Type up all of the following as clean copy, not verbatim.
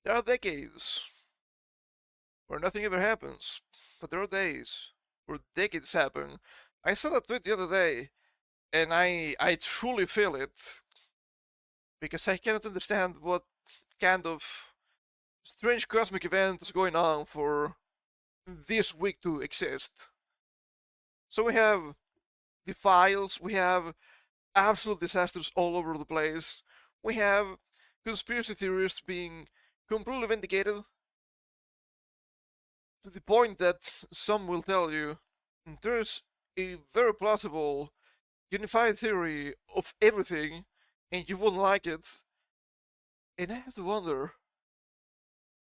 There are decades where nothing ever happens, but there are days where decades happen. I saw that tweet the other day, and I truly feel it because I cannot understand what kind of strange cosmic event is going on for this week to exist. So we have the files, we have absolute disasters all over the place, we have conspiracy theorists being completely vindicated to the point that some will tell you there's a very plausible unified theory of everything and you won't like it. And I have to wonder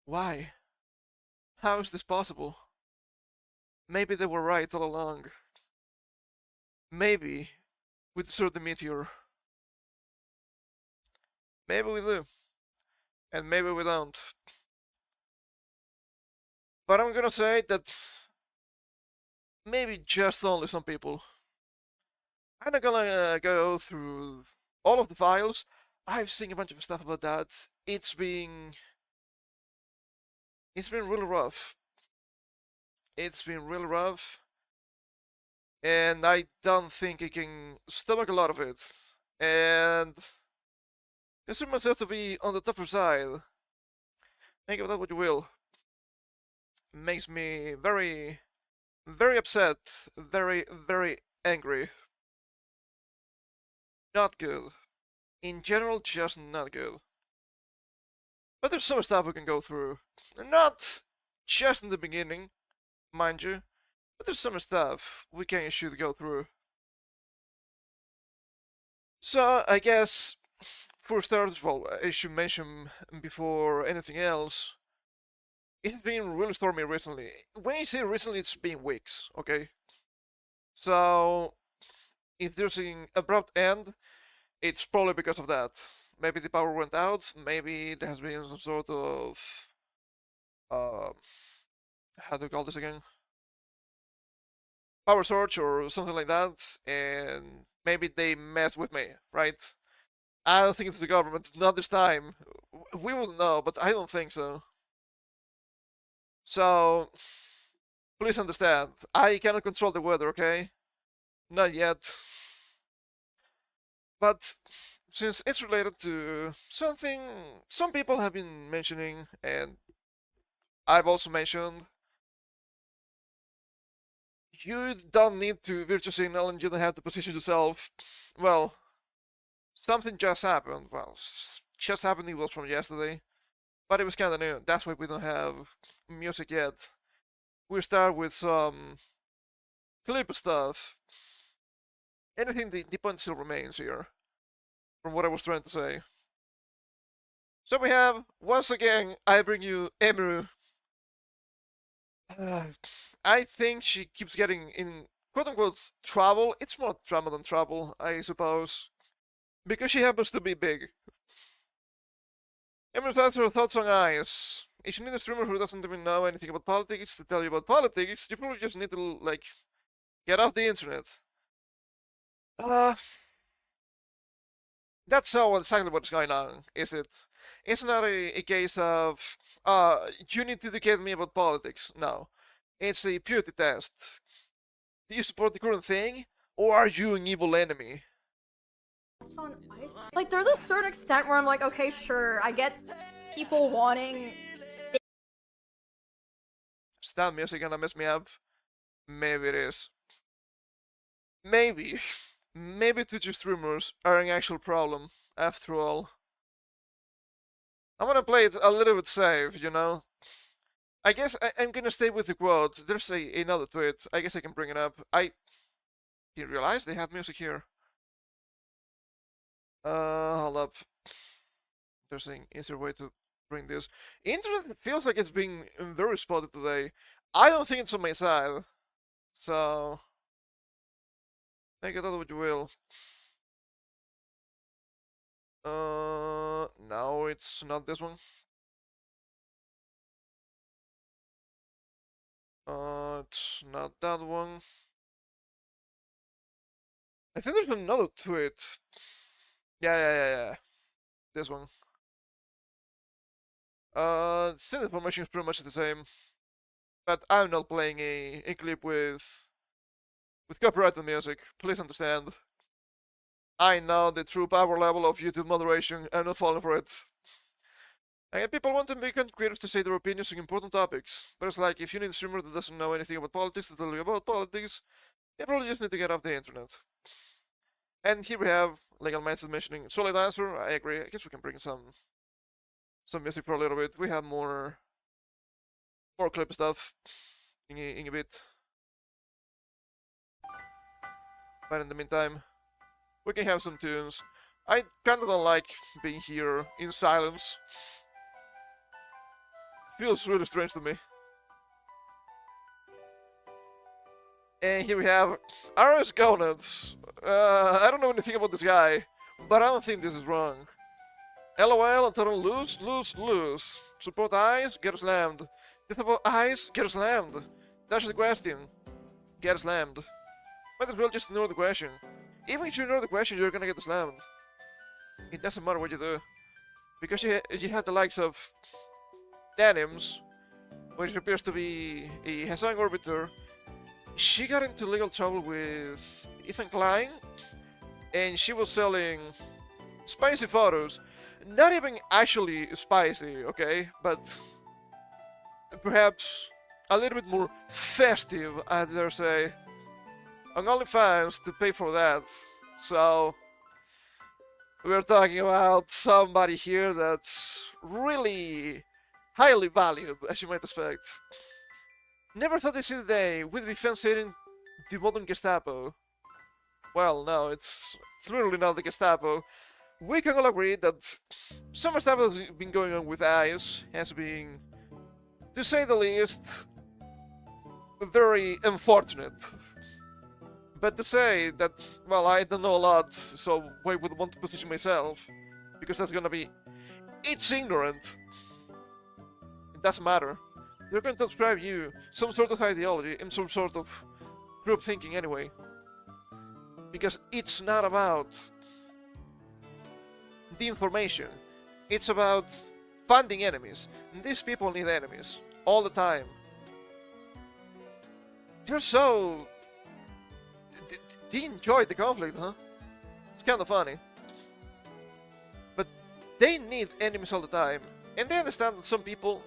why? How is this possible? Maybe they were right all along. Maybe we deserve the meteor. Maybe we do. And maybe we don't. But I'm gonna say that maybe just only some people. I'm not gonna go through all of the files. I've seen a bunch of stuff about that. It's been really rough. It's been really rough, and I don't think I can stomach a lot of it. And consider myself to be on the tougher side. Think of that what you will. It makes me very, very upset, very, very angry. Not good. In general, just not good. But there's some stuff we can go through. Not just in the beginning, mind you, but there's some stuff we can and should go through. So, I guess, for starters, well, I should mention before anything else, it's been really stormy recently. When I say recently, it's been weeks, okay? So, if there's an abrupt end, it's probably because of that. Maybe the power went out, maybe there has been some sort of uh, how do you call this again? Power surge or something like that, and maybe they messed with me, right? I don't think it's the government, not this time. We will know, but I don't think so. So, please understand, I cannot control the weather, okay? Not yet. But since it's related to something some people have been mentioning, and I've also mentioned, you don't need to virtue signal and you don't have to position yourself. Well, something just happened. Well, just happened, it was from yesterday, but it was kind of new. That's why we don't have music yet. We start with some clip stuff. Anything, the point still remains here, from what I was trying to say. So we have, once again, I bring you Emiru. I think she keeps getting in quote-unquote trouble. It's more drama than trouble, I suppose, because she happens to be big. Emiru's has her thoughts on eyes. If you need a streamer who doesn't even know anything about politics to tell you about politics, you probably just need to, like, get off the internet. Uh, that's not exactly what's going on, is it? It's not a case of, you need to educate me about politics. No. It's a purity test. Do you support the current thing, or are you an evil enemy? On ice? Like, there's a certain extent where I'm like, okay, sure, I get people wanting. Is that music gonna mess me up? Maybe it is. Maybe. Maybe Twitch streamers are an actual problem, after all. I'm gonna play it a little bit safe, you know? I guess I'm gonna stay with the quote. There's another tweet. I guess I can bring it up. I didn't realize they have music here. Hold up. There's an easier way to bring this. Internet feels like it's being very spotted today. I don't think it's on my side. So, make it out what you will. No, it's not this one. It's not that one. I think there's another tweet. Yeah. This one. Still information is pretty much the same. But I'm not playing a clip with copyrighted music. Please understand. I know the true power level of YouTube moderation. I'm not falling for it. And people want to make content creators to say their opinions on important topics. But it's like, if you need a streamer that doesn't know anything about politics to tell you about politics, they probably just need to get off the internet. And here we have Legal Mindset mentioning solid answer. I agree. I guess we can bring some music for a little bit. We have more clip stuff in a bit. But in the meantime, we can have some tunes. I kinda don't like being here in silence. It feels really strange to me. And here we have RS Gonads. I don't know anything about this guy, but I don't think this is wrong. LOL and turn lose, lose, lose. Support eyes, get slammed. Disable eyes, get slammed. That's the question. Get slammed. Might as well just ignore the question. Even if you ignore the question, you're gonna get slammed. It doesn't matter what you do. Because you have the likes of Denims, which appears to be a Hassan Orbiter. She got into legal trouble with Ethan Klein, and she was selling spicy photos. Not even actually spicy, okay? But perhaps a little bit more festive, I dare say. On OnlyFans to pay for that. So we're talking about somebody here that's really highly valued, as you might expect. Never thought this in the day we'd be fan-sitting the modern Gestapo. Well, no, it's literally not the Gestapo. We can all agree that some stuff has been going on with ICE has been, to say the least, very unfortunate. But to say that, well, I don't know a lot, so I would want to position myself, because that's gonna be... It's ignorant! It doesn't matter. They're going to describe you some sort of ideology and some sort of group thinking anyway. Because it's not about the information. It's about funding enemies. And these people need enemies. All the time. They're so... They enjoy the conflict, huh? It's kinda funny. But they need enemies all the time. And they understand that some people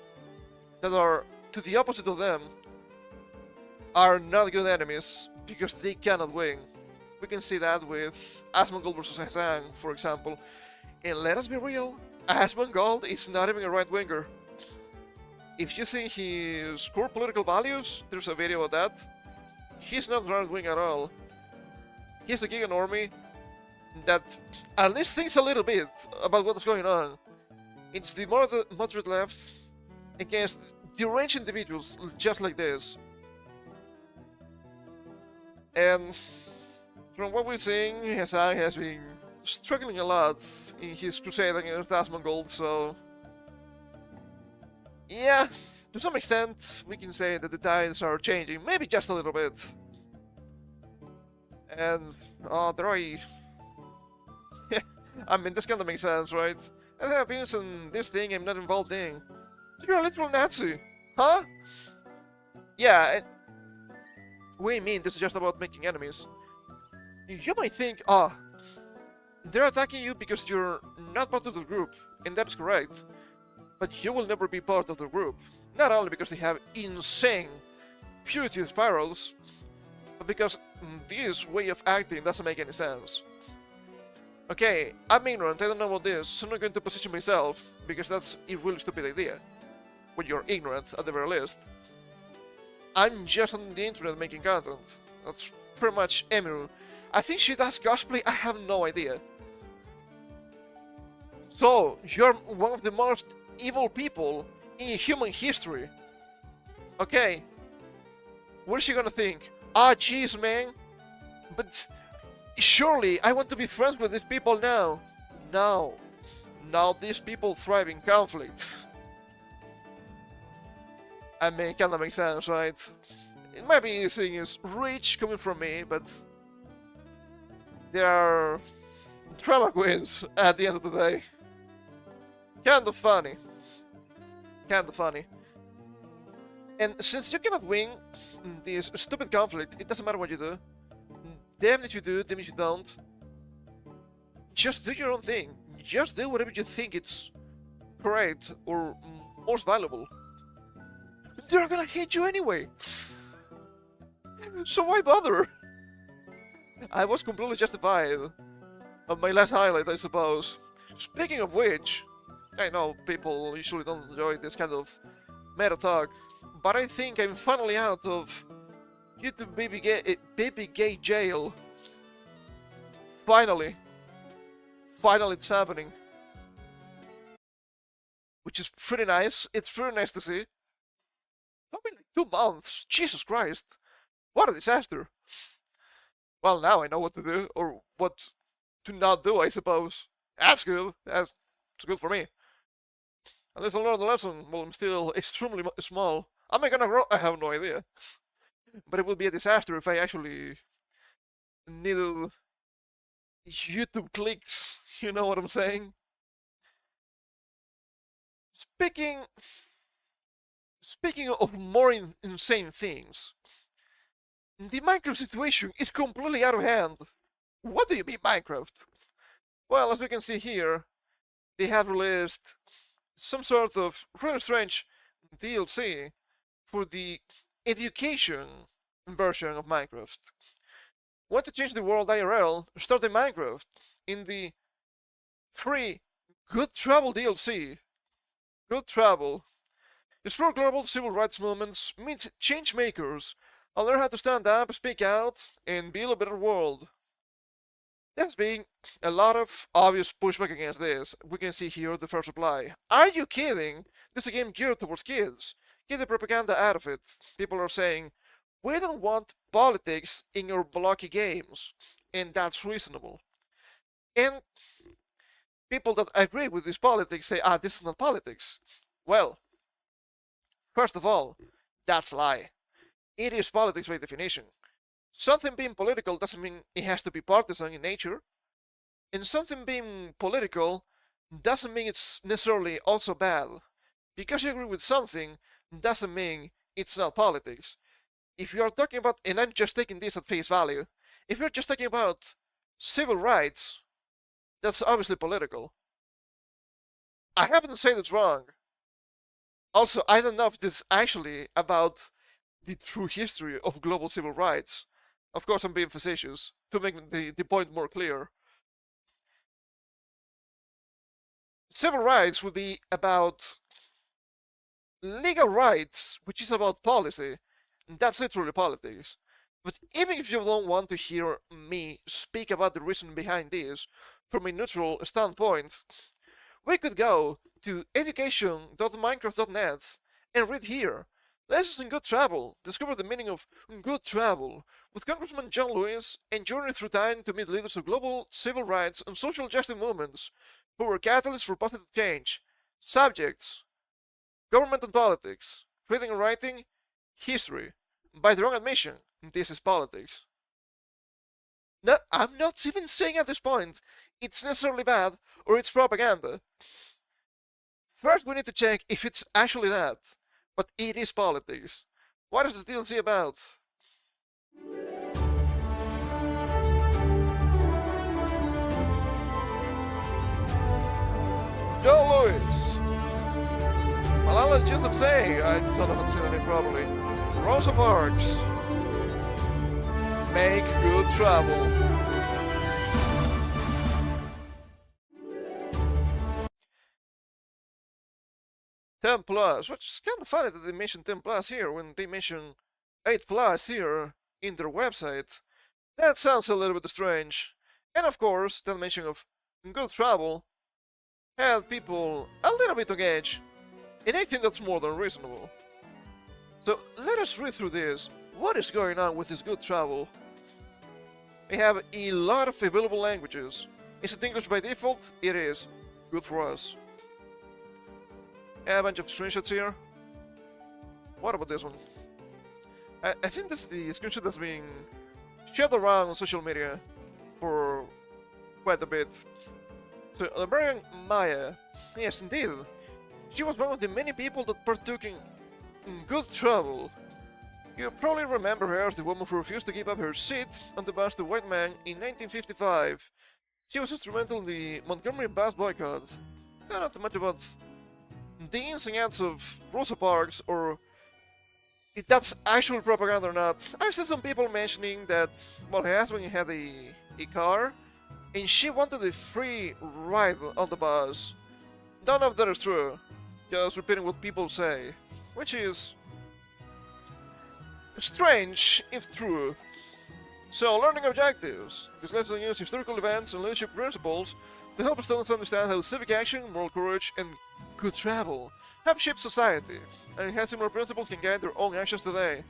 that are to the opposite of them are not good enemies because they cannot win. We can see that with Asmongold versus Hassan, for example. And let us be real, Asmongold is not even a right-winger. If you think his core political values, there's a video of that. He's not right-wing at all. He's a gig normie that at least thinks a little bit about what's going on. It's the moderate left against deranged individuals just like this. And from what we're seeing, Hassan has been struggling a lot in his crusade against Asmongold, so... Yeah, to some extent, we can say that the tides are changing, maybe just a little bit. And, there are... I mean, this kinda makes sense, right? I have opinions on this thing I'm not involved in. You're a literal Nazi, huh? Yeah, what do you mean this is just about making enemies? You might think, they're attacking you because you're not part of the group, and that's correct. But you will never be part of the group. Not only because they have insane purity spirals, but because this way of acting doesn't make any sense. Okay, I'm ignorant, I don't know about this, so I'm not going to position myself, because that's a really stupid idea. When you're ignorant, at the very least. I'm just on the internet making content. That's pretty much Emiru. I think she does cosplay, I have no idea. So, you're one of the most evil people in human history. Okay. What is she gonna think? Ah, jeez, man. But surely I want to be friends with these people now. No. Now these people thrive in conflict. I mean, it kinda makes sense, right? It might be seen as rich coming from me, but they are drama queens at the end of the day. Kinda funny. kind of funny. And since you cannot win this stupid conflict, it doesn't matter what you do. Damn if you do, damn if you don't. Just do your own thing. Just do whatever you think it's correct or most valuable. They're gonna hate you anyway. So why bother? I was completely justified on my last highlight, I suppose. Speaking of which, I know people usually don't enjoy this kind of meta talk, but I think I'm finally out of YouTube baby gay jail. Finally. Finally it's happening. Which is pretty nice. It's pretty nice to see. It's been like 2 months. Jesus Christ. What a disaster. Well, now I know what to do, or what to not do, I suppose. That's good. That's good for me. At least I learned the lesson while I'm still extremely small. Am I gonna grow? I have no idea. But it would be a disaster if I actually needed YouTube clicks. You know what I'm saying? Speaking of more insane things, the Minecraft situation is completely out of hand. What do you mean, Minecraft? Well, as we can see here, they have released some sort of really strange DLC for the education version of Minecraft. Want to change the world IRL? Start in Minecraft in the free Good Travel DLC. Good Travel. Explore global civil rights movements, meet change makers, and learn how to stand up, speak out, and build a better world. There's been a lot of obvious pushback against this. We can see here the first reply. Are you kidding? This is a game geared towards kids. Get the propaganda out of it. People are saying, we don't want politics in your blocky games. And that's reasonable. And people that agree with this politics say, this is not politics. Well, first of all, that's a lie. It is politics by definition. Something being political doesn't mean it has to be partisan in nature. And something being political doesn't mean it's necessarily also bad. Because you agree with something doesn't mean it's not politics. If you are talking about, and I'm just taking this at face value, if you're just talking about civil rights, that's obviously political. I happen to say that's wrong. Also, I don't know if this is actually about the true history of global civil rights. Of course, I'm being facetious to make the point more clear. Civil rights would be about legal rights, which is about policy. That's literally politics. But even if you don't want to hear me speak about the reason behind this from a neutral standpoint, we could go to education.minecraft.net and read here. Lessons in Good Travel. Discover the meaning of good travel with Congressman John Lewis and journey through time to meet leaders of global civil rights and social justice movements who were catalysts for positive change. Subjects: government and politics, reading and writing, history. By their own admission, this is politics. No, I'm not even saying at this point it's necessarily bad or it's propaganda. First, we need to check if it's actually that. But it is politics. What is the DLC about? Joe Lewis. Malala Yousafzai. I don't know how to say the name properly. Rosa Parks. Make good travel. $10+, which is kind of funny that they mention $10+ here when they mention $8+ here in their website. That sounds a little bit strange. And of course, that mention of good travel had people a little bit engaged, and I think that's more than reasonable. So let us read through this. What is going on with this good travel? We have a lot of available languages. Is it English by default? It is. Good for us. A bunch of screenshots here. What about this one? I think this is the screenshot that's being shared around on social media for quite a bit. So, Librarian Maya. Yes, indeed. She was one of the many people that partook in good trouble. You probably remember her as the woman who refused to give up her seat on the bus to white man in 1955. She was instrumental in the Montgomery bus boycott. I don't know too much about the ins and outs of Rosa Parks or if that's actual propaganda or not. I've seen some people mentioning that, well, her husband had a car and she wanted a free ride on the bus. None of that is true. Just repeating what people say, which is strange if true. So, learning objectives. This lesson uses historical events and leadership principles to help students understand how civic action, moral courage, and good travel have shaped society, and how similar principles can guide their own actions today.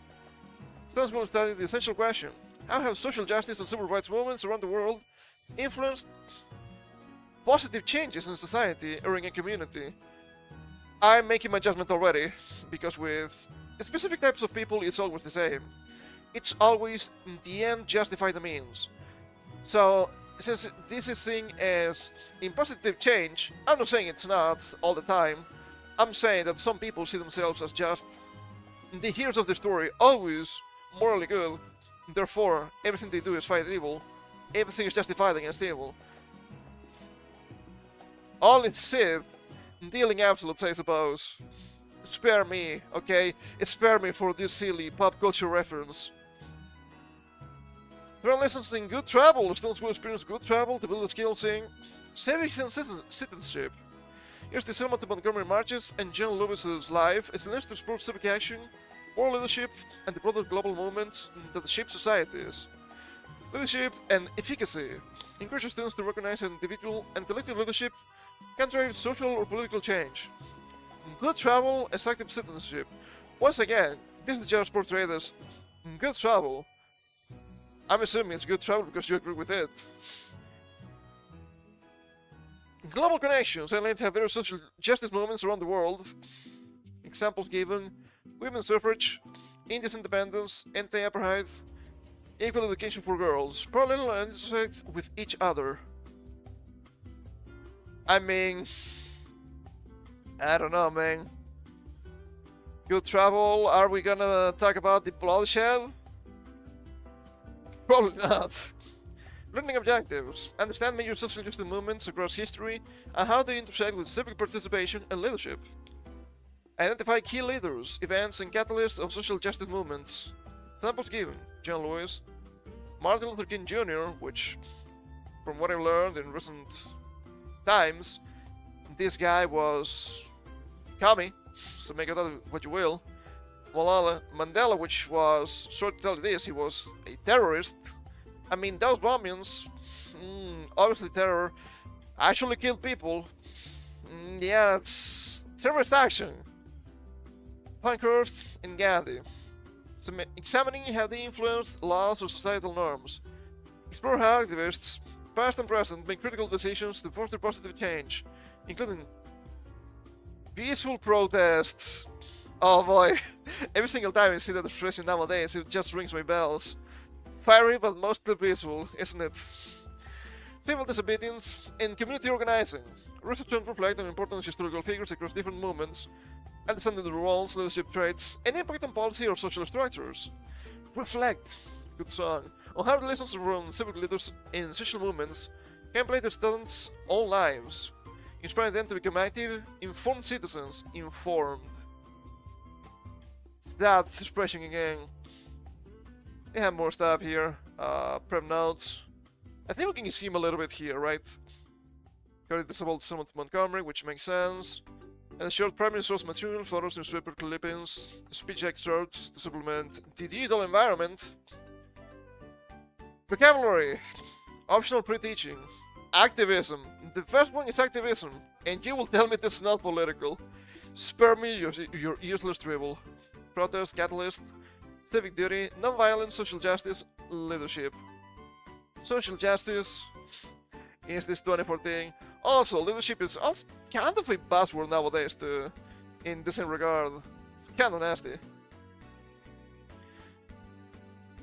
Students will study the essential question: how have social justice and civil rights movements around the world influenced positive changes in society or in a community? I'm making my judgment already, because with specific types of people it's always the same. It's always, in the end, justify the means. So, since this is seen as a positive change, I'm not saying it's not all the time. I'm saying that some people see themselves as just the heroes of the story, always morally good. Therefore, everything they do is fight evil. Everything is justified against evil. All it's Sith, dealing absolutes, I suppose. Spare me, okay? Spare me for this silly pop culture reference. There are lessons in good travel. Students will experience good travel to build skills in civics and citizenship. Here's the cinema to Montgomery marches and John Lewis's life as it learns to explore civic action, moral leadership, and the broader global movements that shape societies. Leadership and efficacy encourage students to recognize that individual and collective leadership can drive social or political change. Good travel as active citizenship. Once again, this is just portrayed as good travel. I'm assuming it's good travel because you agree with it. Global connections highlight how various social justice movements around the world. Examples given: women's suffrage, India's independence, anti-apartheid, equal education for girls, parallel and intersect with each other. I mean, I don't know, man. Good travel, are we gonna talk about the bloodshed? Probably not. Learning objectives. Understand major social justice movements across history and how they intersect with civic participation and leadership. Identify key leaders, events, and catalysts of social justice movements. Examples given: John Lewis, Martin Luther King Jr., which, from what I've learned in recent times, this guy was commie, so make of that what you will. Mandela, which was, sorry to tell you this, he was a terrorist. I mean, those bombings, obviously terror, actually killed people. Yeah, it's terrorist action. Pankhurst and Gandhi. So, examining how they influenced laws or societal norms. Explore how activists, past and present, make critical decisions to foster positive change, including peaceful protests. Oh boy, every single time I see that expression nowadays, it just rings my bells. Fiery but mostly peaceful, isn't it? Civil disobedience and community organizing. Research and reflect on important historical figures across different movements, understanding the roles, leadership traits, and impact on policy or social structures. Reflect, good song, on how the lessons from civic leaders in social movements can play their students' own lives, inspiring them to become active, informed citizens. Informed. It's that expression again. They have more stuff here. Prep notes. I think we can assume a little bit here, right? Carry this about someone to Montgomery, which makes sense. And short primary source material, photos, newspaper clippings, speech excerpts to supplement the digital environment. Vocabulary. Optional pre-teaching. Activism. The first one is activism, and you will tell me this is not political. Spare me your useless dribble. Protest, catalyst, civic duty, non-violent, social justice, leadership. Social justice is this 2014. Also, leadership is also kind of a buzzword nowadays too, in this regard. Kinda nasty.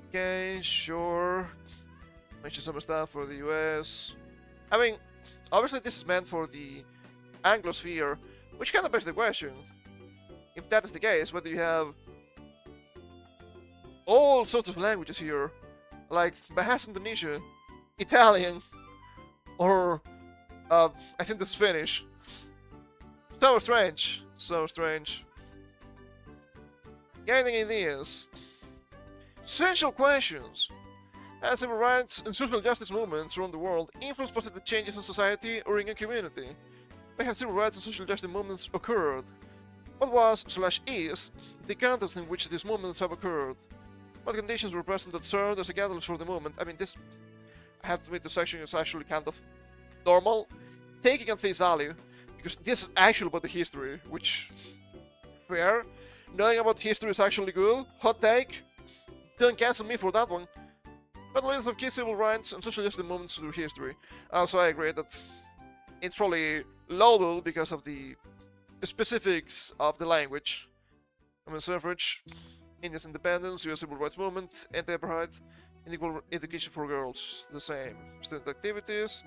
Okay, sure. Mention some stuff for the US. I mean, obviously this is meant for the Anglosphere, Which kind of begs the question, if that is the case, whether you have all sorts of languages here, like Bahasa Indonesia, Italian, or I think this is Finnish. So strange, so strange. Getting ideas. Essential questions. As civil rights and social justice movements around the world influence positive changes in society or in a community, where have civil rights and social justice movements occurred? What was/is the context in which these movements have occurred? What conditions were present that served as a catalyst for the movement? I mean, this, I have to admit, this section is actually kind of normal, taking at face value, because this is actually about the history, which, fair. Knowing about history is actually good. Hot take. Don't cancel me for that one. But the leaders of key civil rights and social justice movements through history. Also, I agree that it's probably loaded because of the specifics of the language. Women's suffrage, India's independence, US civil rights movement, anti-apartheid, and equal education for girls. The same. Student activities.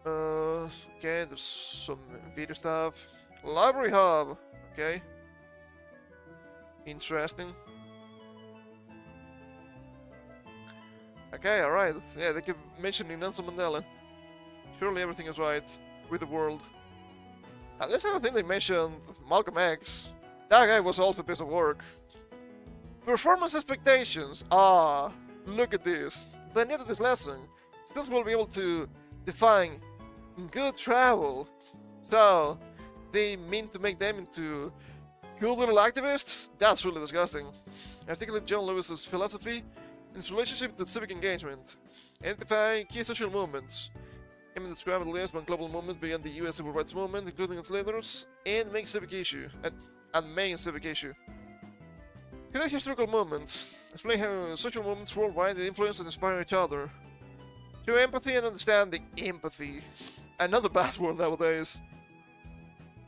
Okay, there's some video stuff. Library hub. Okay. Interesting. Okay, alright. Yeah, they keep mentioning Nelson Mandela. Surely everything is right with the world. At least I don't think they mentioned Malcolm X. That guy was also a piece of work. Performance expectations. Ah, look at this. By the end of this lesson, students will be able to define good travel. So, they mean to make them into cool little activists? That's really disgusting. Articulate John Lewis's philosophy and its relationship to civic engagement. Identify key social movements. Aim to describe the Lesbian global movement beyond the US civil rights movement, including its leaders, and make civic issue and main civic issue. Connect historical movements. Explain how social movements worldwide influence and inspire each other. Show empathy and understanding. Empathy. Another buzzword nowadays.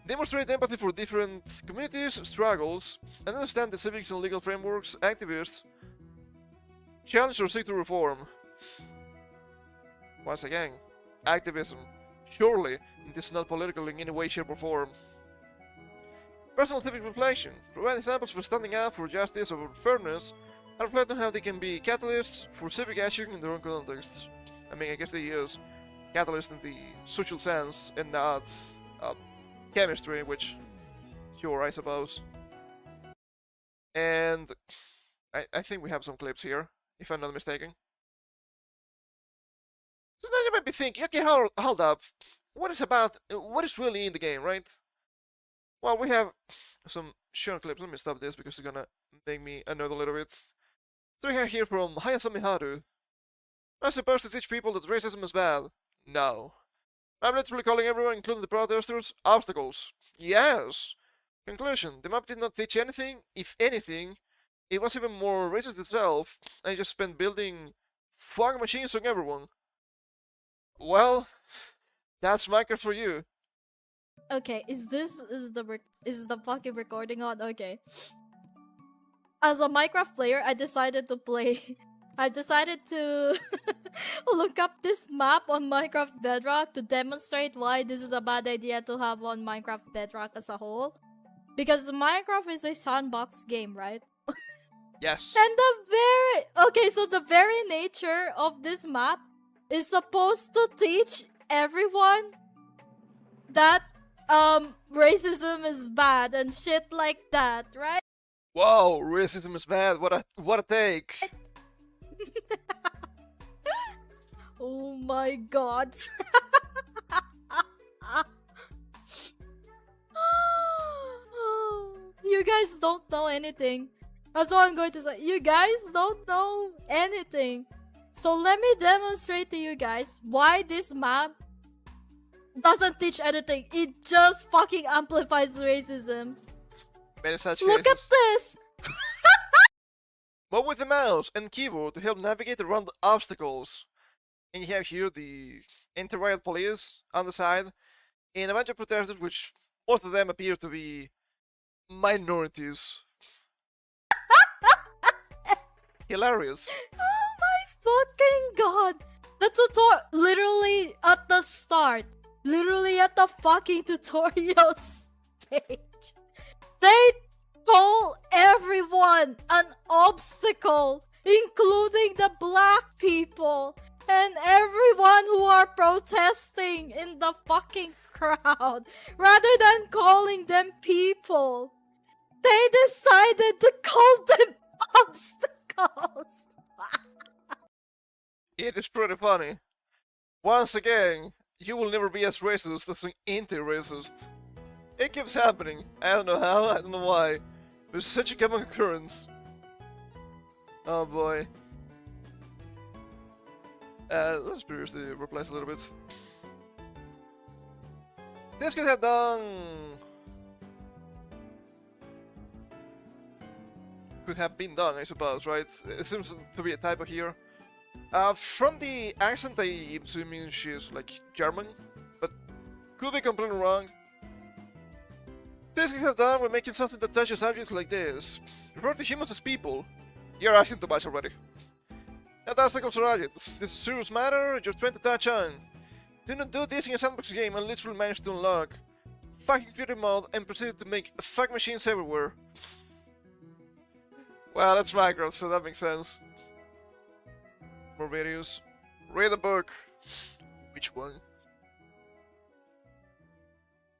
Demonstrate empathy for different communities, struggles, and understand the civics and legal frameworks activists challenge or seek to reform. Once again, activism. Surely, this is not political in any way, shape, or form. Personal civic reflection. Provide examples for standing up for justice or fairness, and reflect on how they can be catalysts for civic action in their own contexts. I mean, I guess they use catalyst in the social sense and not chemistry, which, sure, I suppose. And I think we have some clips here, if I'm not mistaken. So now you might be thinking, okay, hold up. What is really in the game, right? Well, we have some short clips. Let me stop this because it's gonna make me annoyed a little bit. So we have here from Hayasami Haru. I'm supposed to teach people that racism is bad. No. I'm literally calling everyone, including the protesters, obstacles. Yes! Conclusion. The map did not teach anything. If anything, it was even more racist itself. I just spent building fog machines on everyone. Well, that's Minecraft for you. Okay, is the fucking recording on? Okay. As a Minecraft player, I decided to look up this map on Minecraft Bedrock to demonstrate why this is a bad idea to have on Minecraft Bedrock as a whole. Because Minecraft is a sandbox game, right? Yes. And the very nature of this map is supposed to teach everyone that racism is bad and shit like that, right? Whoa, racism is bad. What a take. Oh my god. You guys don't know anything. That's all I'm going to say. You guys don't know anything. So let me demonstrate to you guys why this map doesn't teach anything. It just fucking amplifies racism. Many such Look cases. at this! But with the mouse and keyboard to help navigate around the obstacles. And you have here the anti-riot police on the side, and a bunch of protesters, which most of them appear to be minorities. Hilarious. Oh my fucking god! The tutorial, literally at the start, literally at the fucking tutorial stage. They told everyone an obstacle, including the black people and everyone who are protesting in the fucking crowd, rather than calling them people. They decided to call them obstacles. It is pretty funny. Once again, you will never be as racist as an anti-racist. It keeps happening. I don't know how, I don't know why. But it's such a common occurrence. Oh boy. Let's previously replace a little bit. This could have done... Could have been done, I suppose, right? It seems to be a typo here. From the accent, I'm assuming she's like German, but could be completely wrong. This could have done with making something that touches objects like this. Refer to humans as people. You're asking too much already. And obstacles are objects. This is a serious matter you're trying to touch on. Do not do this in a sandbox game and literally manage to unlock fucking creative mode and proceed to make fuck machines everywhere. Well, that's Minecraft, so that makes sense. More videos. Read the book. Which one?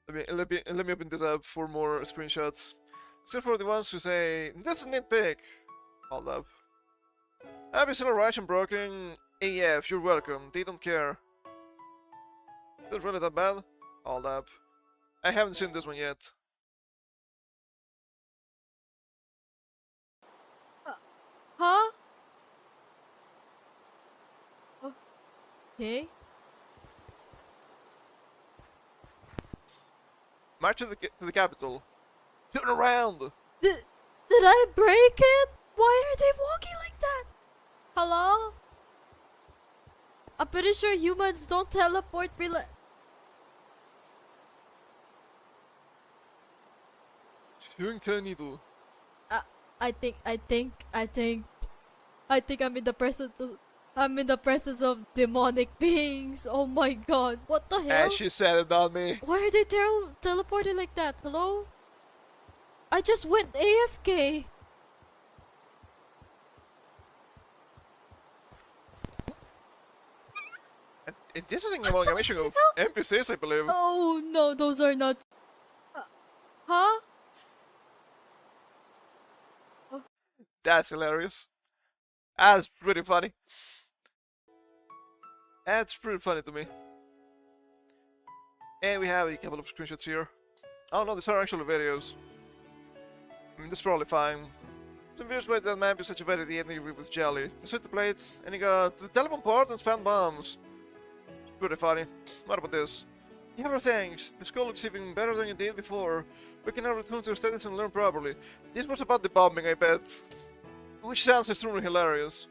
Let me open this up for more screenshots. Except for the ones who say, that's a nitpick. Hold up. Have you still right and broken? AF, you're welcome. They don't care. Is it really that bad? Hold up. I haven't seen this one yet. Huh? Okay. March to the capital. Turn around! Did I break it? Why are they walking like that? Hello? I'm pretty sure humans don't teleport really. I think I'm in the presence of demonic beings. Oh my god. What the hell? And she said it on me. Why are they teleported like that? Hello? I just went AFK. And this is an amalgamation of NPCs, I believe. Oh no, those are not. Huh? That's hilarious. That's pretty funny. That's pretty funny to me. And we have a couple of screenshots here. Oh no, these are actually videos. I mean, that's probably fine. Some viewers played that map is such a bad idea and they with jelly. Decided to play it, and he got the telephone port and spam bombs. It's pretty funny. What about this? Yeah, for thanks. The school looks even better than it did before. We can now return to our studies and learn properly. This was about the bombing, I bet. Which sounds extremely hilarious.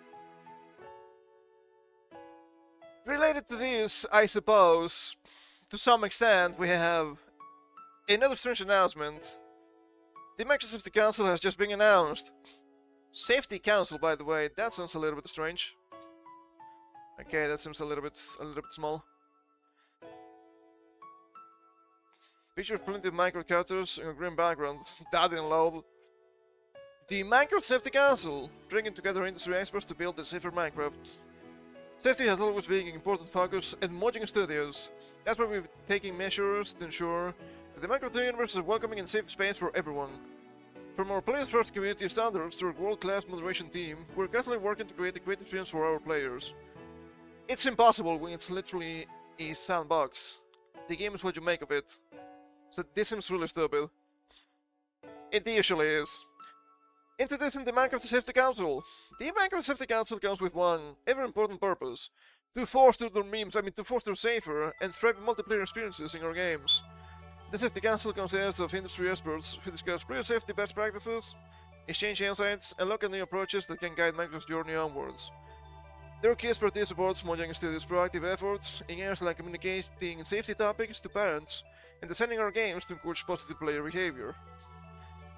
Related to this, I suppose, to some extent, we have another strange announcement. The Microsoft Safety Council has just been announced. Safety Council, by the way, that sounds a little bit strange. Okay, that seems a little bit small. Picture of plenty of micro characters in a green background. That didn't load. The Minecraft Safety Council, bringing together industry experts to build a safer Minecraft. Safety has always been an important focus at modding studios. That's why we're taking measures to ensure that the Minecraft universe is a welcoming and safe space for everyone. From our players-first community standards to our world-class moderation team, we're constantly working to create a great experience for our players. It's impossible when it's literally a sandbox. The game is what you make of it. So this seems really stupid. It usually is. Introducing the Minecraft Safety Council. The Minecraft Safety Council comes with one ever important purpose: to foster safer and thriving multiplayer experiences in our games. The Safety Council consists of industry experts who discuss player safety best practices, exchange insights, and look at new approaches that can guide Minecraft's journey onwards. Their key expertise supports Mojang Studios' proactive efforts in areas like communicating safety topics to parents and designing our games to encourage positive player behavior.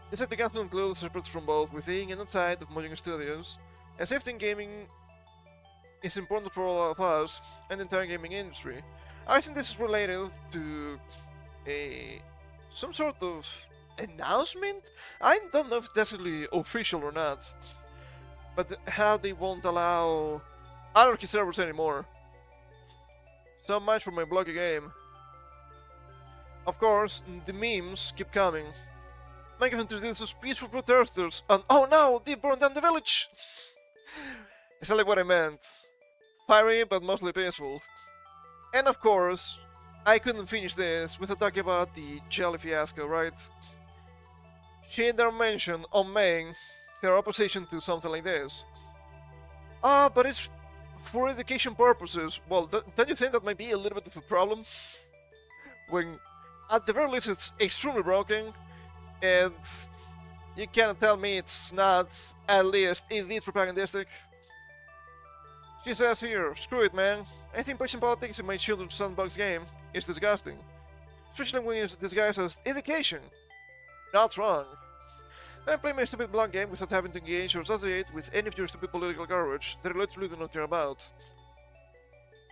The Safety Council includes experts from both within and outside of Mojang Studios, and safety in gaming is important for all of us and the entire gaming industry. I think this is related to a some sort of announcement. I don't know if that's really official or not, but how they won't allow anarchy servers anymore. So much for my bloggy game. Of course, the memes keep coming. Minecraft introduces peaceful protesters, and oh no, they burned down the village! Exactly what I meant. Fiery, but mostly peaceful. And of course, I couldn't finish this without talking about the jelly fiasco, right? She never mentioned on May her opposition to something like this. Ah, but it's for education purposes. Well, don't you think that might be a little bit of a problem? When, at the very least, it's extremely broken, and you cannot tell me it's not at least a bit propagandistic. She says here, screw it, man. I think pushing politics in my children's sandbox game is disgusting. Especially when it's disguised as education. Not wrong. I play my stupid blog game without having to engage or associate with any of your stupid political garbage that I literally do not care about.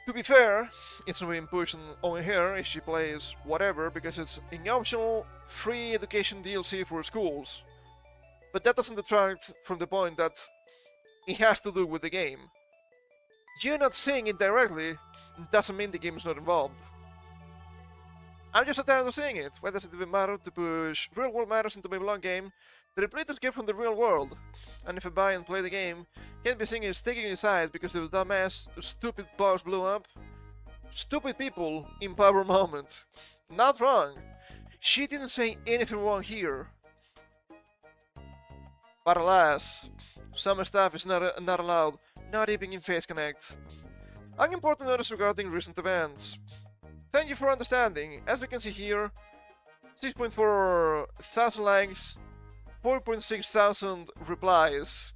To be fair, it's not being pushed on her if she plays whatever because it's an optional free education DLC for schools. But that doesn't detract from the point that it has to do with the game. You not saying it directly doesn't mean the game is not involved. I'm just so tired of saying it. Why does it even matter to push real world matters into my blog game that the players get from the real world? And if I buy and play the game, can't be seen as taking a side because the dumbass, stupid boss blew up? Stupid people in power moment. Not wrong. She didn't say anything wrong here. But alas, some stuff is not allowed, not even in Face Connect. Unimportant notice regarding recent events. Thank you for understanding. As we can see here, 6.4 thousand likes, 4.6 thousand replies.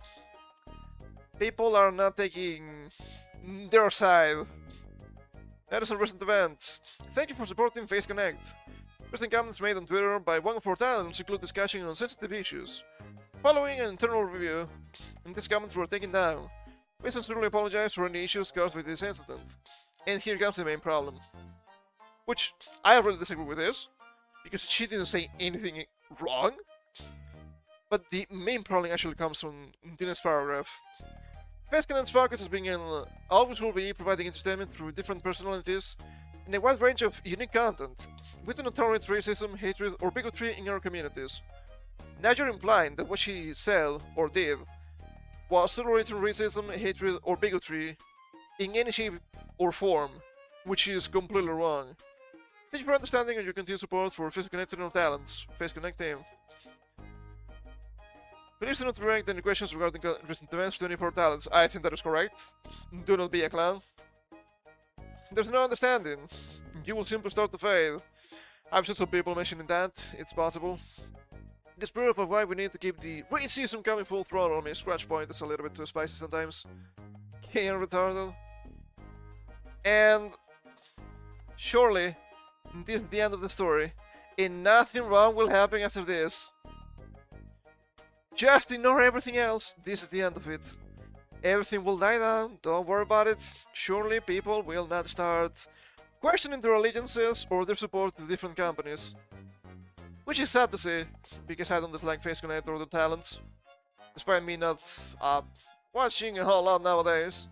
People are not taking their side. That is a recent event. Thank you for supporting Face Connect. Recent comments made on Twitter by one of our talents include discussion on sensitive issues. Following an internal review, and these comments were taken down. We sincerely apologize for any issues caused by this incident. And here comes the main problem. Which I really disagree with this, because she didn't say anything wrong. But the main problem actually comes from the next paragraph. Face Connect's focus has been and always will be providing entertainment through different personalities and a wide range of unique content. We do not tolerate racism, hatred, or bigotry in our communities. Now you're implying that what she said or did was tolerating racism, hatred, or bigotry in any shape or form, which is completely wrong. Thank you for understanding and your continued support for Face Connect and our talents. Face Connect team. Please do not react to any questions regarding recent events to any of our talents. I think that is correct. Do not be a clown. There's no understanding. You will simply start to fade. I've seen some people mentioning that. It's possible. This proof of why we need to keep the rain season coming full throttle. I mean, Scratch Point is a little bit too spicy sometimes. Can't retarded. And surely, this is the end of the story. And nothing wrong will happen after this. Just ignore everything else. This is the end of it. Everything will die down. Don't worry about it. Surely people will not start questioning their allegiances or their support to different companies. Which is sad to see, because I don't dislike Face Connect or the talents. Despite me not watching a whole lot nowadays.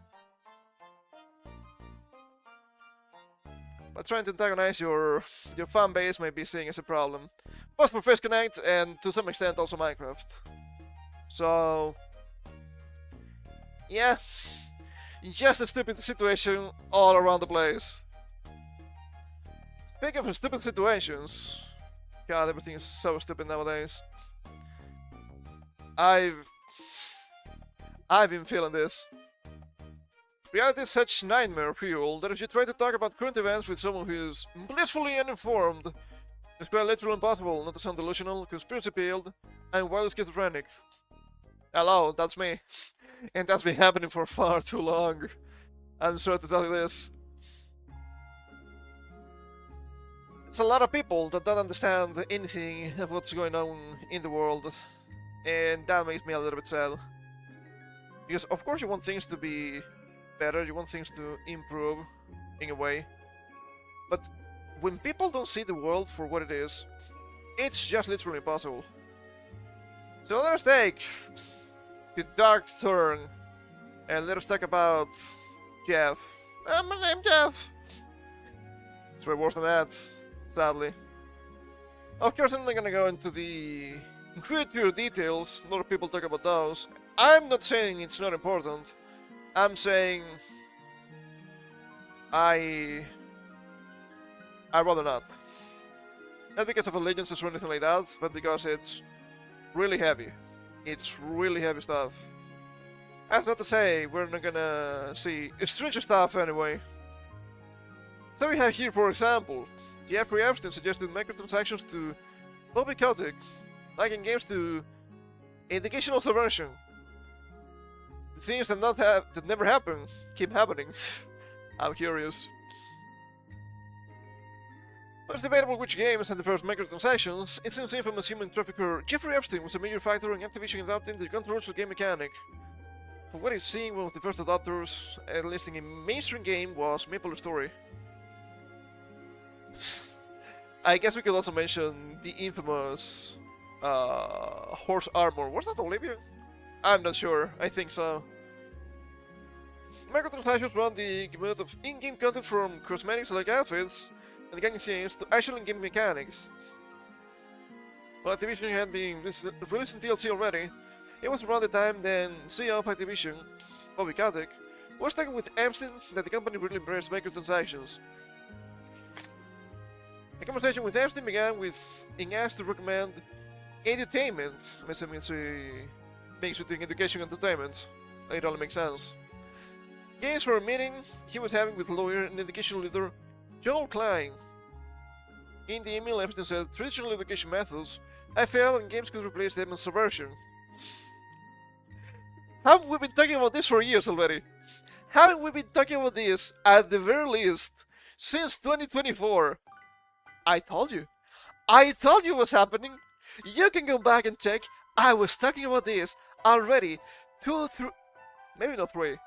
But trying to antagonize your fan base may be seen as a problem. Both for Face Connect and to some extent also Minecraft. So yeah, just a stupid situation all around the place. Speaking of stupid situations, God, everything is so stupid nowadays. I've been feeling this. Reality is such nightmare fuel that if you try to talk about current events with someone who is blissfully uninformed, it's quite literally impossible not to sound delusional, conspiracy-peeled, and wildly schizophrenic. Hello, that's me. And that's been happening for far too long. I'm sorry to tell you this. It's a lot of people that don't understand anything of what's going on in the world, and that makes me a little bit sad. Because of course you want things to be better, you want things to improve in a way. But when people don't see the world for what it is, it's just literally impossible. So let us take the dark turn and let us talk about Jeff. My name Jeff. It's way worse than that, sadly. Of course, I'm not gonna go into the creature details. A lot of people talk about those. I'm not saying it's not important. I'm saying I'd rather not. Not because of allegiances or anything like that, but because it's really heavy. It's really heavy stuff. That's not to say we're not gonna see stranger stuff anyway. So we have here, for example, Jeffrey Epstein suggested microtransactions to Bobby Kotick, like in games to educational subversion. The things that never happen keep happening. I'm curious. Well, it's debatable which games had the first microtransactions. It seems infamous human trafficker Jeffrey Epstein was a major factor in Activision adopting the controversial game mechanic. From what I've seen, one of the first adopters, at least in a mainstream game, was Maple Story. I guess we could also mention the infamous horse armor. Was that Olivia? I'm not sure. I think so. Microtransactions run the gamut of in-game content from cosmetics like outfits and gang scenes to actual in-game mechanics. While Activision had been releasing DLC already, it was around the time then CEO of Activision, Bobby Kotick, was talking with Epstein that the company really embraced microtransactions. The conversation with Epstein began with being asked to recommend edutainment. I mean, it's a mix between education and entertainment. It only makes sense. Games for a meeting he was having with lawyer and education leader Joel Klein. In the email, Epstein said, traditional education methods have failed and games could replace them in subversion. Haven't we been talking about this for years already? Haven't we been talking about this, at the very least, since 2024? I told you. I told you what's happening. You can go back and check. I was talking about this already. 2, 3, maybe not 3.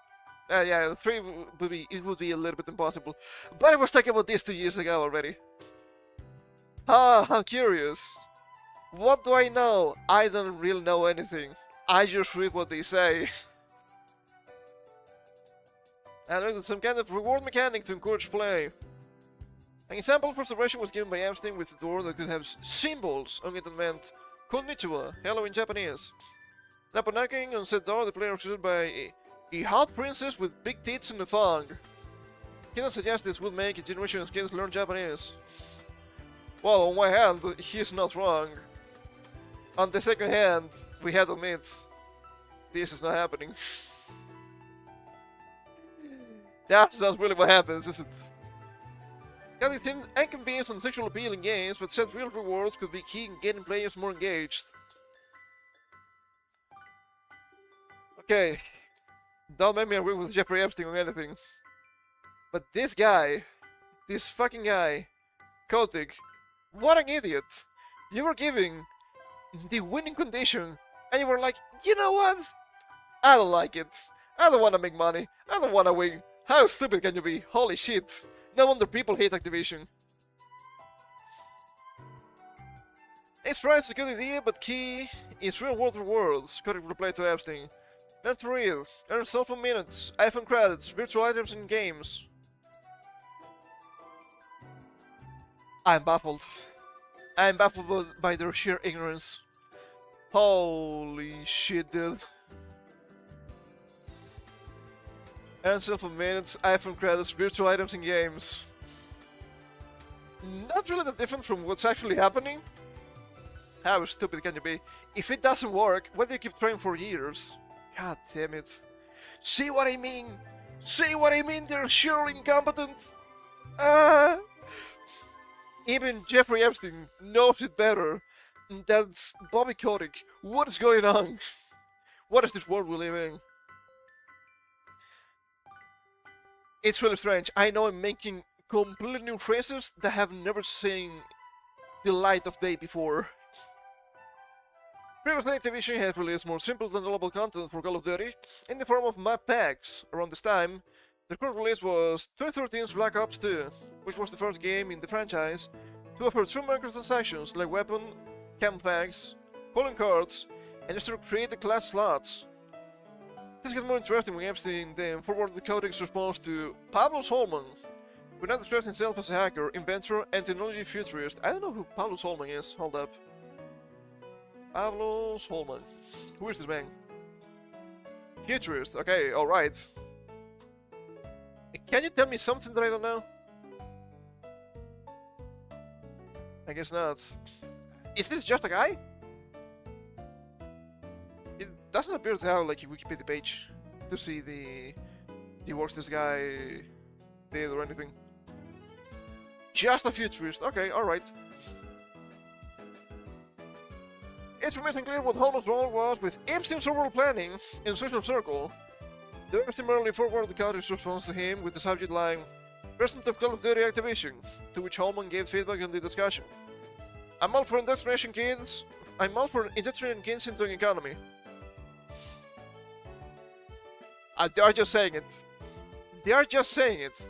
Yeah, 3 would be a little bit impossible. But I was talking about this 2 years ago already. I'm curious. What do I know? I don't really know anything. I just read what they say. I learned some kind of reward mechanic to encourage play. An example for celebration was given by Epstein with a door that could have symbols on it that meant konnichiwa, hello in Japanese. And upon knocking on said door, the player was greeted by a hot princess with big tits and a thong. He then suggests this will make a generation of kids learn Japanese. Well, on one hand, he's not wrong. On the second hand, we have to admit, this is not happening. That's not really what happens, is it? Getting inconvenience and sexual appeal in games, but set real rewards could be key in getting players more engaged. Okay, don't make me agree with Jeffrey Epstein on anything. But this guy, this fucking guy, Kotick, what an idiot! You were giving the winning condition, and you were like, you know what? I don't like it. I don't want to make money. I don't want to win. How stupid can you be? Holy shit. No wonder people hate Activision. It's right, it's a good idea, but key is real-world rewards, Kotick replied to Epstein. Learn to read, earn cell phone minutes, iPhone credits, virtual items in games. I'm baffled. I'm baffled by their sheer ignorance. Holy shit, dude. Earn cell phone minutes, iPhone credits, virtual items in games. Not really that different from what's actually happening. How stupid can you be? If it doesn't work, why do you keep trying for years? God damn it. See what I mean? See what I mean? They're surely incompetent. Even Jeffrey Epstein knows it better. That's Bobby Kotick. What is going on? What is this world we live in? It's really strange. I know I'm making completely new phrases that have never seen the light of day before. Previously, Activision had released more simple downloadable content for Call of Duty in the form of map packs. Around this time, the current release was 2013's Black Ops 2, which was the first game in the franchise to offer true microtransactions like weapon, camp packs, calling cards, and extra created class slots. This gets more interesting when Epstein then forwarded the codex response to Pablo Solman, who now describes himself as a hacker, inventor, and technology futurist. I don't know who Pablo Solman is. Hold up. Pablo Solman. Who is this man? Futurist. Okay, alright. Can you tell me something that I don't know? I guess not. Is this just a guy? It doesn't appear to have like a Wikipedia page to see the works this guy did or anything. Just a futurist. Okay, alright. It's remains unclear what Holman's role was with Epstein's overall planning in Social Circle. The Epstein merely forwarded the codex response to him with the subject line President of Call of Duty Activision, to which Holman gave feedback on the discussion. I'm all for indoctrination kids. I'm all for indoctrinating kids into an economy. They are just saying it. They are just saying it.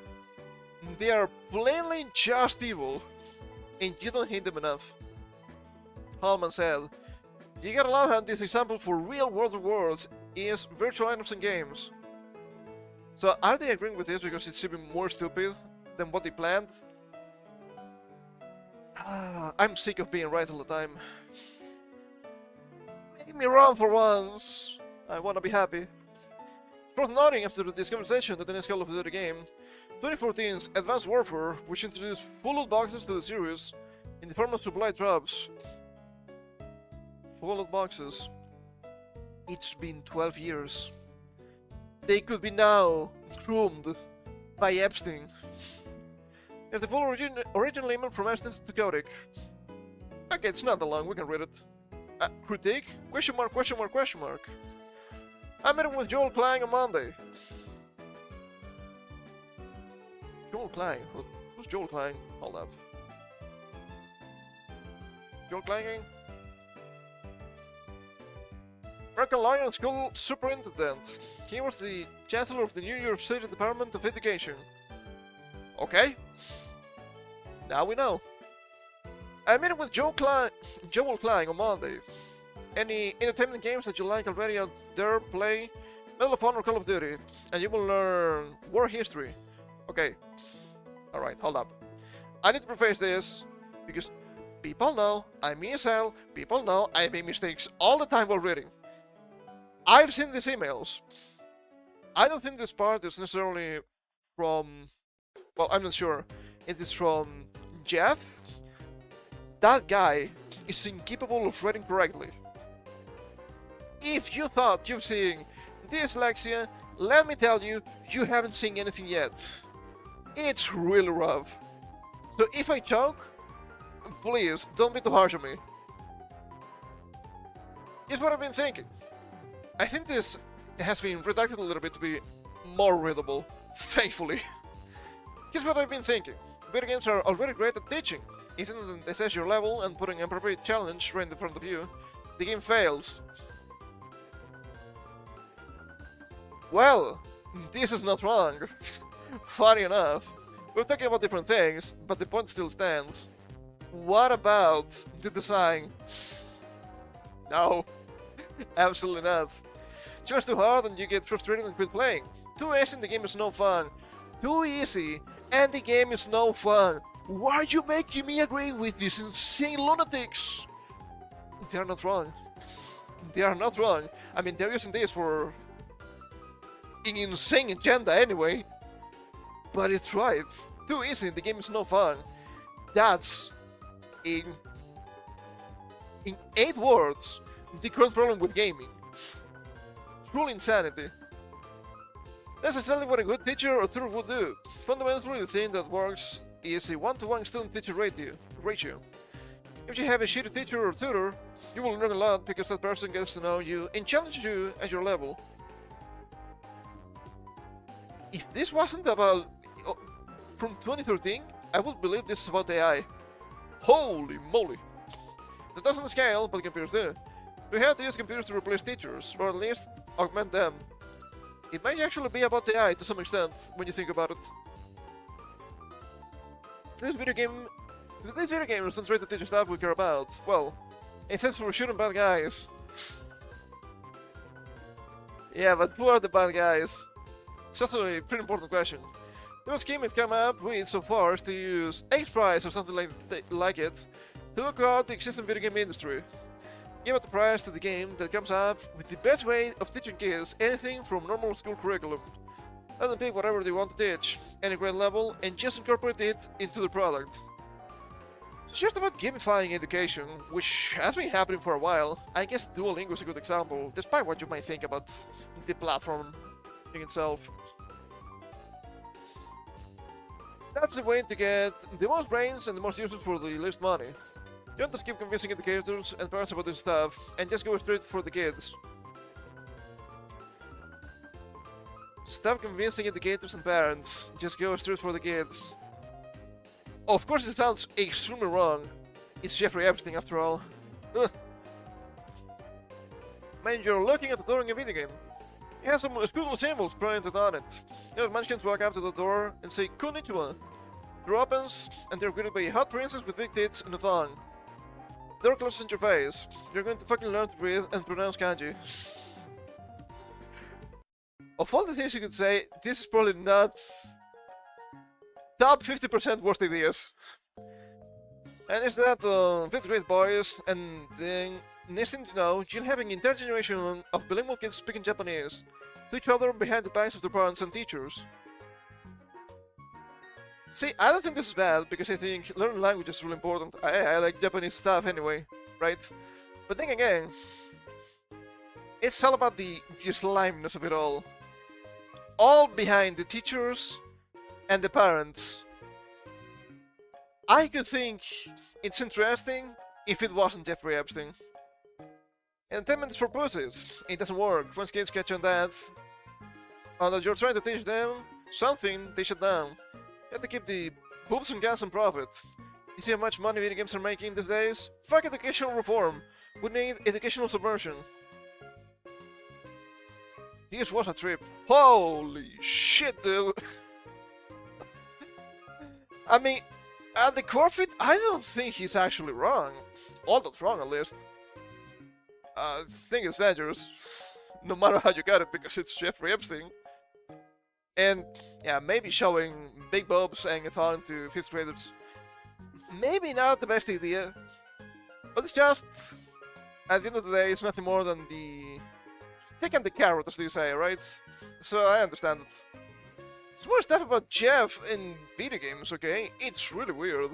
They are plainly just evil, and you don't hate them enough. Holman said, you gotta love how this example for real-world rewards is virtual items in games. So are they agreeing with this because it's even more stupid than what they planned? I'm sick of being right all the time. Make me wrong for once. I wanna be happy. Worth noting after this conversation that the next Call of Duty game, 2014's Advanced Warfare, which introduced full loot boxes to the series in the form of supply drops. Full loot boxes. It's been 12 years. They could be now groomed by Epstein. Here's the full original email from Epstein to Kotick. Okay, it's not that long, we can read it. Critique? Question mark, question mark, question mark. I met him with Joel Klein on Monday. Joel Klein? Who's Joel Klein? Hold up. Joel Klein? American Lion School Superintendent. He was the Chancellor of the New York City Department of Education. Okay. Now we know. I met with Joel Klein on Monday. Any entertainment games that you like already out there, play Medal of Honor Call of Duty, and you will learn war history. Okay. Alright, hold up. I need to preface this, because people know I'm ESL, people know I make mistakes all the time while reading. I've seen these emails. I don't think this part is necessarily from... Well, I'm not sure. It is from Jeff. That guy is incapable of reading correctly. If you thought you've seen dyslexia, let me tell you, you haven't seen anything yet. It's really rough. So if I choke, please don't be too harsh on me. Here's what I've been thinking. I think this has been redacted a little bit to be more readable, thankfully. Here's what I've been thinking. Video games are already great at teaching. If you don't assess your level and putting an appropriate challenge right in front of you, the game fails. Well, this is not wrong. Funny enough, we're talking about different things, but the point still stands. What about the design? No, absolutely not. Just too hard and you get frustrated and quit playing. Too easy and the game is no fun. Too easy and the game is no fun. Why are you making me agree with these insane lunatics? They are not wrong. They are not wrong. I mean, they're using this for an insane agenda anyway. But it's right. Too easy, the game is no fun. That's, in 8 words, the current problem with gaming. True insanity. That's exactly what a good teacher or tutor would do. Fundamentally, the thing that works is a one-to-one student-teacher ratio. If you have a shitty teacher or tutor, you will learn a lot because that person gets to know you and challenges you at your level. If this wasn't about from 2013, I would believe this is about AI. Holy moly! That doesn't scale, but computers do. We have to use computers to replace teachers, or at least augment them. It might actually be about AI to some extent, when you think about it. This video game... These video games don't try to teach stuff we care about. Well, instead for shooting bad guys. Yeah, but who are the bad guys? It's just a pretty important question. The most game we've come up with so far is to use X-Prize or something like it to look out the existing video game industry. Give out the prize to the game that comes up with the best way of teaching kids anything from normal school curriculum. Let them pick whatever they want to teach, any grade level, and just incorporate it into the product. It's just about gamifying education, which has been happening for a while. I guess Duolingo is a good example, despite what you might think about the platform in itself. That's the way to get the most brains and the most useful for the least money. You don't just keep convincing educators and parents about this stuff, and just go straight for the kids. Stop convincing educators and parents, just go straight for the kids. Of course it sounds extremely wrong. It's Jeffrey Epstein after all. Ugh. Man, you're looking at the door in a video game. It has some school symbols printed on it. You know, munchkins walk up to the door and say Konnichiwa. The door opens, and they're greeted by a hot princess with big tits and a thong. The door closes in your face. You're going to fucking learn to read and pronounce kanji. Of all the things you could say, this is probably not top 50% worst ideas. And it's that 5th grade boys, and then next thing you know, you'll have an entire generation of bilingual kids speaking Japanese to each other behind the backs of their parents and teachers. See, I don't think this is bad, because I think learning language is really important. I like Japanese stuff anyway, right? But then again, it's all about the slimeness of it all. All behind the teachers and the parents. I could think it's interesting if it wasn't Jeffrey Epstein. Entertainment is for pussies. It doesn't work. Once kids catch on that, or that you're trying to teach them something, they shut down. You have to keep the boobs and guns and profit. You see how much money video games are making these days? Fuck educational reform. We need educational subversion. This was a trip. Holy shit, dude. I mean, at the core of it, I don't think he's actually wrong. All that wrong, at least. I think it's dangerous. No matter how you got it, because it's Jeffrey Epstein. And, yeah, maybe showing big boobs and a thong to 5th graders. Maybe not the best idea. But it's just, at the end of the day, it's nothing more than the stick and the carrot, as they say, right? So I understand it. It's more stuff about Jeff in video games, okay? It's really weird.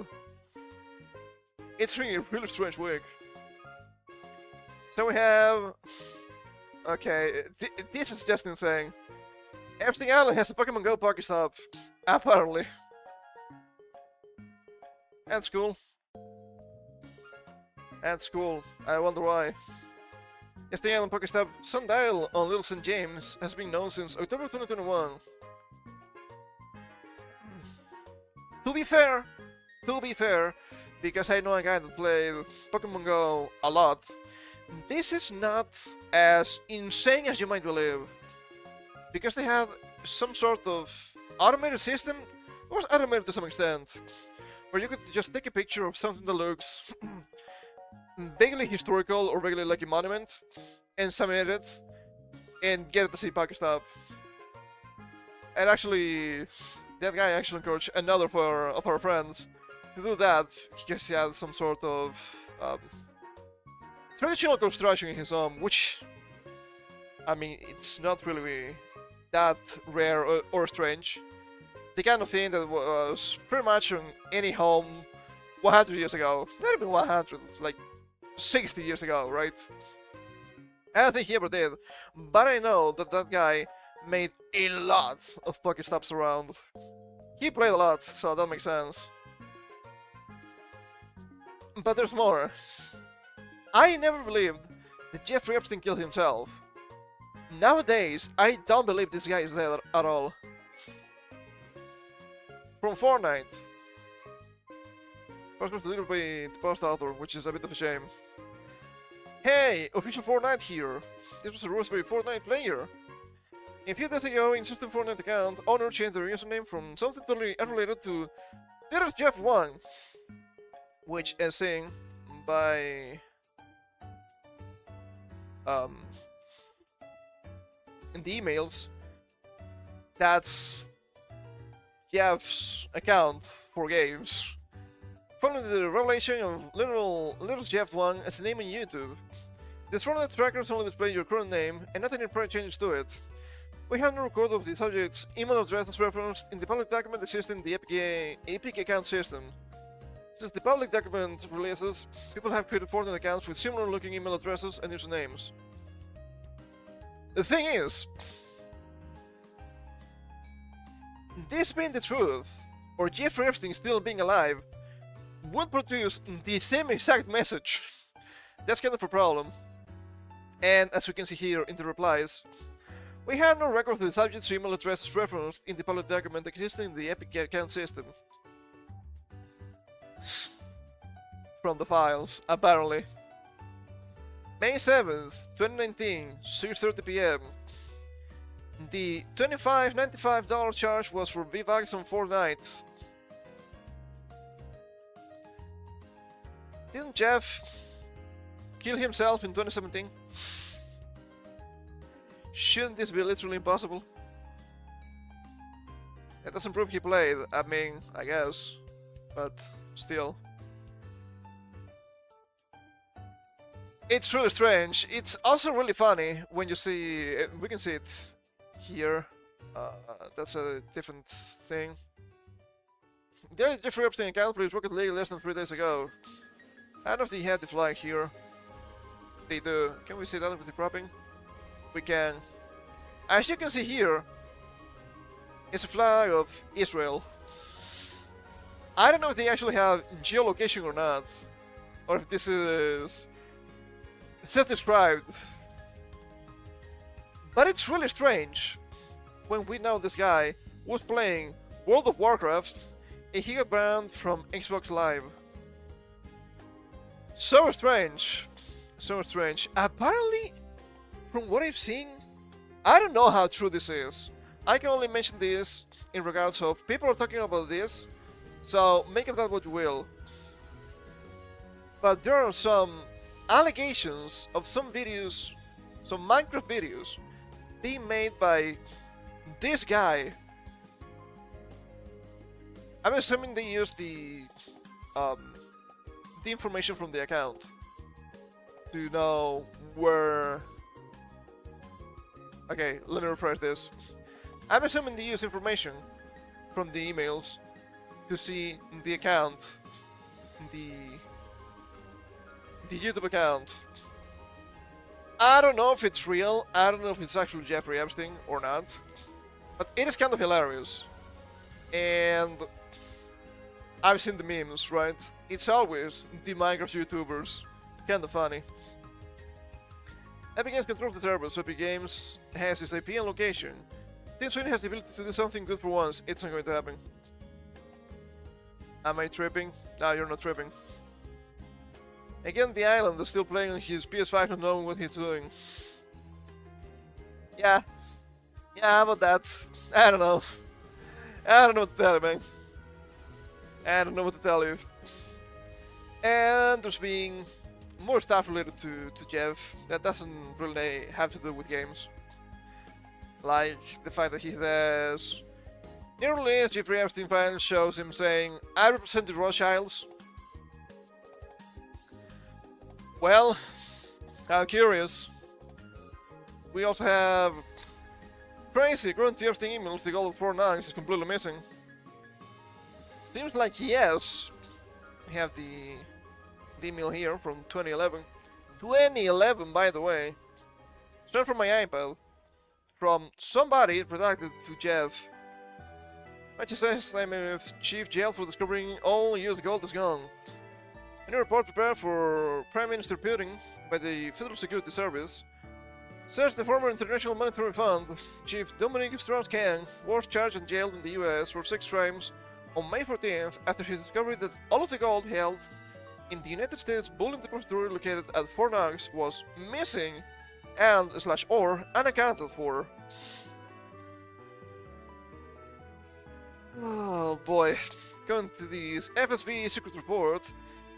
It's really a really strange week. So we have... Okay, this is just insane. Epstein Island has a Pokemon Go Pokestop. Apparently. That's cool. That's cool. I wonder why. Epstein Island Pokestop sundial on Little St. James has been known since October 2021. To be fair, because I know a guy that played Pokemon Go a lot, this is not as insane as you might believe. Because they had some sort of automated system, it was automated to some extent, where you could just take a picture of something that looks vaguely historical or vaguely like a monument, and submit it, and get it to see Pokestop. And actually, that guy actually encouraged another of our friends to do that, because he had some sort of traditional construction in his home, which, I mean, it's not really that rare or strange. The kind of thing that was pretty much in any home 100 years ago. Not even 100, like 60 years ago, right? I don't think he ever did, but I know that that guy made a lot of Pokestops around. He played a lot, so that makes sense. But there's more. I never believed that Jeffrey Epstein killed himself. Nowadays, I don't believe this guy is dead at all. From Fortnite. Post was delivered by the post author, which is a bit of a shame. Hey, official Fortnite here. This was a Raspberry Fortnite player. A few days ago, in System Fortnite account, owner changed their username from something totally unrelated to There's Jeff1, which is saying by in the emails, that's Jeff's account for games. Following the revelation of Little Jeff1 as a name on YouTube, the Fortnite trackers only display your current name and not any prior changes to it. We have no record of the subject's email address as referenced in the public document existing in the Epic account system. Since the public document releases, people have created Fortnite accounts with similar looking email addresses and usernames. The thing is, this being the truth, or Jeffrey Epstein still being alive, would produce the same exact message. That's kind of a problem. And as we can see here in the replies, we have no record of the subject's email address referenced in the public document existing in the Epic account system. From the files, apparently. May 7th, 2019, 6:30 PM. The $25.95 charge was for V-Bucks on Fortnite. Didn't Jeff kill himself in 2017? Shouldn't this be literally impossible? It doesn't prove he played, I mean, I guess, but still. It's really strange. It's also really funny when you see, we can see it here. That's a different thing. There is Jeffrey Epstein account plays Rocket League less than 3 days ago. I don't know if they had the flag here. They do. Can we see that with the cropping? We can. As you can see here, it's a flag of Israel. I don't know if they actually have geolocation or not, or if this is self-described. But it's really strange when we know this guy was playing World of Warcraft and he got banned from Xbox Live. So strange. So strange. Apparently, from what I've seen, I don't know how true this is. I can only mention this in regards of people are talking about this, so make of that what you will. But there are some allegations of some videos, some Minecraft videos, being made by this guy. I'm assuming they use the information from the account to know where. Okay, let me rephrase this. I'm assuming they use information from the emails to see the account, the YouTube account. I don't know if it's real, I don't know if it's actually Jeffrey Epstein or not, but it is kind of hilarious. And I've seen the memes, right? It's always the Minecraft YouTubers. Kinda funny. Epic Games controls the server, so Epic Games has its IP and location. Team Sweden has the ability to do something good for once. It's not going to happen. Am I tripping? No, you're not tripping. Again, the island is still playing on his PS5 not knowing what he's doing. Yeah. Yeah, about that. I don't know. I don't know what to tell you, man. I don't know what to tell you. And there's being more stuff related to Jeff that doesn't really have to do with games. Like the fact that he says, near release, Jeffrey Epstein file shows him saying, I represent the Rothschilds. Well, how curious. We also have crazy current Epstein emails, the gold of 4 nugs is completely missing. Seems like yes. We have the email here from 2011. 2011, by the way. Straight from my iPad. From somebody redacted to Jeff. Which says I'm in chief jail for discovering all US gold is gone. A new report prepared for Prime Minister Putin by the Federal Security Service says the former International Monetary Fund chief Dominic Strauss-Kahn was charged and jailed in the US for 6 crimes on May 14th after his discovery that all of the gold held in the United States, bullion depository located at Fort Knox was missing and /or unaccounted for. Oh boy. Going to this FSB secret report,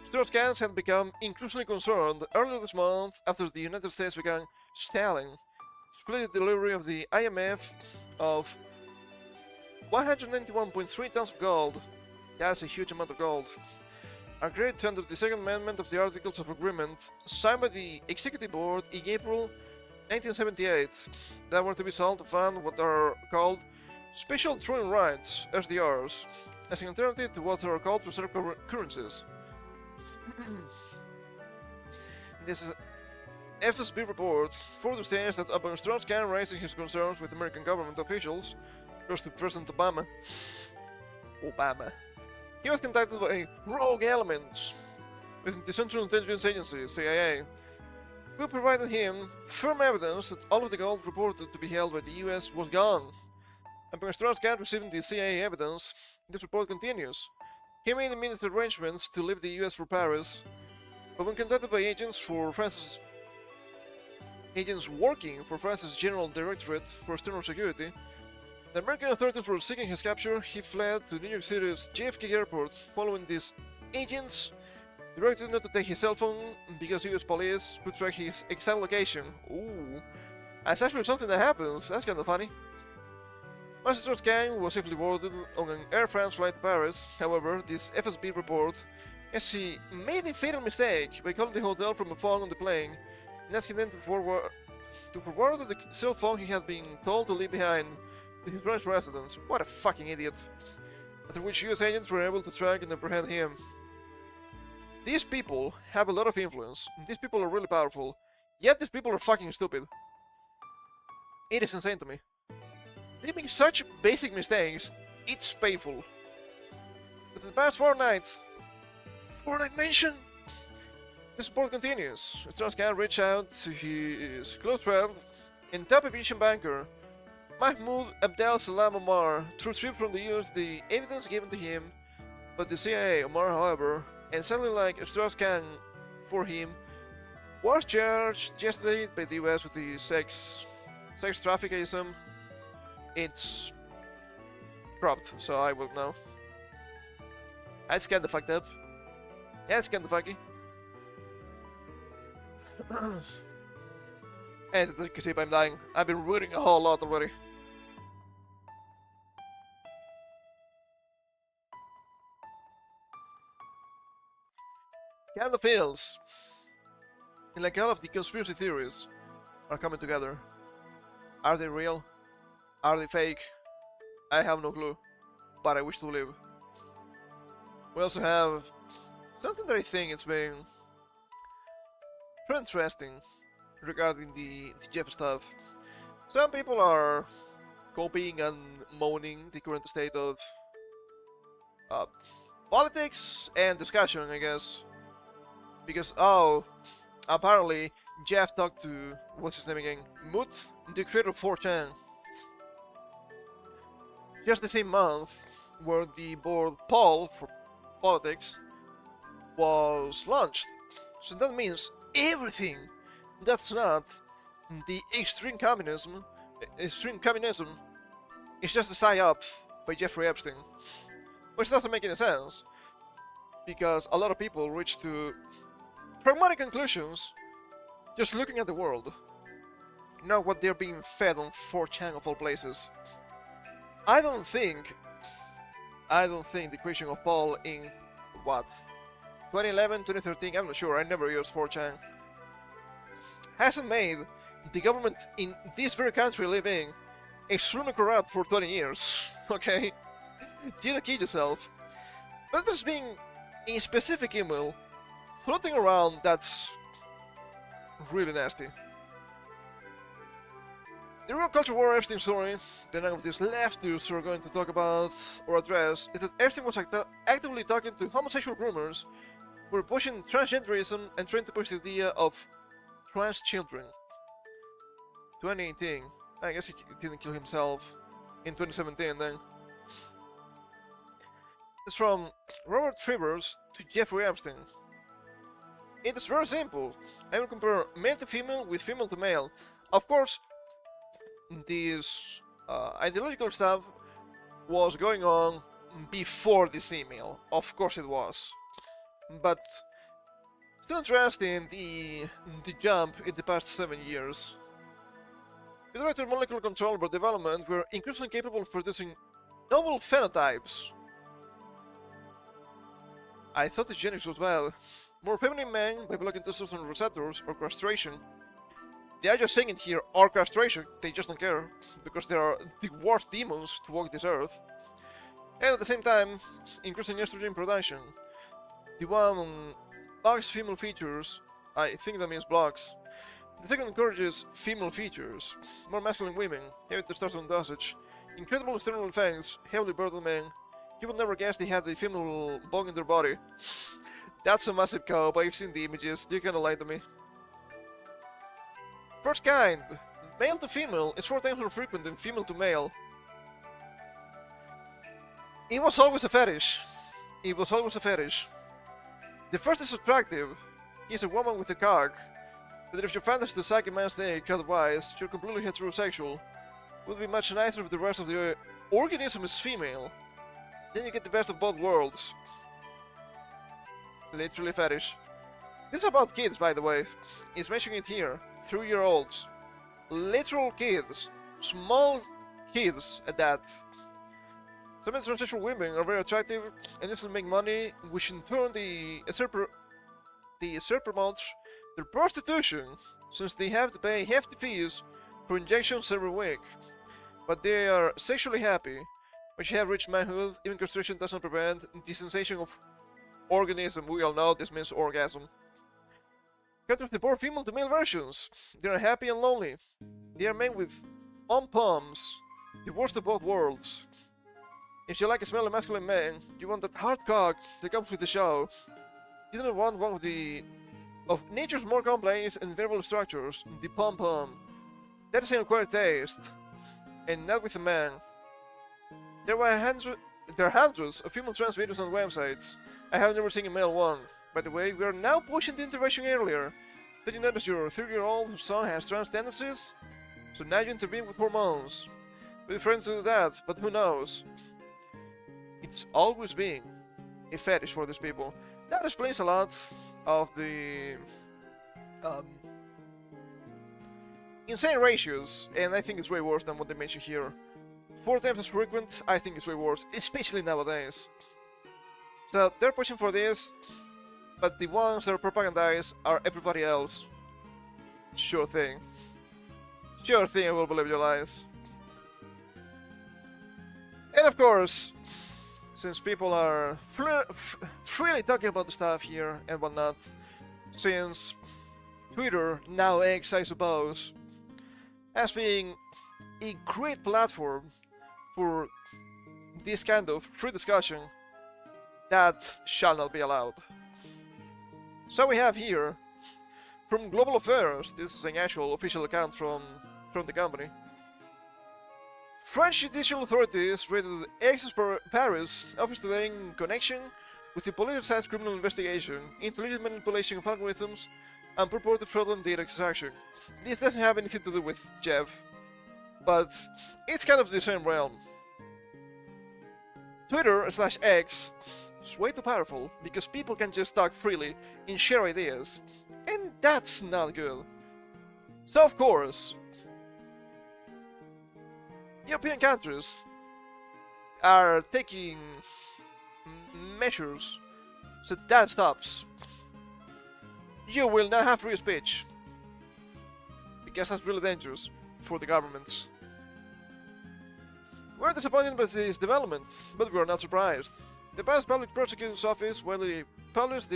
Strauss-Kahn had become increasingly concerned earlier this month after the United States began stalling split delivery of the IMF of 191.3 tons of gold. That's a huge amount of gold. Agreed to under the Second Amendment of the Articles of Agreement signed by the Executive Board in April 1978 that were to be sold to fund what are called Special Drawing Rights, SDRs, as an alternative to what are called reserve currencies. This FSB report further states that upon Strauss-Kahn raising his concerns with American government officials, close to President Obama, he was contacted by rogue elements within the Central Intelligence Agency, CIA, who provided him firm evidence that all of the gold reported to be held by the US was gone. Upon Strauss-Kahn receiving the CIA evidence, this report continues. He made immediate arrangements to leave the US for Paris, but when contacted by agents working for France's General Directorate for External Security, the American authorities were seeking his capture. He fled to New York City's JFK airport. Following these agents, directed not to take his cell phone because US police could track his exact location. Ooh, that's actually something that happens. That's kind of funny. Once Strauss-Kahn was safely boarded on an Air France flight to Paris, however, this FSB report as he made a fatal mistake by calling the hotel from a phone on the plane and asking them to forward the cell phone he had been told to leave behind to his French residence. What a fucking idiot. After which US agents were able to track and apprehend him. These people have a lot of influence. These people are really powerful. Yet these people are fucking stupid. It is insane to me. They make such basic mistakes, it's painful. But in the past fortnight mention, the support continues. Strauss-Kahn reached out to his close friend and top Egyptian banker, Mahmoud Abdel Salam Omar, to retrieve from the US the evidence given to him by the CIA. Omar, however, and sadly like Strauss-Kahn for him, was charged yesterday by the US with the sex trafficking. It's cropped, so I will know. That's kinda fucked up. That's kinda fucky. As you can see, I'm dying. I've been reading a whole lot already. Kinda feels like all of the conspiracy theories are coming together. Are they real? Are they fake? I have no clue, but I wish to live. We also have something that I think it's been pretty interesting regarding the Jeff stuff. Some people are copying and moaning the current state of politics and discussion, I guess. Because, apparently Jeff talked to, what's his name again? Moot, the creator of 4chan. Just the same month where the board poll for politics was launched. So that means everything that's not the extreme communism is just a psyop by Jeffrey Epstein. Which doesn't make any sense, because a lot of people reach to pragmatic conclusions just looking at the world, not what they're being fed on 4chan of all places. I don't think the creation of Paul in, 2011, 2013, I'm not sure, I never used 4chan, hasn't made the government in this very country we live in extremely corrupt for 20 years, okay? Do not kid yourself. But there's been a specific email floating around that's really nasty. The real culture war Epstein story that none of these leftists are going to talk about or address is that Epstein was actively talking to homosexual groomers who were pushing transgenderism and trying to push the idea of trans children. 2018. I guess he didn't kill himself in 2017 then. It's from Robert Trivers to Jeffrey Epstein. It is very simple. I will compare male to female with female to male. Of course, this ideological stuff was going on before this email. Of course it was. But still interesting the jump in the past 7 years. With regard to molecular control or development, we're increasingly capable of producing novel phenotypes. I thought the genetics was bad. More feminine men by blocking testosterone receptors or castration. They are just saying it here, or castration, they just don't care, because they are the worst demons to walk this earth. And at the same time, increasing estrogen production. The one blocks female features, I think that means blocks. The second encourages female features, more masculine women, heavy testosterone dosage, incredible external effects, heavily burdened men. You would never guess they had the female bone in their body. That's a massive cow, but I've seen the images, you kinda lie to me. First kind, male to female, is 4 times more frequent than female to male. It was always a fetish. It was always a fetish. The first is attractive. He's a woman with a cock. But if your fantasy to suck a man's dick, otherwise, you're completely heterosexual. It would be much nicer if the rest of the organism is female. Then you get the best of both worlds. Literally fetish. This is about kids, by the way. It's mentioning it here. 3-year-olds. Literal kids. Small kids at that. Some of the transsexual women are very attractive and instantly make money, which in turn the promotes their prostitution, since they have to pay hefty fees for injections every week. But they are sexually happy. Once you have reached manhood, even castration doesn't prevent the sensation of organism. We all know this means orgasm. Cut with the poor female to male versions. They are happy and lonely. They are made with pom-poms, the worst of both worlds. If you like a smelly masculine man, you want that hard cock that comes with the show. You don't want one of nature's more complex and variable structures, the pom-pom. That is an acquired taste, and not with a man. There are hundreds of female trans videos on websites. I have never seen a male one. By the way, we are now pushing the intervention earlier. Did you notice your 3-year-old son has trans tendencies? So now you intervene with hormones. We're friends to do that, but who knows? It's always been a fetish for these people. That explains a lot of the insane ratios, and I think it's way worse than what they mention here. 4 times as frequent, I think it's way worse, especially nowadays. So they're pushing for this, but the ones that are propagandized are everybody else. Sure thing. Sure thing, I will believe your lies. And of course, since people are freely talking about the stuff here and whatnot, since Twitter, now X I suppose, has been a great platform for this kind of free discussion, that shall not be allowed. So we have here, from Global Affairs, this is an actual official account from the company. French judicial authorities raided Paris office today in connection with the politicized criminal investigation into illegal manipulation of algorithms and purported fraudulent data extraction. This doesn't have anything to do with Jeff, but it's kind of the same realm. Twitter/X is way too powerful because people can just talk freely and share ideas, and that's not good. So of course, European countries are taking measures so that stops. You will not have free speech, because that's really dangerous for the governments. We're disappointed by this development, but we are not surprised. The Paris Public Prosecutor's Office widely publicized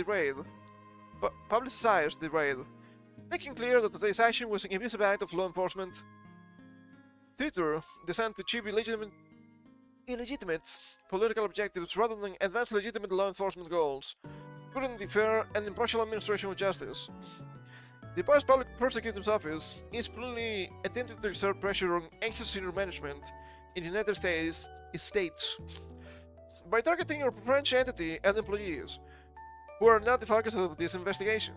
the raid, making clear that today's action was an invisible act of law enforcement. Twitter designed to achieve illegitimate political objectives rather than advance legitimate law enforcement goals, including the fair and impartial administration of justice. The Paris Public Prosecutor's Office is fully attempting to exert pressure on excess senior management in the United States by targeting your French entity and employees. who are not the focus of this investigation.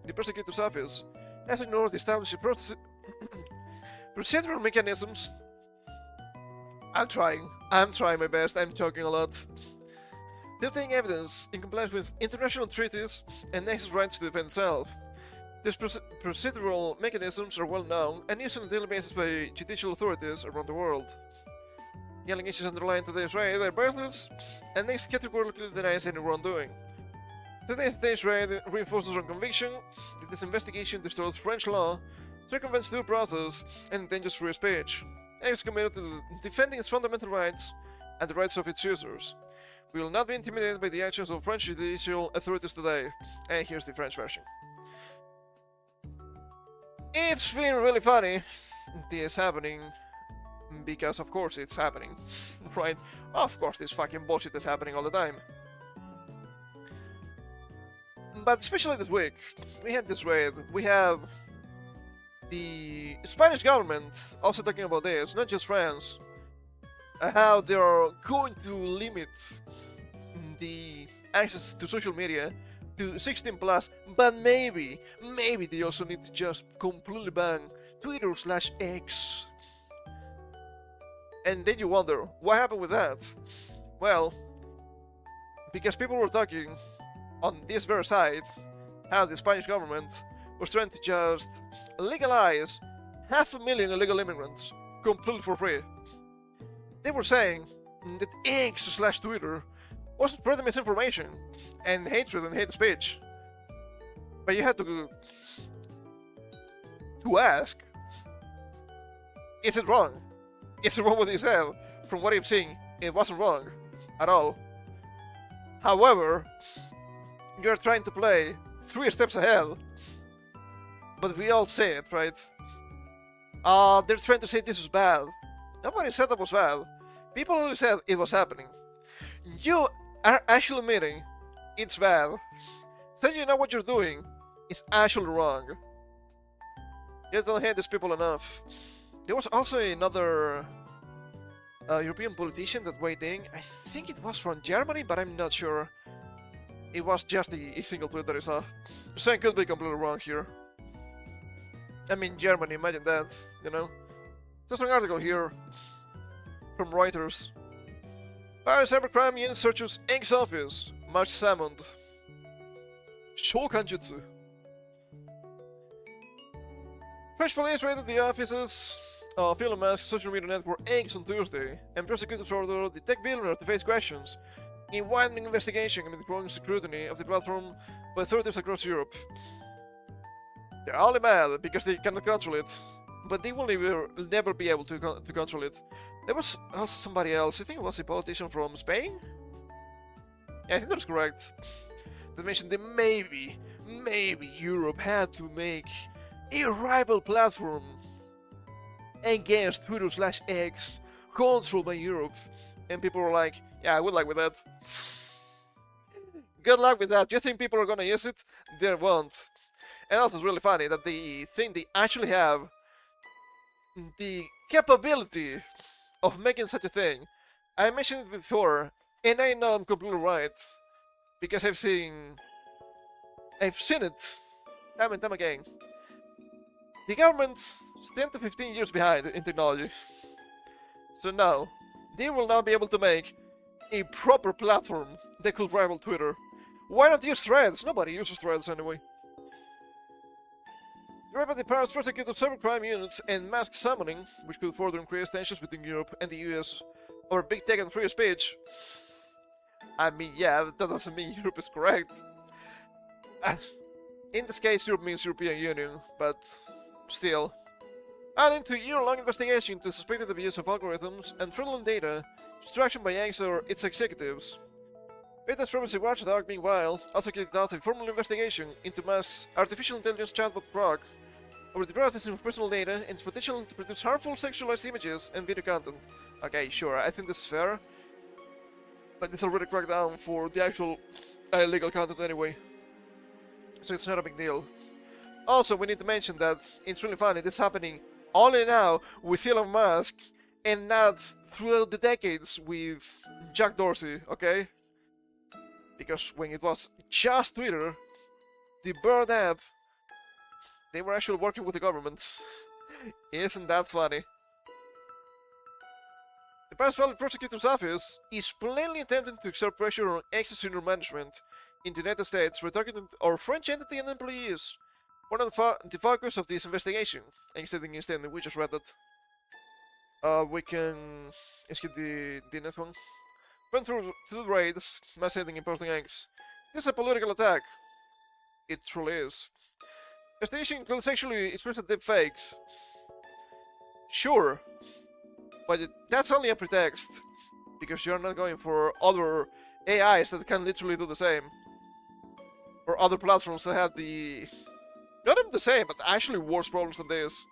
The prosecutor's office has ignored the established procedural mechanisms. I'm trying my best, I'm talking a lot. To obtain evidence in compliance with international treaties and nexus rights to defend itself. These procedural mechanisms are well known and used on a daily basis by judicial authorities around the world. The allegations underlying today's raid are baseless and next categorically denies any wrongdoing. Today's raid reinforces our conviction that this investigation distorts French law, circumvents due process, and endangers free speech, and is committed to defending its fundamental rights and the rights of its users. We will not be intimidated by the actions of French judicial authorities today. And here's the French version. It's been really funny, this happening, because of course it's happening, right? Of course this fucking bullshit is happening all the time. But especially this week, we had this raid, we have the Spanish government also talking about this, not just France, how they are going to limit the access to social media to 16 plus, but maybe they also need to just completely ban Twitter/X. And then you wonder, what happened with that? Well, because people were talking on this very site how the Spanish government was trying to just legalize 500,000 illegal immigrants completely for free. They were saying that X/Twitter was spreading misinformation and hatred and hate speech. But you had to ask, is it wrong? Is it wrong what you said? From what I'm seeing, it wasn't wrong at all. However, you're trying to play 3 steps ahead. But we all say it, right? They're trying to say this was bad. Nobody said that was bad. People only said it was happening. You are actually admitting it's bad. So you know what you're doing is actually wrong. You don't hate these people enough. There was also another European politician that weighed in. I think it was from Germany, but I'm not sure. It was just a single tweet that I saw. So I could be completely wrong here. I mean, Germany, imagine that, you know? There's an article here from Reuters. Paris cybercrime unit searches X office. March summoned. Shokanjutsu. French police raided the offices of Elon Musk's social media network X on Tuesday, and prosecutors ordered the tech billionaire to face questions in a widening investigation amid the growing scrutiny of the platform by authorities across Europe. They're only mad because they cannot control it, but they will never be able to control it. There was also somebody else, I think it was a politician from Spain? Yeah, I think that's correct. That mentioned that maybe Europe had to make a rival platform against Twitter/X controlled by Europe. And people were like, yeah, good luck with that. Good luck with that. Do you think people are gonna use it? They won't. And also it's really funny that they think they actually have the capability of making such a thing. I mentioned it before, and I know I'm completely right, because I've seen it time and time again. The government's 10 to 15 years behind in technology. So now, they will not be able to make a proper platform that could rival Twitter. Why not use threads? Nobody uses threads anyway. The Paris prosecuted cybercrime units and mask summoning, which could further increase tensions between Europe and the US over big tech and free speech. I mean, yeah, that doesn't mean Europe is correct. In this case, Europe means European Union, but still. And into a year-long investigation into suspected abuse of algorithms and fraudulent data extraction by Yanks or its executives. Britain's privacy watchdog, meanwhile, also kicked off a formal investigation into Musk's artificial intelligence chatbot Grok over the processing of personal data and its potential to produce harmful sexualized images and video content. Okay, sure, I think this is fair, but it's already cracked down for the actual illegal content anyway, so it's not a big deal. Also, we need to mention that it's really funny, this is happening only now with Elon Musk and not throughout the decades with Jack Dorsey, okay? Because when it was just Twitter, the Bird app, they were actually working with the government. Isn't that funny? The Paris Public Prosecutor's Office is plainly attempting to exert pressure on ex-senior management in the United States, retargeting our French entity and employees. One of the focus of this investigation, instead, we just read that. We can skip the next one. Went through to the raids, mass hitting and posting eggs. This is a political attack. It truly is. Investigation includes sexually explicit deepfakes. Sure, but that's only a pretext, because you're not going for other AIs that can literally do the same. Or other platforms that have the... not even the same, but actually worse problems than this.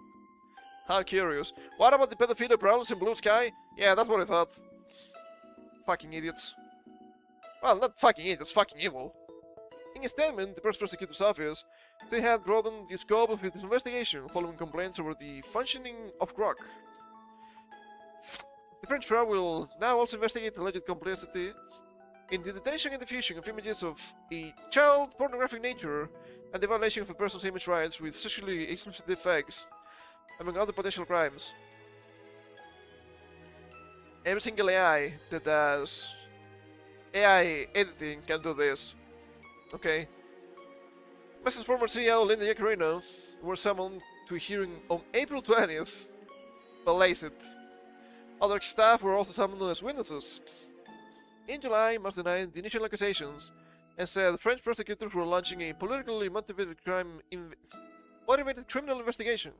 How curious. What about the pedophilia problems in Blue Sky? Yeah, that's what I thought. Fucking idiots. Well, not fucking idiots, fucking evil. In a statement, the press prosecutor's office, they had broadened the scope of its investigation following complaints over the functioning of Grok. The French Bureau will now also investigate alleged complicity in the detention and diffusion of images of a child pornographic nature and the violation of a person's image rights with sexually explicit effects, among other potential crimes. Every single AI that does AI editing can do this. Okay? Mrs. former CEO Linda Yaccarino were summoned to a hearing on April 20th, but laced it. Other staff were also summoned as witnesses. In July, Musk denied the initial accusations and said French prosecutors were launching a politically motivated criminal investigation.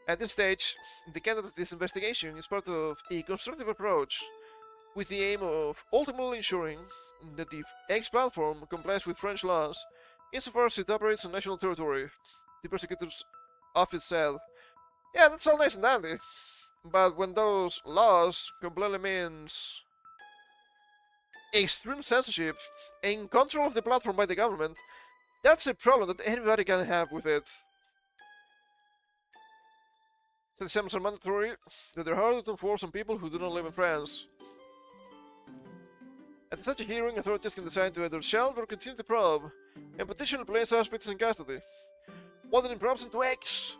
At this stage, the conduct of this investigation is part of a constructive approach with the aim of ultimately ensuring that the X platform complies with French laws insofar as it operates on national territory, the prosecutor's office said. Yeah, that's all nice and dandy, but when those laws completely means extreme censorship and control of the platform by the government, that's a problem that anybody can have with it. The exams are mandatory, that they're harder to enforce on people who do not live in France. At such a hearing, authorities can decide to either shelve or continue the probe, and potentially place suspects in custody. Wandering probes into X,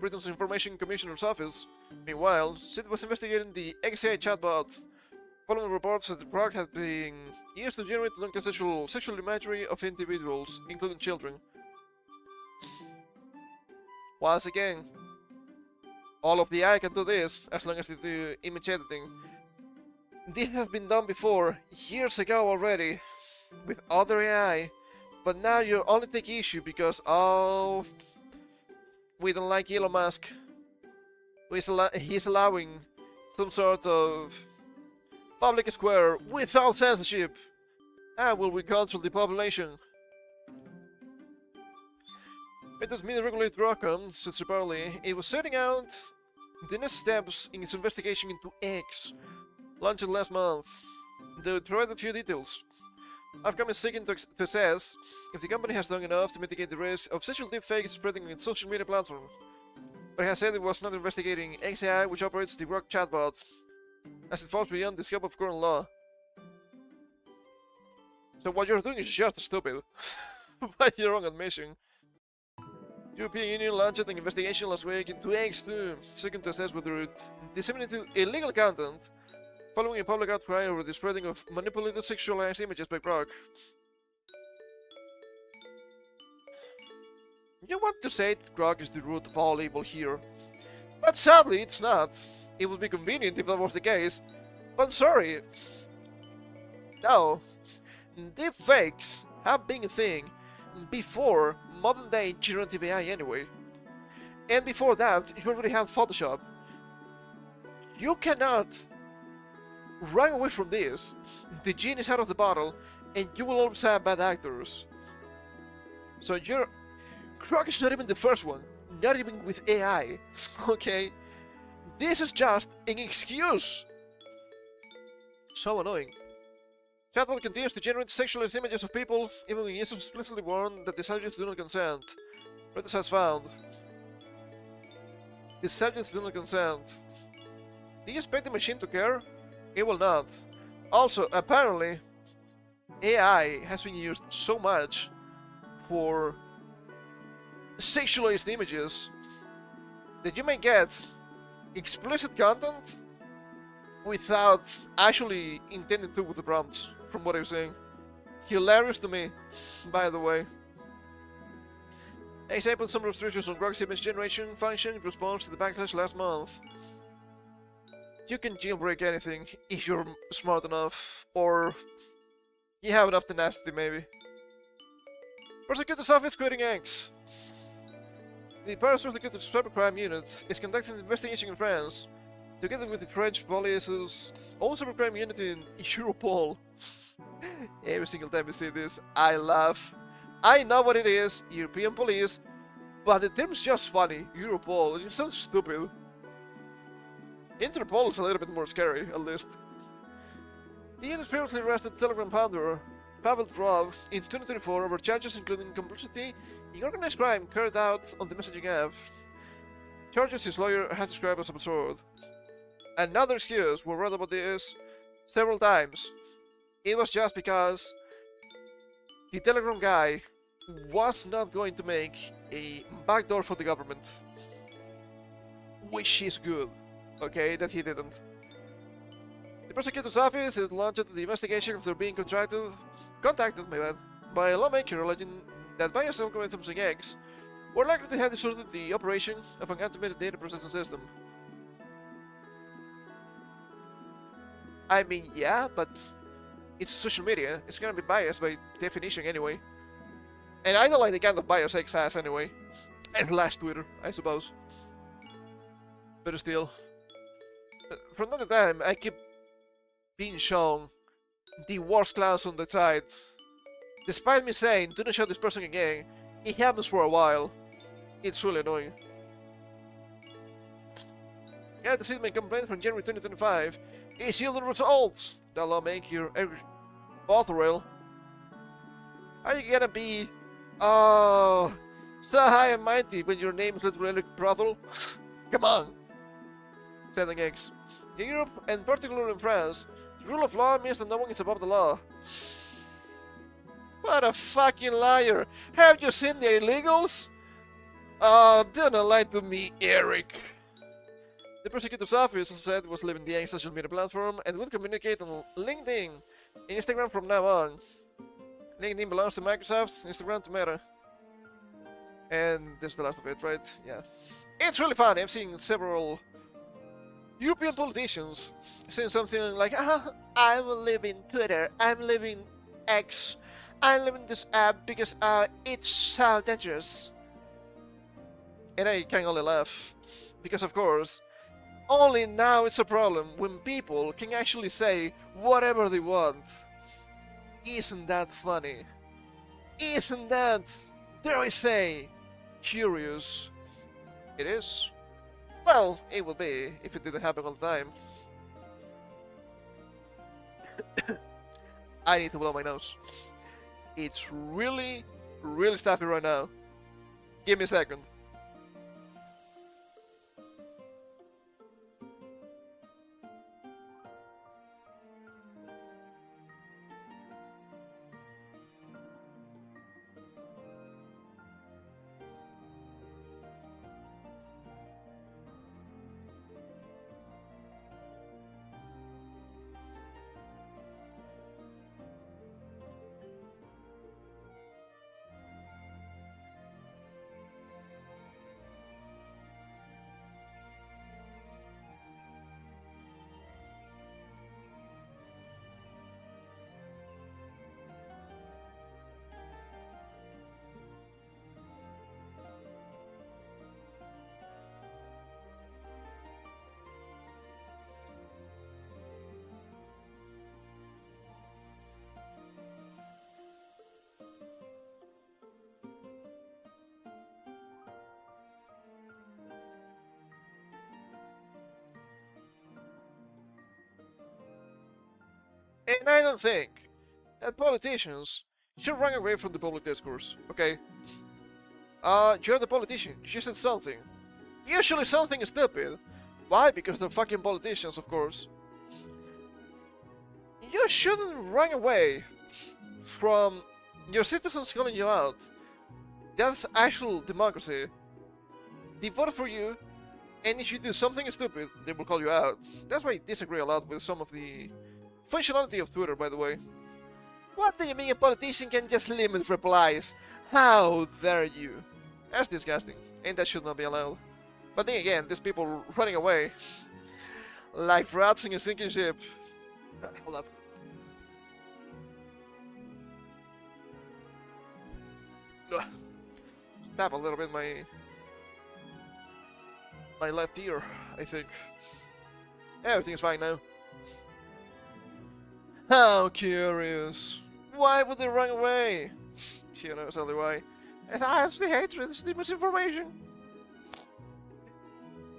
Britain's Information Commissioner's Office, meanwhile, said it was investigating the XAI chatbot, following reports that the Grok had been used to generate non-consensual sexual imagery of individuals, including children. Once again, all of the AI can do this, as long as they do image editing. This has been done before, years ago already, with other AI, but now you only take issue because, oh, we don't like Elon Musk. He's allowing some sort of public square without censorship, and will we control the population? It was media regulator Rockham, said separately, it was setting out the next steps in its investigation into X, launched last month. They would provide a few details. Upcom is seeking to assess if the company has done enough to mitigate the risk of sexual deepfakes spreading on its social media platform, but it has said it was not investigating XAI, which operates the Grok chatbot, as it falls beyond the scope of current law. So what you're doing is just stupid, by your own admission. The European Union launched an investigation last week into X2, seeking to assess whether it disseminated illegal content following a public outcry over the spreading of manipulated sexualized images by Grok. You want to say that Grok is the root of all evil here, but sadly it's not. It would be convenient if that was the case, but I'm sorry. No, deepfakes have been a thing before modern day generative AI anyway. And before that, you already had Photoshop. You cannot run away from this. The genie is out of the bottle, and you will always have bad actors. So Grok is not even the first one, not even with AI, okay? This is just an excuse. So annoying. Chatbot continues to generate sexualized images of people, even when users explicitly warn that the subjects do not consent. Reuters has found. The subjects do not consent. Do you expect the machine to care? It will not. Also, apparently, AI has been used so much for sexualized images that you may get explicit content without actually intending to with the prompts, from what I'm saying. Hilarious to me, by the way. Example, some restrictions on Rock's image generation function in response to the backlash last month. You can jailbreak anything if you're smart enough, or you have enough tenacity, maybe. Prosecutor's Office quitting X. The Paris Prosecutor's Cybercrime Unit is conducting an investigation in France, together with the French police's own cybercrime unit in Europol. Every single time I see this, I laugh. I know what it is, European police, but the term's just funny. Europol, it sounds stupid. Interpol is a little bit more scary, at least. The unit previously arrested Telegram founder Pavel Durov in 2024 over charges including complicity in organized crime carried out on the messaging app. Charges his lawyer has described as absurd. Another excuse, we read about this several times. It was just because the Telegram guy was not going to make a backdoor for the government. Which is good, okay, that he didn't. The prosecutor's office had launched the investigation after being contacted by a lawmaker alleging that biased algorithms in X were likely to have distorted the operation of an automated data processing system. I mean, yeah, but it's social media. It's gonna be biased by definition anyway. And I don't like the kind of bias X has anyway. And last Twitter, I suppose. But still. From time to time, I keep being shown the worst clowns on the site. Despite me saying, do not show this person again, it happens for a while. It's really annoying. Yeah, the settlement complaint from January 2025 is yielding results. The lawmaker, Eric Botherell. Are you gonna be, so high and mighty when your name is literally brothel? Come on. Sending X. In Europe, and particularly in France, the rule of law means that no one is above the law. What a fucking liar! Have you seen the illegals? Do not lie to me, Eric. The prosecutor's office, as I said, was leaving the X social media platform and would communicate on LinkedIn and Instagram from now on. LinkedIn belongs to Microsoft, Instagram to Meta. And this is the last of it, right? Yeah. It's really fun. I've seen several European politicians saying something like, I'm leaving Twitter, I'm leaving X, I'm leaving this app because it's so dangerous. And I can only laugh. Because of course, only now it's a problem when people can actually say whatever they want. Isn't that funny? Isn't that, dare I say, curious? It is. Well, it would be if it didn't happen all the time. I need to blow my nose. It's really, really stuffy right now. Give me a second. And I don't think that politicians should run away from the public discourse, okay? You're the politician, you said something. Usually something is stupid. Why? Because they're fucking politicians, of course. You shouldn't run away from your citizens calling you out. That's actual democracy. They voted for you, and if you do something stupid, they will call you out. That's why I disagree a lot with some of the functionality of Twitter, by the way. What do you mean a politician can just limit replies? How dare you? That's disgusting, and that should not be allowed. But then again, these people running away like rats in a sinking ship. Hold up. Ugh. Tap a little bit my left ear, I think. Everything is fine now. How curious. Why would they run away? She knows only why. And I have the hatred, the misinformation.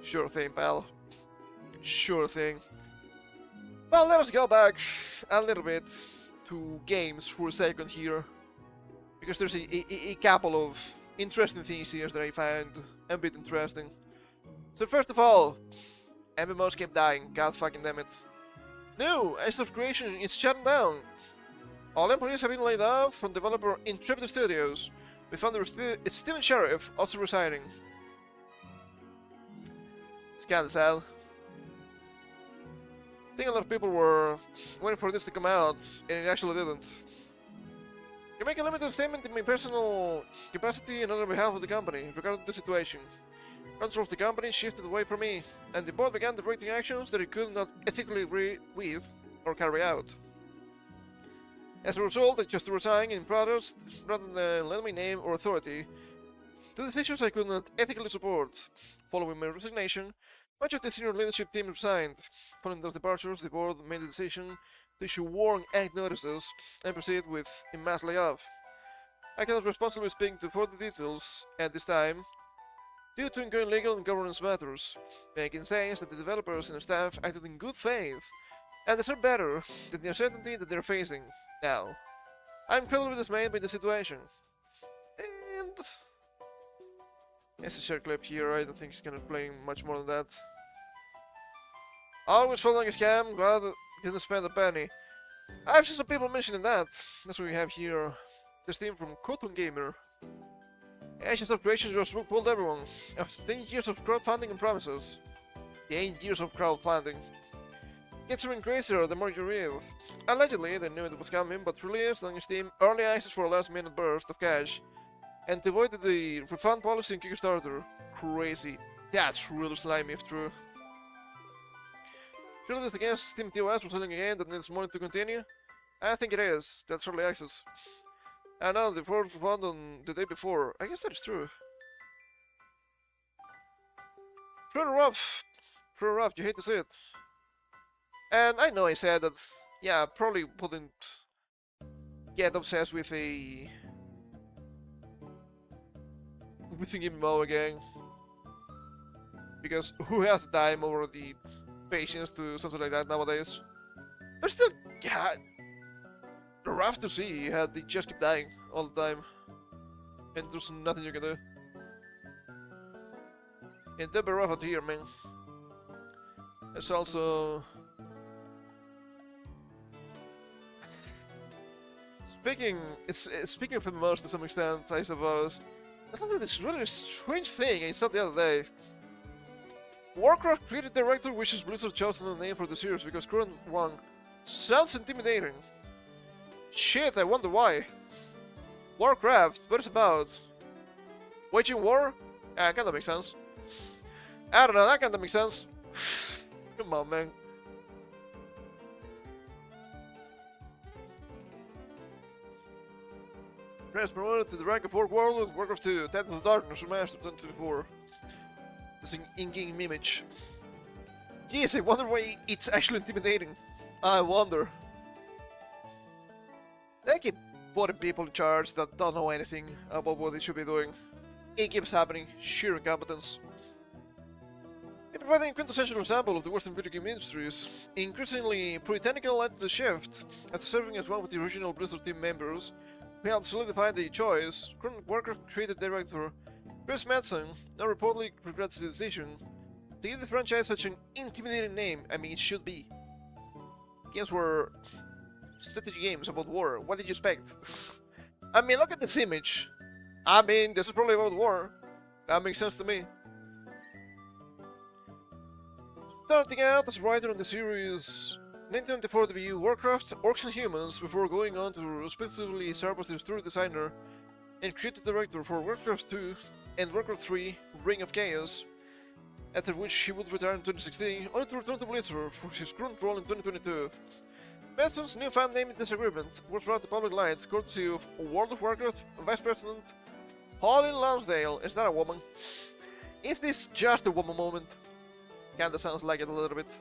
Sure thing, pal. Sure thing. Well, let us go back a little bit to games for a second here. Because there's a couple of interesting things here that I find a bit interesting. So first of all, MMOs keep dying, god fucking damn it. No, Ace of Creation is shutting down. All employees have been laid off from developer Intrepid Studios, with founder Steven Sheriff also resigning. It's kinda sad. I think a lot of people were waiting for this to come out, and it actually didn't. I make a limited statement in my personal capacity and on behalf of the company regarding the situation. Control of the company shifted away from me, and the board began directing actions that it could not ethically agree with or carry out. As a result, I chose to resign in protest rather than lend my name or authority to decisions I could not ethically support. Following my resignation, much of the senior leadership team resigned. Following those departures, the board made the decision to issue warning act notices and proceed with a mass layoff. I cannot responsibly speak to further details at this time, due to ongoing legal and governance matters. What I can say is that the developers and their staff acted in good faith, and deserve better than the uncertainty that they're facing now. I'm incredibly dismayed by the situation. And it's a short clip here, I don't think he's gonna play much more than that. Always following a scam, glad I didn't spend a penny. I've seen some people mentioning that. That's what we have here. This team from Cotton Gamer. Agents of Creation just pulled everyone. After 10 years of crowdfunding and promises. The 8 years of crowdfunding. Gets even crazier the more you read. Allegedly, they knew it was coming, but released on Steam early access for a last-minute burst of cash, and avoided the refund policy in Kickstarter. Crazy. That's really slimy if true. Surely this against Steam TOS was selling again that needs money to continue? I think it is. That's early access. I know the first refund on the day before. I guess that is true. Pretty rough. Pretty rough, you hate to see it. And I know I said that, yeah, I probably wouldn't get obsessed with a MMO again. Because who has the time or the patience to do something like that nowadays? But still, yeah, rough to see how they just keep dying all the time. And there's nothing you can do. And they'll be rough out here, man. It's also... Speaking of MMOs to some extent, I suppose, that's something this really strange thing I saw the other day. Warcraft creative director wishes Blizzard chose another name for the series because current one sounds intimidating. Shit, I wonder why. Warcraft, what it's about? Waging war? Ah, kinda makes sense. I don't know, that kinda makes sense. Come on, man. Press promoted to the rank of Orc Warlord, Warcraft 2, Death of the Darkness, Remastered 2024. This is an in-game image. Jeez, I wonder why it's actually intimidating. I wonder. They keep putting people in charge that don't know anything about what they should be doing. It keeps happening, sheer incompetence. In providing a quintessential example of the Western video game industry's increasingly puritanical attitude shift, after serving as one of the original Blizzard team members, who helped solidify the choice, current Warcraft creative director Chris Madsen now reportedly regrets the decision to give the franchise such an intimidating name. I mean, it should be. Games were strategy games about war. What did you expect? I mean, look at this image. I mean, this is probably about war. That makes sense to me. Starting out as writer on the series 1994 debut Warcraft Orcs and Humans before going on to respectively serve as the story designer and creative director for Warcraft 2 and Warcraft 3 Ring of Chaos, after which he would retire in 2016, only to return to Blizzard for his current role in 2022. Matson's new fan name disagreement was brought to public light courtesy of World of Warcraft Vice President Holly Lonsdale. Is that a woman? Is this just a woman moment? Kinda sounds like it a little bit.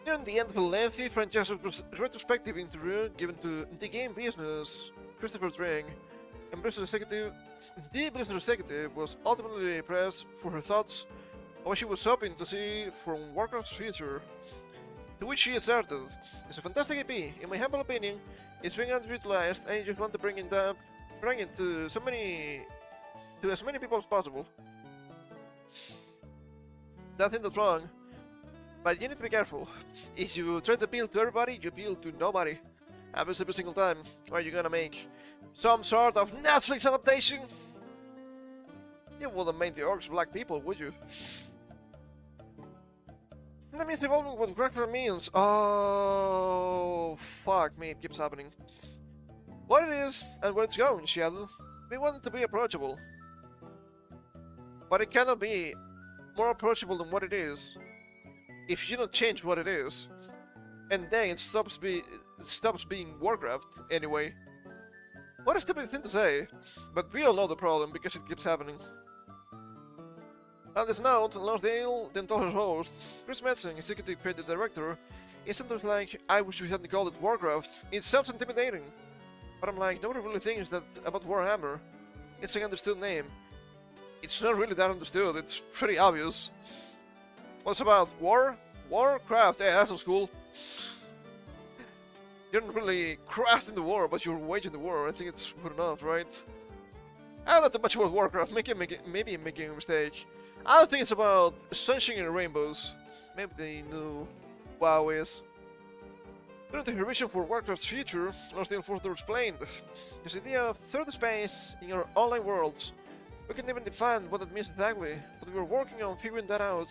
Nearing the end of a lengthy franchise retrospective interview given to The Game Business, Christopher Drang, and the Blizzard executive was ultimately impressed for her thoughts on what she was hoping to see from Warcraft's future. To which she asserted, "It's a fantastic IP. In my humble opinion, it's being underutilized, and I just want to bring it to as many people as possible." Nothing that's wrong, but you need to be careful. If you try to appeal to everybody, you appeal to nobody. Happens every single time. Are you gonna make some sort of Netflix adaptation? You wouldn't make the orcs black people, would you? That means evolving what Warcraft means. Oh, fuck me, it keeps happening. What it is and where it's going, she added. We want it to be approachable. But it cannot be more approachable than what it is if you don't change what it is. And then it stops being Warcraft anyway. What a stupid thing to say, but we all know the problem because it keeps happening. On this note, Lonsdale then told her host, Chris Metzen, executive creative director, in something like, "I wish we hadn't called it Warcraft. It sounds intimidating." But I'm like, nobody really thinks that about Warhammer. It's an understood name. It's not really that understood, it's pretty obvious. What's about war? Warcraft, yeah, that's cool. You're not really crafting the war, but you're waging the war. I think it's good enough, right? I'm not too much about Warcraft, maybe I'm making a mistake. I don't think it's about sunshine and rainbows. Maybe the new WoW is. During the revision for Warcraft's future, Lonsdale further explained, this idea of third space in our online worlds. We can't even define what that means exactly, but we're working on figuring that out.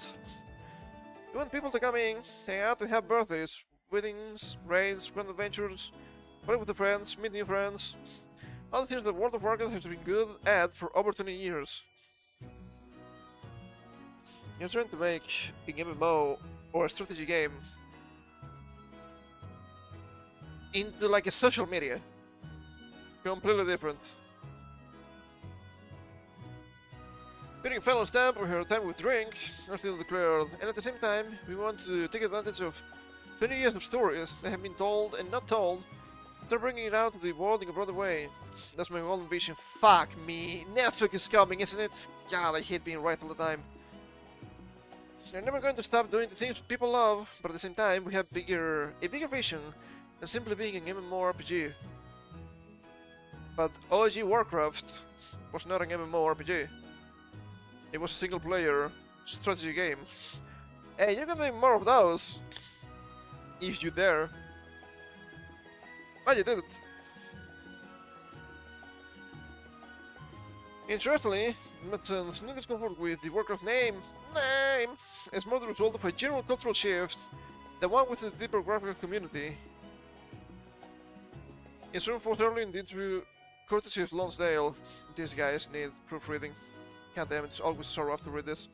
We want people to come in, hang out and have birthdays, weddings, raids, grand adventures, play with the friends, meet new friends. All the things that World of Warcraft has been good at for over 20 years. You're trying to make an MMO or a strategy game into like a social media. Completely different. Putting a final stamp on her time with Drink, Lonsdale declared, and at the same time, we want to take advantage of 20 years of stories that have been told and not told, start bringing it out to the world in a broader way. That's my golden vision. Fuck me. Netflix is coming, isn't it? God, I hate being right all the time. We're never going to stop doing the things people love, but at the same time, we have a bigger vision than simply being an MMORPG. But OG Warcraft was not an MMORPG. It was a single-player strategy game. Hey, you're gonna make more of those if you dare. But you did it. Interestingly, Metzen's new discomfort with the Warcraft name is more the result of a general cultural shift than one within the deeper Warcraft community. It's reinforced early in the interview, courtesy of Lonsdale. These guys need proofreading. God damn it, it's always so rough to read this.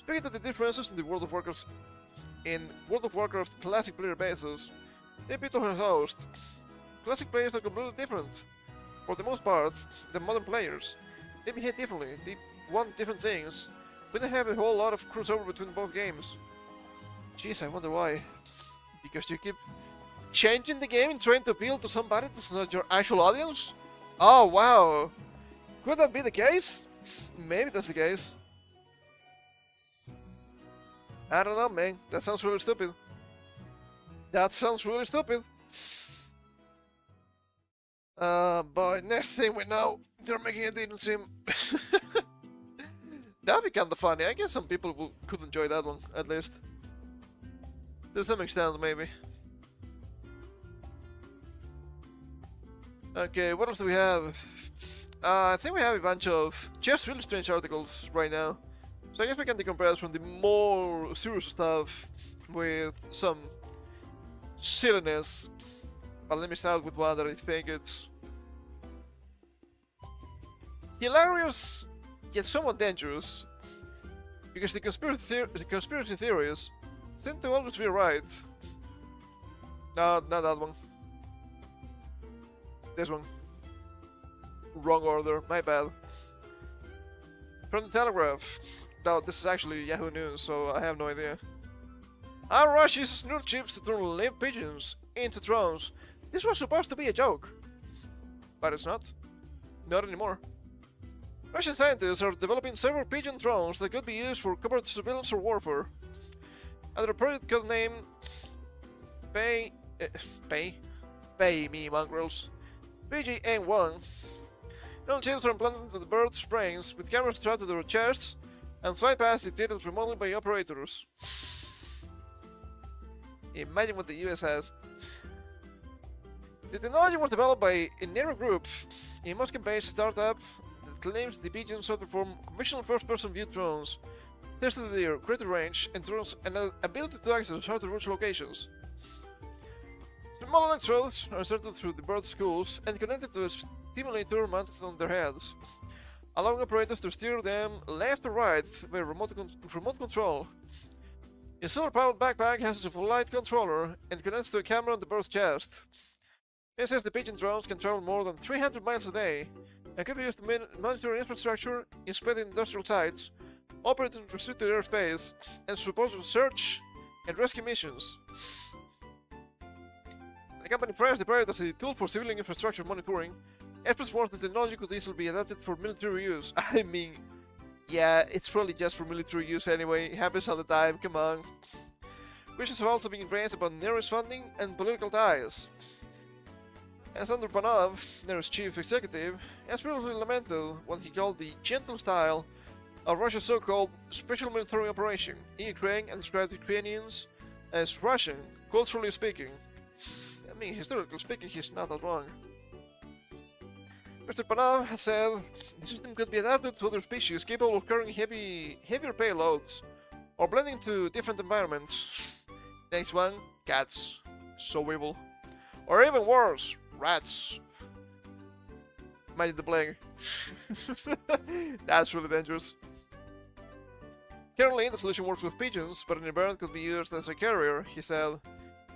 Speaking of the differences in the World of Warcraft classic player bases, they beat on her host. Classic players are completely different. For the most part, the modern players. They behave differently, they want different things. We don't have a whole lot of crossover between both games. Jeez, I wonder why. Because you keep changing the game and trying to appeal to somebody that's not your actual audience? Oh, wow. Could that be the case? Maybe that's the case. I don't know, man. That sounds really stupid. That sounds really stupid. But next thing we know, they're making a dating sim. That'd be kinda funny. I guess some people could enjoy that one, at least. To some extent, maybe. Okay, what else do we have? I think we have a bunch of just really strange articles right now. So I guess we can decompress from the more serious stuff with some silliness. But let me start with one that I think it's hilarious yet somewhat dangerous. Because the conspiracy theories seem to always be right. No, not that one. This one. Wrong order, my bad. From the Telegraph. No, this is actually Yahoo News, so I have no idea. Our Russia uses neural chips to turn live pigeons into drones. This was supposed to be a joke. But it's not. Not anymore. Russian scientists are developing several pigeon drones that could be used for covert surveillance or warfare. Under a project code name Pay Me Mongrels. BGA-1. Neural chips are implanted into the birds' brains with cameras strapped to their chests and fly past dictated remotely by operators. Imagine what the US has. The technology was developed by a Nero Group, a Moscow-based startup that claims the pigeons outperform conventional first-person view drones, tested their greater range and drones and ability to access hard-to-reach locations. Small electrodes are inserted through the birds' skulls and connected to a stimulator mounted on their heads, allowing operators to steer them left or right by remote control. A solar-powered backpack has a flight controller and connects to a camera on the bird's chest. It says the pigeon drones can travel more than 300 miles a day and can be used to monitor infrastructure, inspect industrial sites, operate in restricted airspace, and support search and rescue missions. The company praised the project as a tool for civilian infrastructure monitoring. Experts warned the technology could easily be adapted for military use. I mean, yeah, it's probably just for military use anyway. It happens all the time, come on. Questions have also been raised about Nero's funding and political ties. Alexander Panov, Nero's chief executive, has previously lamented what he called the gentle style of Russia's so-called special military operation in Ukraine and described the Ukrainians as Russian, culturally speaking. I mean, historically speaking, he's not that wrong. Mr. Panov has said the system could be adapted to other species capable of carrying heavier payloads or blending to different environments. Next one, cats. So evil. Or even worse, rats. Imagine the plague. That's really dangerous. Currently, the solution works with pigeons, but an bird could be used as a carrier, he said.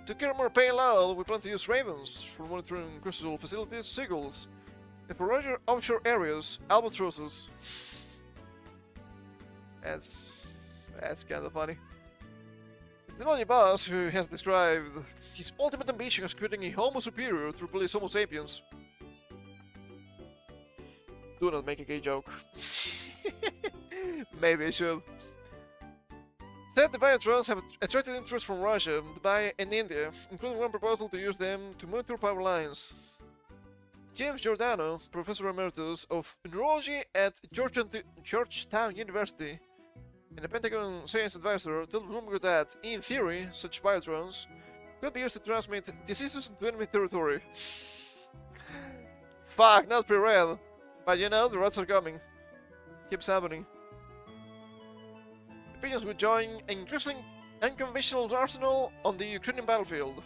To carry more payload, we plan to use ravens for monitoring coastal facilities, seagulls, and for larger offshore areas, albatrosses. That's kind of funny. The technology boss, who has described his ultimate ambition as creating a Homo superior to replace Homo sapiens. Do not make a gay joke. Maybe I should. Said the biodrones have attracted interest from Russia, Dubai, and India, including one proposal to use them to monitor power lines. James Giordano, Professor Emeritus of Neurology at Georgetown University, and a Pentagon science advisor, told Bloomberg that, in theory, such biodrones could be used to transmit diseases into enemy territory. Fuck, not pre-read. But you know, the rats are coming. Keeps happening. The pigeons would join an increasingly unconventional arsenal on the Ukrainian battlefield.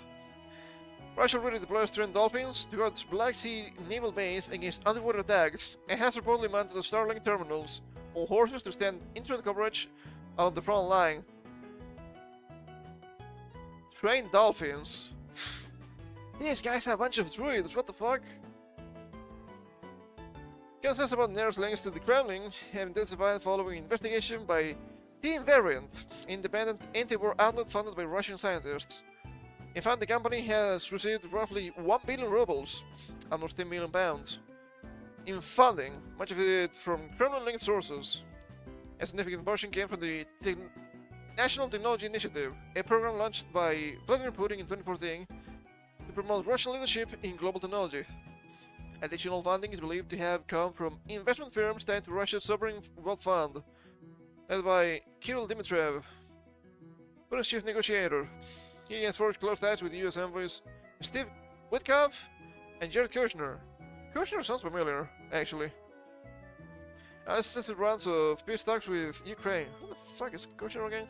Russia already deploys trained dolphins to guard its Black Sea naval base against underwater attacks and has reportedly mounted the Starlink terminals on horses to stand internet coverage along the front line. Trained dolphins? These guys have a bunch of druids, what the fuck? Concerns about Nero's links to the Kremlin have intensified following investigation by Team Variant, independent anti-war outlet funded by Russian scientists. In fact, the company has received roughly 1 billion rubles, almost 10 million pounds, in funding, much of it from Kremlin-linked sources. A significant portion came from the National Technology Initiative, a program launched by Vladimir Putin in 2014 to promote Russian leadership in global technology. Additional funding is believed to have come from investment firms tied to Russia's sovereign wealth fund, led by Kirill Dmitriev, Putin's chief negotiator. He has forged close ties with US envoys Steve Witkoff and Jared Kushner, Kushner sounds familiar, actually. Since it runs of peace talks with Ukraine. Who the fuck is Kushner again?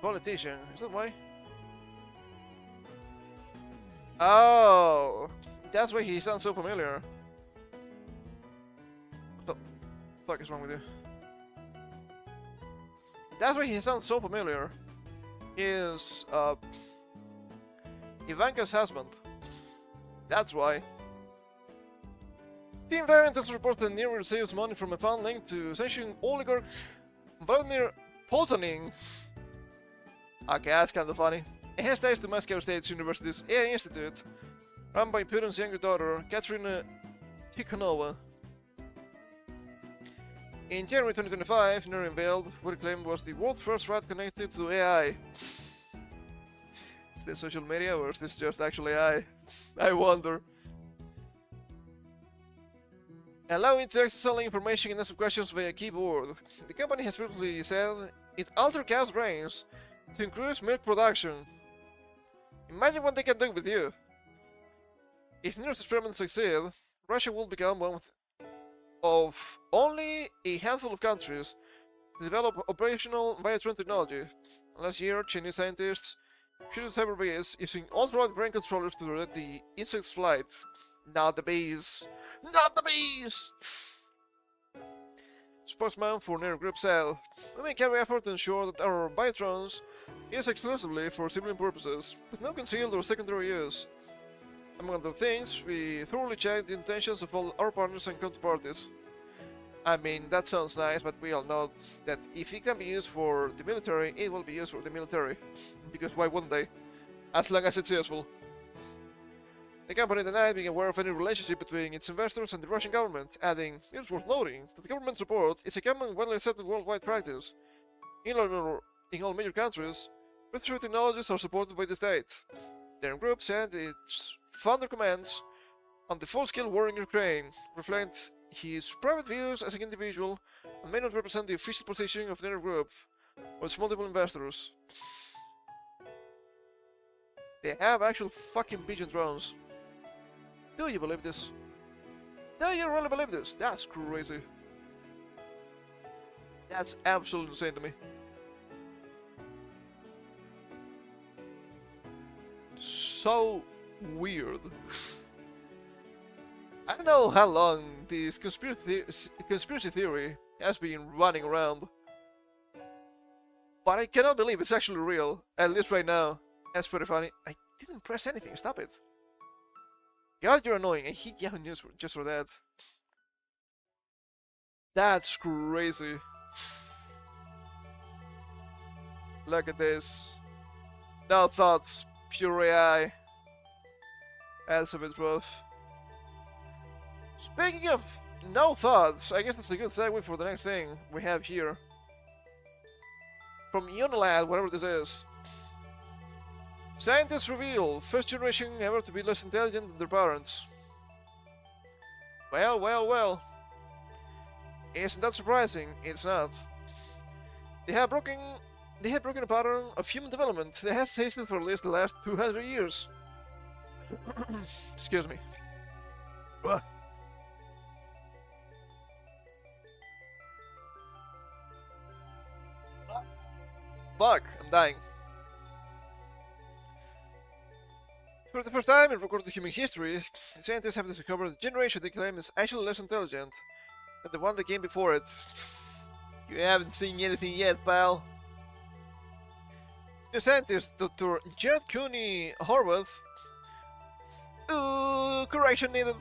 Politician, is that why? Oh, that's why he sounds so familiar. What the fuck is wrong with you? That's why he sounds so familiar. He is Ivanka's husband. That's why. Team Variant has reported that Nero receives money from a fund linked to sanctioning oligarch Vladimir Poltanin. Okay, that's kind of funny. It has ties to Moscow State University's AI Institute, run by Putin's younger daughter, Katerina Tikhonova. In January 2025, Nero unveiled what it claimed was the world's first rat connected to AI. Is this social media or is this just actual AI? I wonder. Allowing to access only information and answer questions via keyboard. The company has previously said it altered cows' brains to increase milk production. Imagine what they can do with you. If Nero's experiments succeed, Russia will become one of only a handful of countries to develop operational biotron technology. Last year, Chinese scientists created cyber bees using ultra-wide brain controllers to direct the insect's flight. Not the bees! Not the bees! Spokesman for Nero Group said, "We make every effort to ensure that our biotrons is exclusively for civilian purposes, with no concealed or secondary use. Among other things, we thoroughly check the intentions of all our partners and counterparties." I mean, that sounds nice, but we all know that if it can be used for the military, it will be used for the military. Because why wouldn't they? As long as it's useful. The company denied being aware of any relationship between its investors and the Russian government, adding, "It's worth noting that government support is a common, widely accepted worldwide practice. In all major countries, breakthrough technologies are supported by the state." Their group said its founder comments on the full-scale war in Ukraine reflect his private views as an individual and may not represent the official position of their group or its multiple investors. They have actual fucking pigeon drones. Do you believe this? Do you really believe this? That's crazy. That's absolutely insane to me. So weird. I don't know how long this conspiracy theory has been running around, but I cannot believe it's actually real, at least right now. That's pretty funny. I didn't press anything, stop it. God, you're annoying. I hate Yahoo News just for that. That's crazy. Look at this. No thoughts, pure AI. That's a bit rough. Speaking of no thoughts, I guess that's a good segue for the next thing we have here. From Unilad, whatever this is. Scientists reveal first generation ever to be less intelligent than their parents. Well, well, well. Isn't that surprising? It's not. They have broken a pattern of human development that has existed for at least the last 200 years. Excuse me. Fuck, I'm dying. For the first time in recorded human history, scientists have discovered a generation they claim is actually less intelligent than the one that came before it. You haven't seen anything yet, pal. The scientist, Dr. Jared Cooney Horvath, correction needed,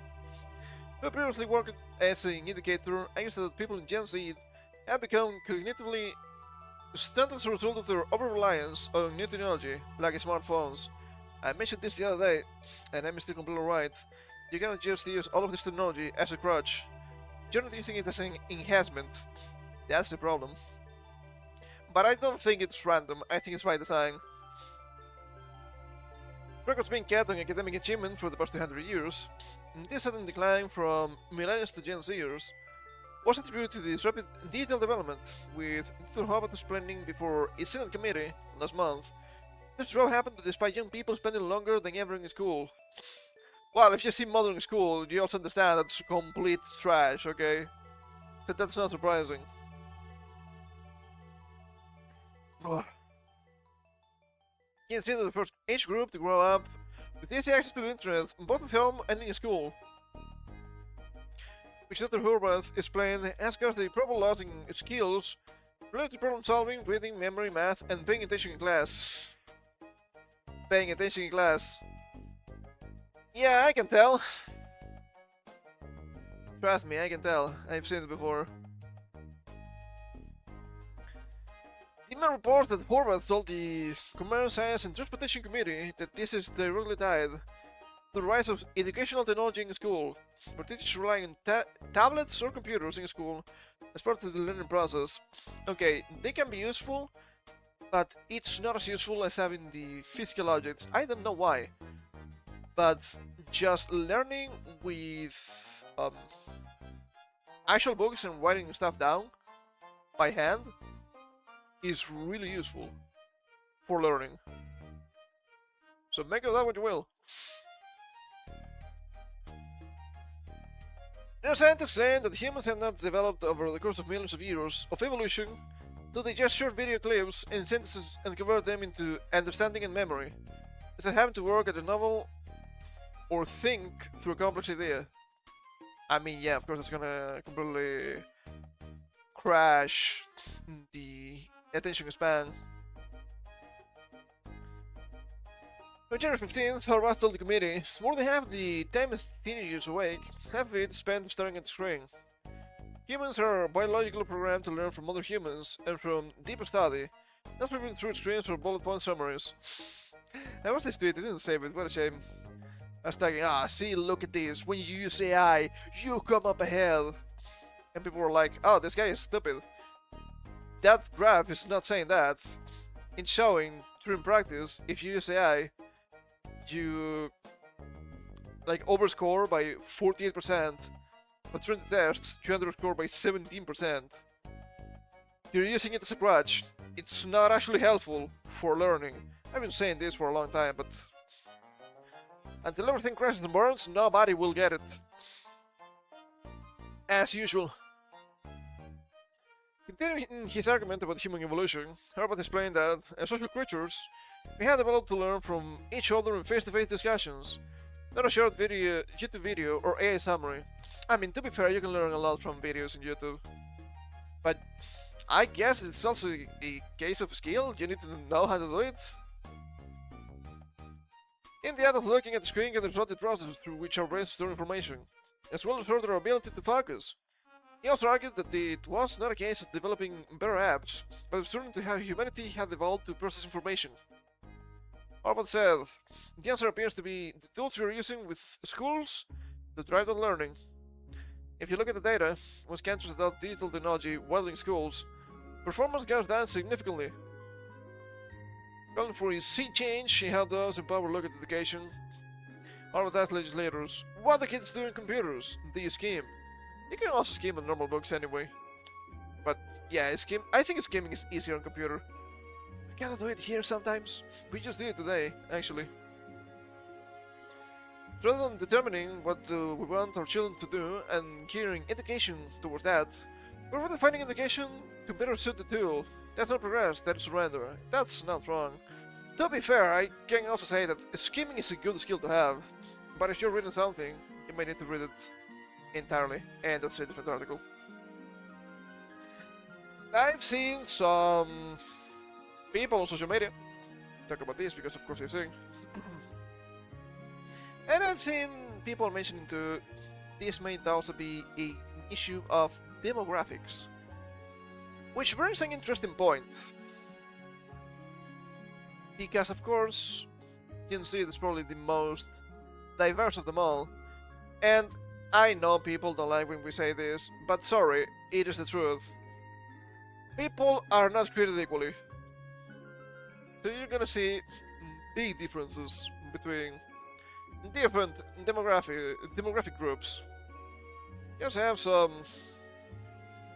who previously worked as an indicator, argues that people in Gen Z have become cognitively stunted as a result of their over-reliance on new technology, like smartphones. I mentioned this the other day, and I'm still completely right. You cannot just use all of this technology as a crutch. You're not using it as an enhancement. That's the problem. But I don't think it's random, I think it's by design. Records being kept on academic achievement for the past 200 years, this sudden decline from millennials to Gen Zers was attributed to this rapid digital development, with Dr. Horvath explaining before a Senate committee last month This drop happened despite young people spending longer than ever in school. Well, if you see modern school, you also understand that's complete trash, okay? But that's not surprising. Ugh. Kids are the first age group to grow up with easy access to the internet, both at home and in school. Which Dr. Horvath explained asks us the proper laws and skills related to problem solving, reading, memory, math, and paying attention in class. Paying attention in class. Yeah, I can tell. Trust me, I can tell. I've seen it before. The man reports that Horvath told the Commerce, Science and Transportation Committee that this is directly tied to the rise of educational technology in school, where teachers rely on tablets or computers in school as part of the learning process. Okay, they can be useful, but it's not as useful as having the physical objects. I don't know why, but just learning with actual books and writing stuff down by hand is really useful for learning. So make of that what you will. Neuroscientists claim that humans have not developed over the course of millions of years of evolution to digest short video clips and sentences and convert them into understanding and memory, instead having to work at a novel or think through a complex idea. I mean, yeah, of course it's gonna completely crash the attention span. On January 15th, Horvath told the committee, more than half the time teenagers awake, half of it spent staring at the screen. Humans are biologically programmed to learn from other humans and from deeper study, not moving through screens or bullet point summaries. I watched this tweet, I didn't save it, what a shame. I was thinking, see, look at this, when you use AI, you come up ahead. And people were like, oh, this guy is stupid. That graph is not saying that. It's showing, through in practice, if you use AI, you like overscore by 48%, but during the tests, you underscore by 17%. You're using it as a crutch. It's not actually helpful for learning. I've been saying this for a long time, but until everything crashes and burns, nobody will get it. As usual. Continuing his argument about human evolution, Horvath explained that, as social creatures, we have developed to learn from each other in face-to-face discussions, not a short video, YouTube video, or AI summary. I mean, to be fair, you can learn a lot from videos in YouTube, but I guess it's also a case of skill. You need to know how to do it. In the act of looking at the screen can disrupt the process through which our brains store information, as well as further our ability to focus. He also argued that it was not a case of developing better apps, but returning to how humanity had evolved to process information. Horvath said, the answer appears to be the tools we are using with schools to drive that learning. If you look at the data, once countries adopt digital technology while in schools, performance goes down significantly. Calling for a sea change in how those in power look at education, Horvath asked legislators, what do kids do in computers? Do you scheme? You can also scheme on normal books anyway. But yeah, I think scheming is easier on computer. We gotta do it here sometimes. We just did it today, actually. Rather than determining what we want our children to do and gearing education towards that, we're rather finding education to better suit the tool. That's not progress, that is surrender. That's not wrong. To be fair, I can also say that scheming is a good skill to have, but if you're reading something, you may need to read it entirely, and that's a different article. I've seen some people on social media talk about this because of course I've seen. And I've seen people mentioning to this may also be an issue of demographics. Which brings an interesting point. Because of course, Gen Z is probably the most diverse of them all. And I know people don't like when we say this, but sorry, it is the truth. People are not created equally. So you're gonna see big differences between different demographic groups. You also have some,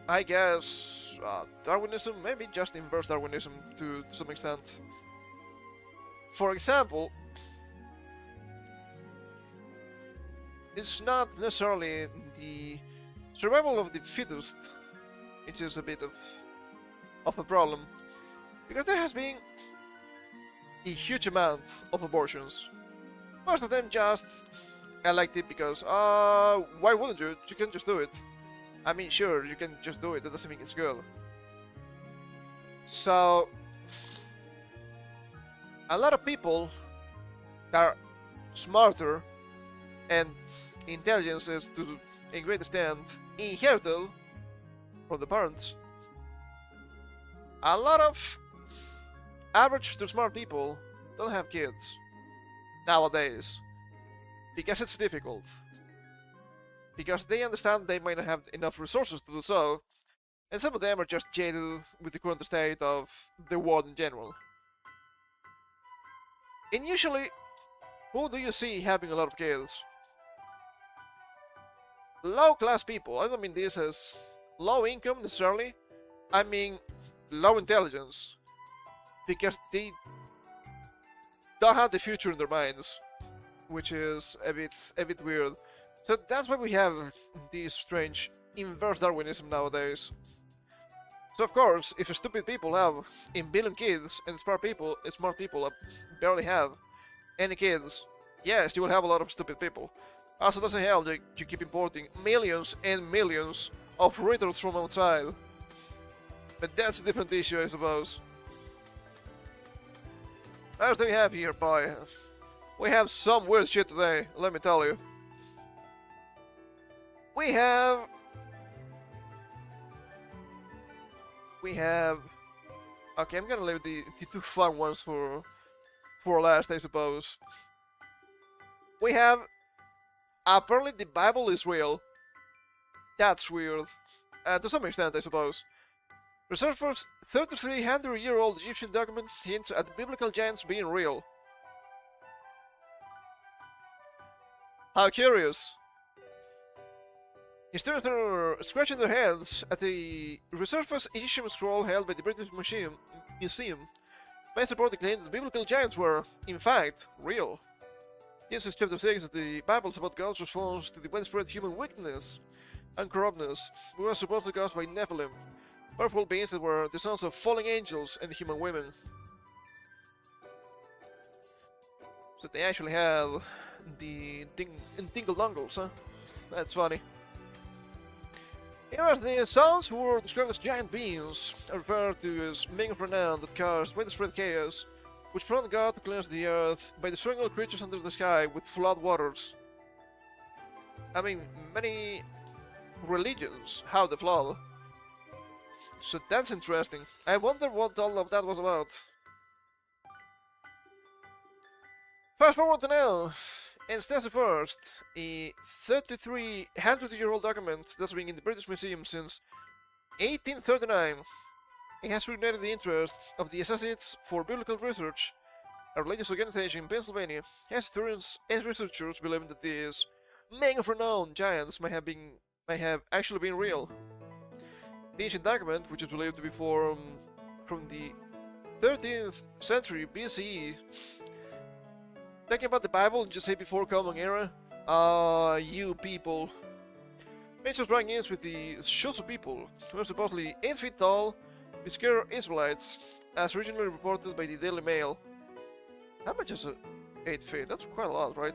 I guess, Darwinism, maybe just inverse Darwinism to some extent. For example, it's not necessarily the survival of the fittest, which is a bit of a problem, because there has been a huge amount of abortions. Most of them just elected because, why wouldn't you? You can just do it. I mean, sure, you can just do it, that doesn't mean it's good. So, a lot of people that are smarter and intelligences to a great extent inherited from the parents. A lot of average to smart people don't have kids nowadays because it's difficult. Because they understand they might not have enough resources to do so, and some of them are just jaded with the current state of the world in general. And usually, who do you see having a lot of kids? Low class people. I don't mean this as low income necessarily. I mean low intelligence. Because they don't have the future in their minds, which is a bit weird. So that's why we have this strange inverse Darwinism nowadays. So of course, if stupid people have a billion kids and smart people barely have any kids, yes, you will have a lot of stupid people. Also, doesn't help that you keep importing millions and millions of retards from outside. But that's a different issue, I suppose. What else do we have here, boy? We have some weird shit today, let me tell you. We have... Okay, I'm gonna leave the two fun ones for last, I suppose. We have... Apparently the Bible is real. That's weird. To some extent, I suppose. Researchers' 3,300-year-old Egyptian document hints at biblical giants being real. How curious. Historians are scratching their heads at the resurfaced Egyptian scroll held by the British Museum. Many support the claim that the biblical giants were, in fact, real. Genesis chapter 6 of the Bible is about God's response to the widespread human wickedness and corruptness, which was supposedly caused by Nephilim, powerful beings that were the sons of fallen angels and human women. So they actually have the dingle-dongles, huh? That's funny. Here are the sons who were described as giant beings, are referred to as men of renown that caused widespread chaos, which prompted God to cleanse the earth by destroying all creatures under the sky with flood waters. I mean, many religions have the flood. So that's interesting. I wonder what all of that was about. Fast forward to now. Instead first, a 3,300-year-old document that's been in the British Museum since 1839. It has reignited the interest of the Associates for Biblical Research, a religious organization in Pennsylvania. Historians and researchers believe that these men of renown giants might have actually been real. The ancient document, which is believed to be from the 13th century BCE, talking about the Bible, just say before Common Era, you people. Mentions dragons with the Shusu people, who are supposedly 8 feet tall, the scare Israelites, as originally reported by the Daily Mail. How much is 8 feet? That's quite a lot, right?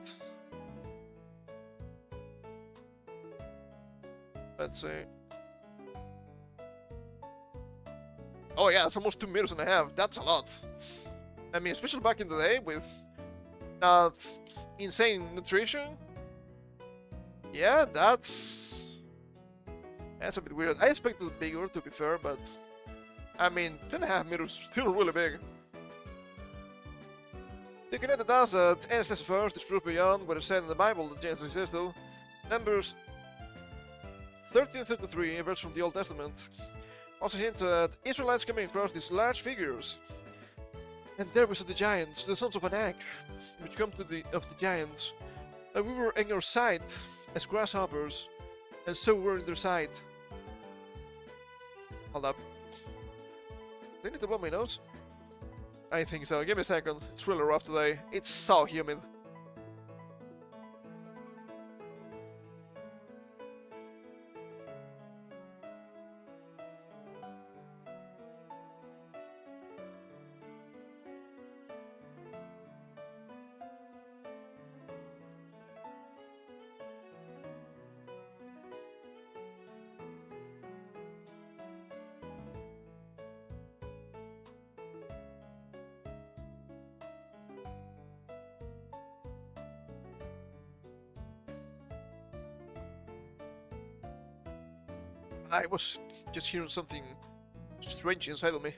Let's see. Oh yeah, it's almost 2.5 meters. That's a lot. I mean, especially back in the day with not insane nutrition. Yeah, that's a bit weird. I expected it bigger, to be fair, but I mean, 2.5 meters is still really big. The connected does that Anastasia first is proof beyond what is said in the Bible that James existed. Numbers 13:33, a verse from the Old Testament, also hints at Israelites coming across these large figures. And there we saw the giants, the sons of Anak, which come to the giants. And we were in your sight as grasshoppers, and so were in their sight. Hold up. Do I need to blow my nose? I think so. Give me a second. It's really rough today. It's so humid. I was just hearing something strange inside of me.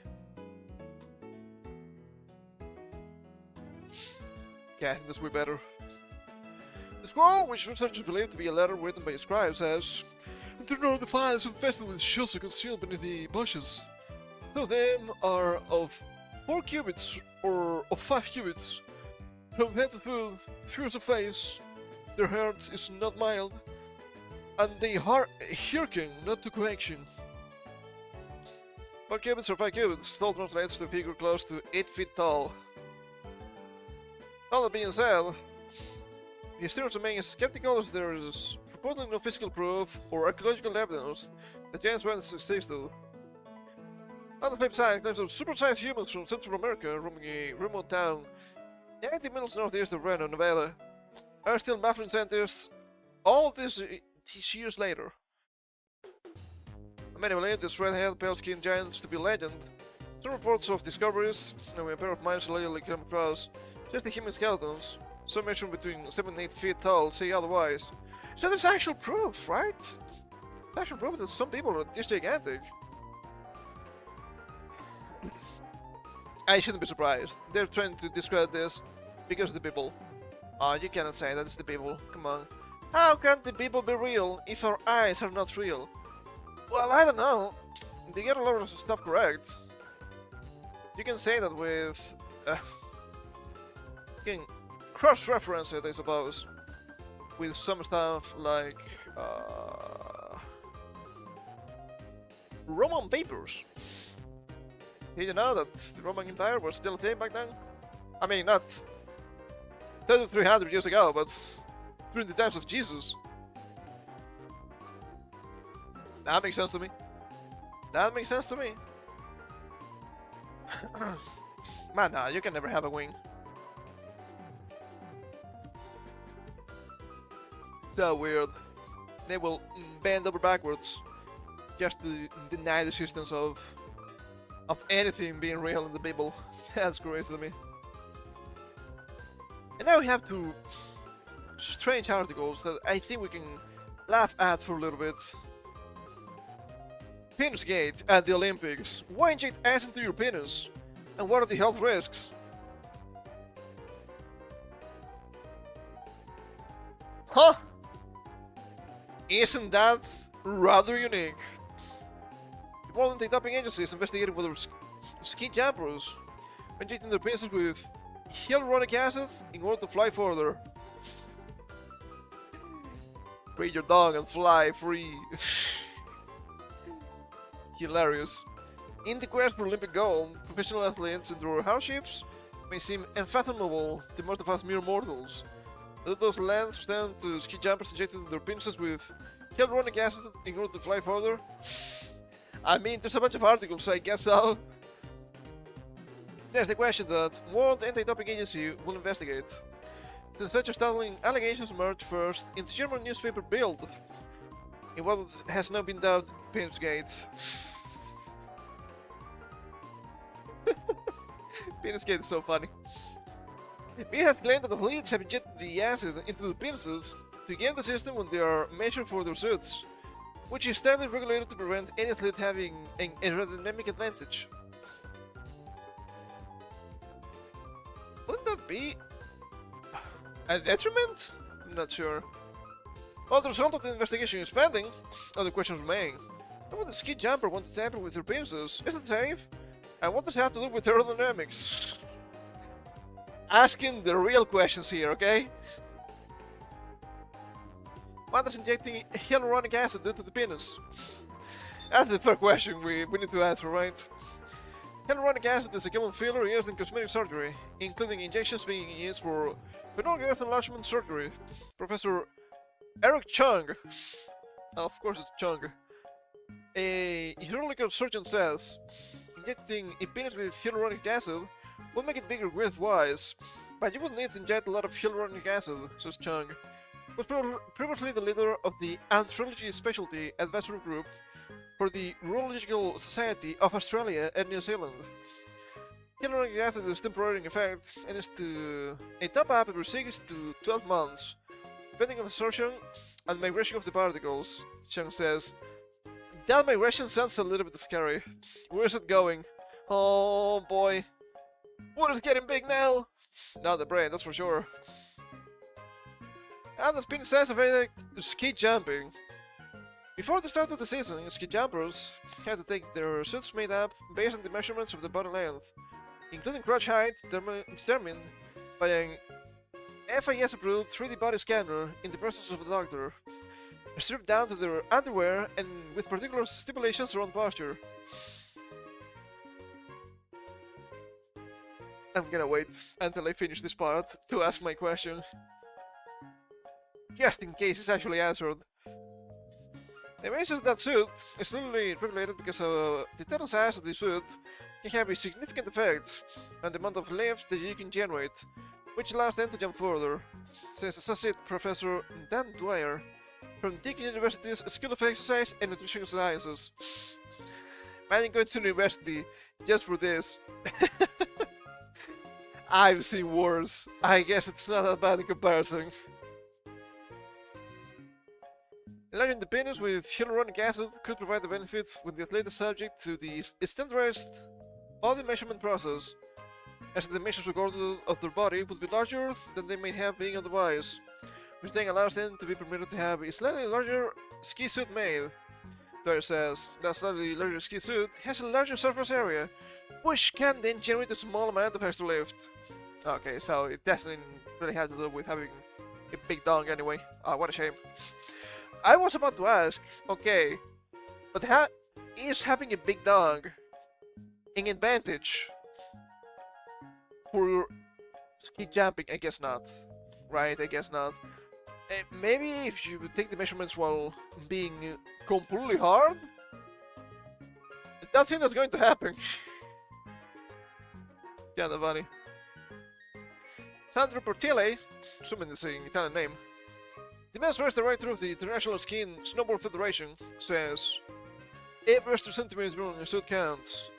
Yeah, I think that's way better. The scroll, which researchers believe to be a letter written by a scribe, says, "There are the files infested with shields concealed beneath the bushes. Some of them are of 4 cubits or of 5 cubits. From head to foot, fierce of face, their heart is not mild, and they hearken not to correction. 4 cubits or 5 cubits, tall translates to a figure close to 8 feet tall. All that being said, historians remain skeptical as there is reportedly no physical proof or archaeological evidence that giants once existed. On the flip side, claims of supersized humans from Central America roaming a remote town 90 miles northeast of Reno, Nevada, are still baffling scientists all these years later. Many believe these red-haired, pale-skinned giants to be legend. Some reports of discoveries, and a pair of minds allegedly come across just the human skeletons, some measuring between 7 and 8 feet tall, say otherwise. So there's actual proof, right? There's actual proof that some people are this gigantic. I shouldn't be surprised. They're trying to discredit this because of the people. Oh, you cannot say that it's the people. Come on. How can the people be real if our eyes are not real? Well, I don't know. They get a lot of stuff correct. You can say that with... you can cross-reference it, I suppose. With some stuff like... Roman papers. Did you know that the Roman Empire was still a thing back then? I mean, not 300 years ago, but during the times of Jesus. That makes sense to me. That makes sense to me. Man, nah, you can never have a wing. So weird. They will bend over backwards just to deny the existence of anything being real in the Bible. That's crazy to me. And now we have two strange articles that I think we can laugh at for a little bit. Penisgate at the Olympics. Why inject ass into your penis? And what are the health risks? Huh? Isn't that rather unique? The World Anti-Doping Agency is investigating whether ski jumpers are injecting their penises with hyaluronic acid in order to fly further. Free your dog and fly free. Hilarious. In the quest for Olympic gold, professional athletes endure hardships may seem unfathomable to most of us mere mortals. But those lengths stand to ski jumpers injecting their penises with hyaluronic acid in order to fly further. I mean, there's a bunch of articles, so I guess so. There's the question that World Anti-Doping Agency will investigate. Since such startling allegations emerged first in the German newspaper Bild, in what has now been dubbed Penisgate. Penisgate is so funny. It has claimed that the athletes have injected the acid into the penises to game the system when they are measured for their suits, which is tightly regulated to prevent any athlete having an aerodynamic advantage. Wouldn't that be a detriment? I'm not sure. While the result of the investigation is pending, other questions remain. Why would the ski jumper want to tamper with their penises? Is it safe? And what does it have to do with aerodynamics? Asking the real questions here, okay? What does injecting hyaluronic acid do to the penis? That's the fair question we need to answer, right? Hyaluronic acid is a common filler used in cosmetic surgery, including injections being used for penile girth enlargement surgery. Professor Eric Chung, of course it's Chung, a urological surgeon says, injecting a penis with hyaluronic acid will make it bigger width-wise, but you will need to inject a lot of hyaluronic acid, says Chung, who was previously the leader of the Andrology Specialty Advisory Group for the Urological Society of Australia and New Zealand. Hyaluronic acid is temporary in effect and is to a top up every 6 to 12 months, depending on absorption and migration of the particles, Chung says. That migration sounds a little bit scary. Where is it going? Oh boy. What is getting big now? Not the brain, that's for sure. And has been exacerbated to ski jumping. Before the start of the season, ski jumpers had to take their suits made up based on the measurements of the body length, including crotch height determined by an FIS-approved 3D body scanner in the presence of the doctor, stripped down to their underwear and with particular stipulations around posture. I'm gonna wait until I finish this part to ask my question, just in case it's actually answered. The base of that suit is slowly regulated because the total size of the suit can have a significant effect on the amount of lift that you can generate, which allows them to jump further, says Associate Professor Dan Dwyer from Deakin University's School of Exercise and Nutrition Sciences. Imagine going to university just for this. I've seen worse. I guess it's not that bad in comparison. Enlarging the penis with hyaluronic acid could provide the benefit when the athlete is subject to the standardized body measurement process, as the measures recorded of their body would be larger than they may have been otherwise, which then allows them to be permitted to have a slightly larger ski suit made. Dwyer says that slightly larger ski suit has a larger surface area, which can then generate a small amount of extra lift. Okay, so it doesn't really have to do with having a big dong anyway. Ah, what a shame. I was about to ask, okay, but is having a big dong an advantage for ski jumping? I guess not. Right, I guess not. Maybe if you take the measurements while being completely hard? I don't think that's going to happen. It's kinda funny. Sandro Portilli, assuming it's an Italian name, the men's race director of the International Ski and Snowboard Federation, says, every extra centimeter on your suit counts.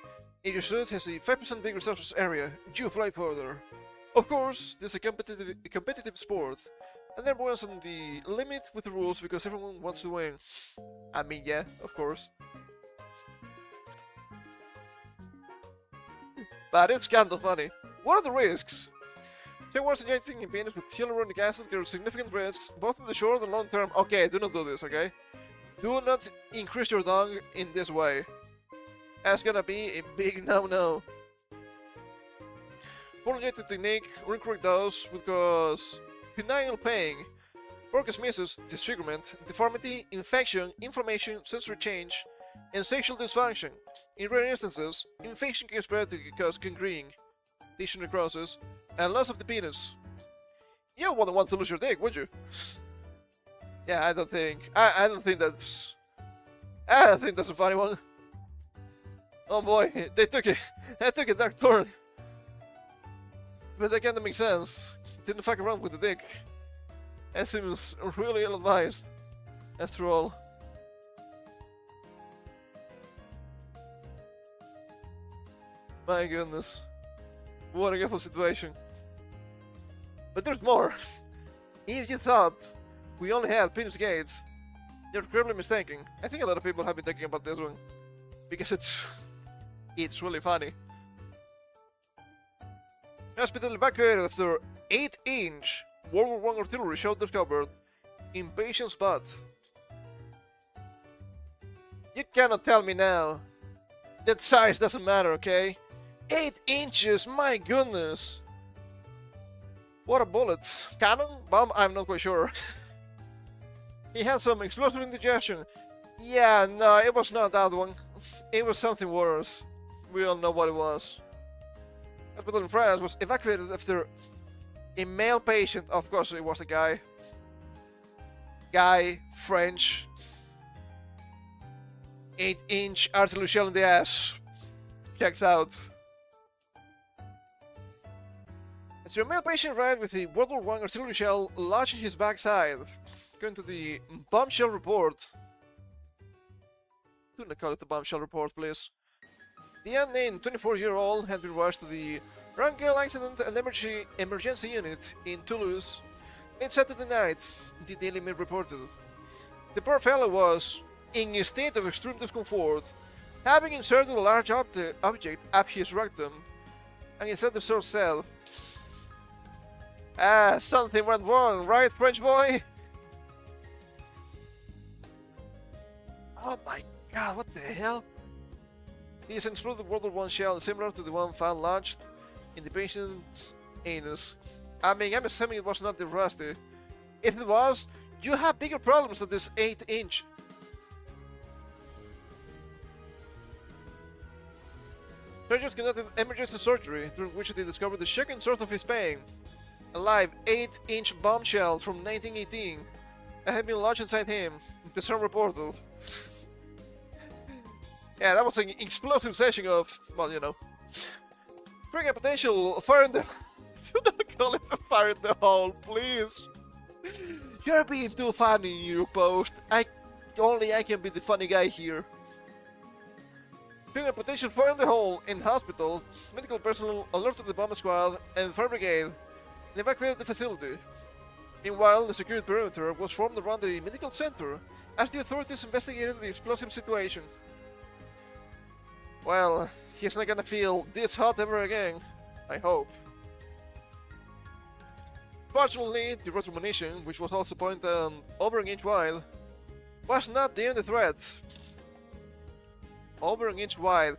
If your suit has a 5% bigger surface area, you fly further. Of course, this is a competitive sport, and everyone's on the limit with the rules because everyone wants to win. I mean, yeah, of course. But it's kinda funny. What are the risks? Someone's injecting a penis with hyaluronic acid carries significant risks, both in the short and long term. Okay, do not do this, okay? Do not increase your dong in this way. That's gonna be a big no-no. Poor injected technique or incorrect dose would cause penile pain, orgasmesis, disfigurement, deformity, infection, inflammation, sensory change, and sexual dysfunction. In rare instances, infection can spread to cause gangrene, tissue necrosis, and loss of the penis. You wouldn't want to lose your dick, would you? Yeah, I don't think that's a funny one. Oh boy, they took a dark turn. But that kinda makes sense. Didn't fuck around with the dick. That seems really ill-advised, after all. My goodness. What a awful situation. But there's more. If you thought we only had penis gates, you're incredibly mistaken. I think a lot of people have been thinking about this one. Because it's really funny. Hospital evacuated after 8-inch World War I artillery shot discovered in patient's butt. You cannot tell me now that size doesn't matter, okay? 8 inches, my goodness! What a bullet. Cannon? Bomb? I'm not quite sure. He had some explosive indigestion. Yeah, no, it was not that one. It was something worse. We all know what it was. Hospital in France was evacuated after a male patient, of course it was a guy. French. 8-inch artillery shell in the ass. Checks out. As a male patient arrived with a World War I artillery shell lodged in his backside. According to the bombshell report. Do not call it the bombshell report, please. The unnamed 24-year-old had been rushed to the Rangel Accident and Emergency Unit in Toulouse late Saturday night, the Daily Mail reported. The poor fellow was in a state of extreme discomfort, having inserted a large object up his rectum, and instead the source said, something went wrong, right, French boy? Oh my god, what the hell? He has exploded World War I shell similar to the one found lodged in the patient's anus. I mean, I'm assuming it was not the rusty. If it was, you have bigger problems than this 8-inch. Surgeons conducted emergency surgery, during which they discovered the shocking source of his pain. A live 8-inch bombshell from 1918 had been lodged inside him, the Sun reported. Yeah, that was an explosive session of, well, you know, bring a potential fire in the... Do not call it a fire in the hole, please. You're being too funny in your post. Only I can be the funny guy here. During a potential fire in the hole in hospital, medical personnel alerted the bomb squad and fire brigade and evacuated the facility. Meanwhile, the security perimeter was formed around the medical center as the authorities investigated the explosive situation. Well, he's not gonna feel this hot ever again, I hope. Fortunately, the rotary munition, which was also pointed over an inch wide, was not the only threat. Over an inch wide.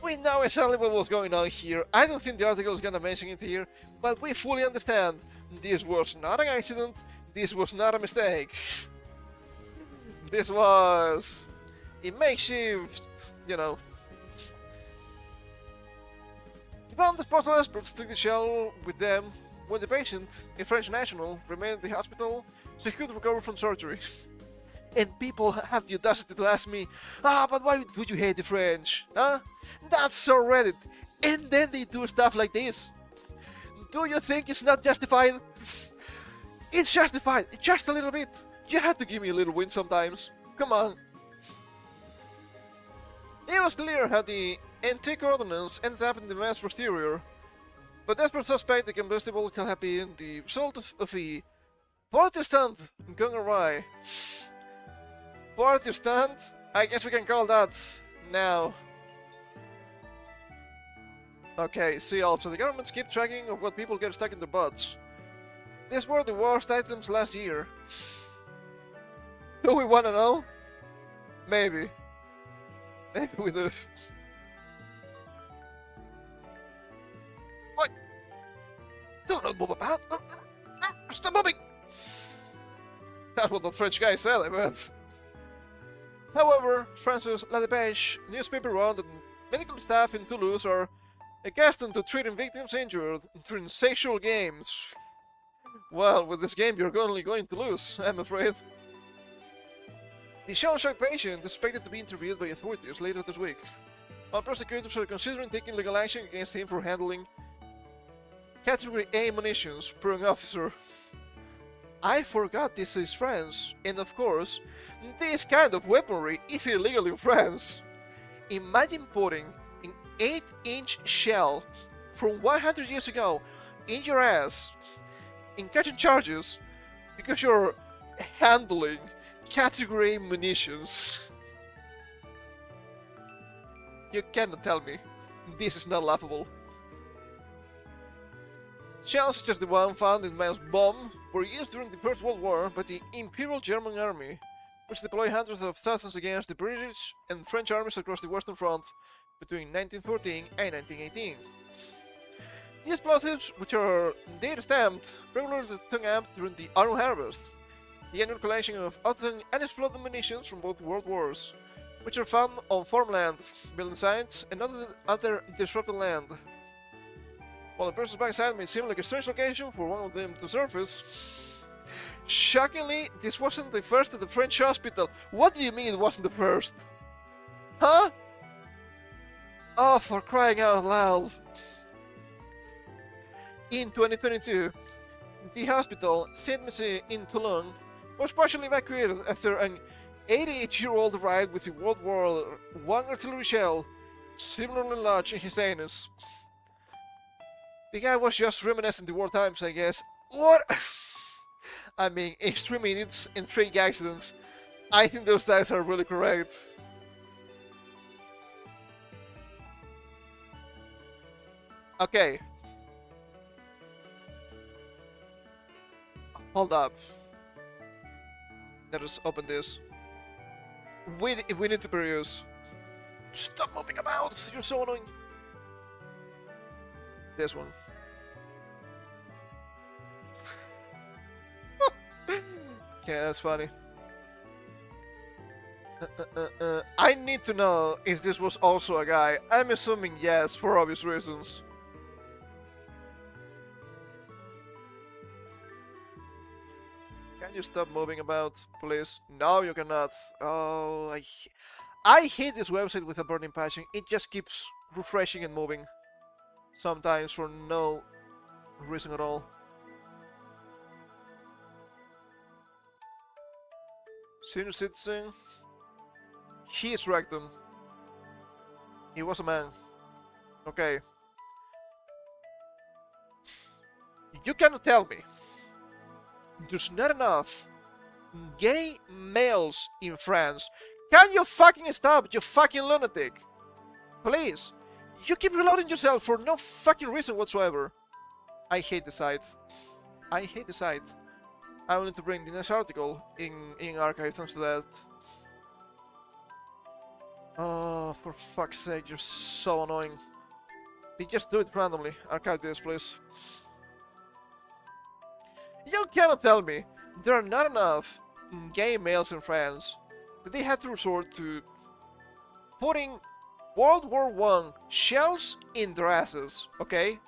We know exactly what was going on here. I don't think the article is gonna mention it here, but we fully understand. This was not an accident. This was not a mistake. This was a makeshift, you know. The bomb disposal experts took the shell with them when the patient, a French national, remained at the hospital so he could recover from surgery. And people have the audacity to ask me, but why would you hate the French? Huh? That's so Reddit. And then they do stuff like this. Do you think it's not justified? It's justified, just a little bit. You have to give me a little win sometimes. Come on. It was clear how the antique ordnance ended up in the man's posterior, but experts suspect the combustible could have been the result of a party stunt gone awry. Party stunt? I guess we can call that now. Okay, see also, the governments keep tracking of what people get stuck in their butts. These were the worst items last year. Do we wanna know? Maybe. Maybe we do. What? Do not move about! Stop moving! That's what the French guy said, I bet. However, Francis Ladepage newspaper wrote that medical staff in Toulouse are accustomed to treating victims injured during sexual games. Well, with this game you're only going to lose, I'm afraid. The shell-shocked patient is expected to be interviewed by authorities later this week, while prosecutors are considering taking legal action against him for handling Category A munitions per an officer. I forgot this is France, and of course, this kind of weaponry is illegal in France. Imagine putting an 8-inch shell from 100 years ago in your ass and catching charges because you're handling Category A munitions. You cannot tell me this is not laughable. Shells such as the one found in Miles' bomb were used during the First World War by the Imperial German Army, which deployed hundreds of thousands against the British and French armies across the Western Front between 1914 and 1918. The explosives, which are date-stamped, regularly hung up during the Autumn Harvest, the annual collection of unexploded munitions from both World Wars, which are found on farmland, building sites, and other disrupted land. While the person's backside may seem like a strange location for one of them to surface, shockingly, this wasn't the first at the French hospital. What do you mean it wasn't the first? Huh? Oh, for crying out loud. In 2022, the hospital, Saint-Messé in Toulon, was partially evacuated after an 88-year-old arrived with a World War I artillery shell similarly lodged in his anus. The guy was just reminiscing the war times, I guess. What? I mean, extreme idiots and freak accidents. I think those guys are really correct. Okay. Hold up. Let us open this. We need to peruse. Stop moving about! You're so annoying. This one. Yeah, that's funny. I need to know if this was also a guy. I'm assuming yes, for obvious reasons. Can you stop moving about, please? No, you cannot. Oh, I hate this website with a burning passion. It just keeps refreshing and moving. Sometimes for no reason at all. Senior citizen. He is rectum. He was a man. Okay. You cannot tell me there's not enough gay males in France. Can you fucking stop, you fucking lunatic? Please. You keep reloading yourself for no fucking reason whatsoever. I hate the site. I hate the site. I wanted to bring the next article in archive thanks to that. Oh, for fuck's sake, you're so annoying. They just do it randomly. Archive this, please. You cannot tell me there are not enough gay males in France that they had to resort to putting World War I shells in their asses, okay?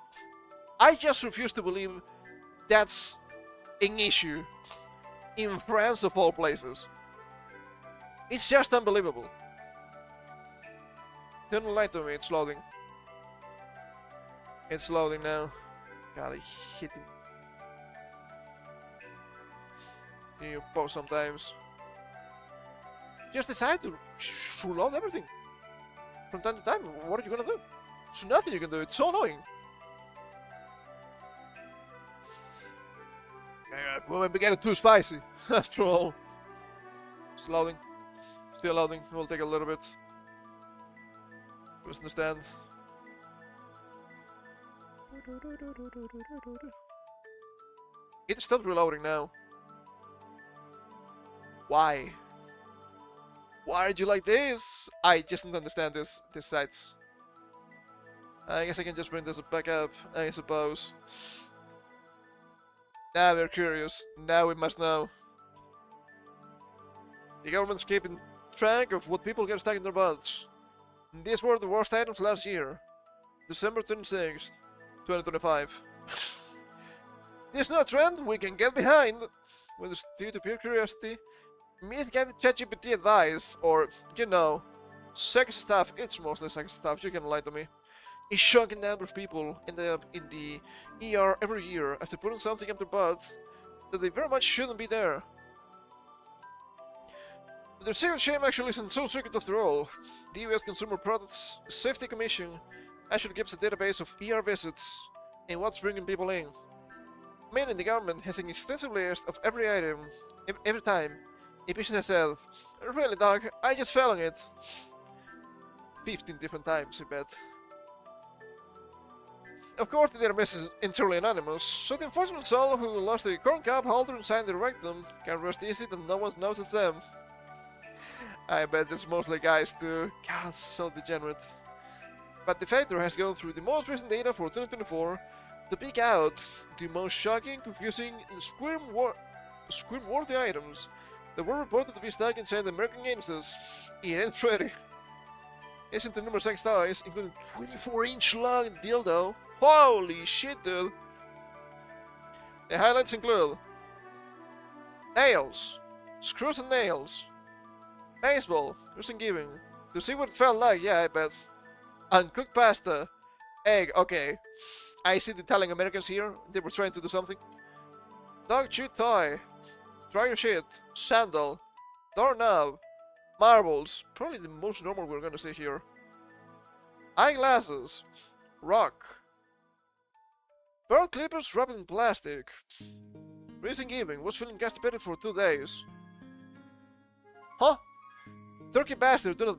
I just refuse to believe that's an issue in France of all places. It's just unbelievable. Don't lie to me, it's loading. It's loading now. God, I hate it. You pause sometimes. Just decide to reload everything. From time to time, what are you gonna do? There's nothing you can do, it's so annoying. Well, we get it too spicy, after all. It's loading. Still loading, it will take a little bit. Just understand. It stopped reloading now. Why? Why are you like this? I just don't understand this sites. I guess I can just bring this back up, I suppose. Now we're curious. Now we must know. The government's keeping track of what people get stuck in their butts. These were the worst items last year. December 26th, 2025. This is not a trend we can get behind. Whether it's due to pure curiosity, misguided ChatGPT advice, or, you know, sex stuff. It's mostly sex stuff, you can lie to me. A shocking number of people end up in the ER every year after putting something up their butt that they very much shouldn't be there. But their secret shame actually isn't so secret after all. The US Consumer Products Safety Commission actually keeps a database of ER visits and what's bringing people in. Meaning the government has an extensive list of every item, every time a patient has said, "Really, dog, I just fell on it." 15 different times, I bet. Of course, the database is entirely anonymous, so the unfortunate soul who lost a corn cup holder inside their rectum can rest easy that no one knows it's them. I bet it's mostly guys too. God, so degenerate. But the factor has gone through the most recent data for 2024 to pick out the most shocking, confusing, and scream-worthy items They were reported to be stuck inside the American anuses. It ain't pretty. Isn't the numerous sex toys, including 24-inch long dildo. Holy shit, dude. The highlights include nails, screws and nails, baseball, reason giving. To see what it felt like, yeah, I bet. Uncooked pasta, egg, okay. I see the Italian Americans here, they were trying to do something. Dog chew toy, dryer sheet, sandal, doorknob, marbles, probably the most normal we're gonna see here. Eyeglasses, rock, bird clippers wrapped in plastic. Reason giving, was feeling constipated for 2 days. Huh? Turkey bastard, do not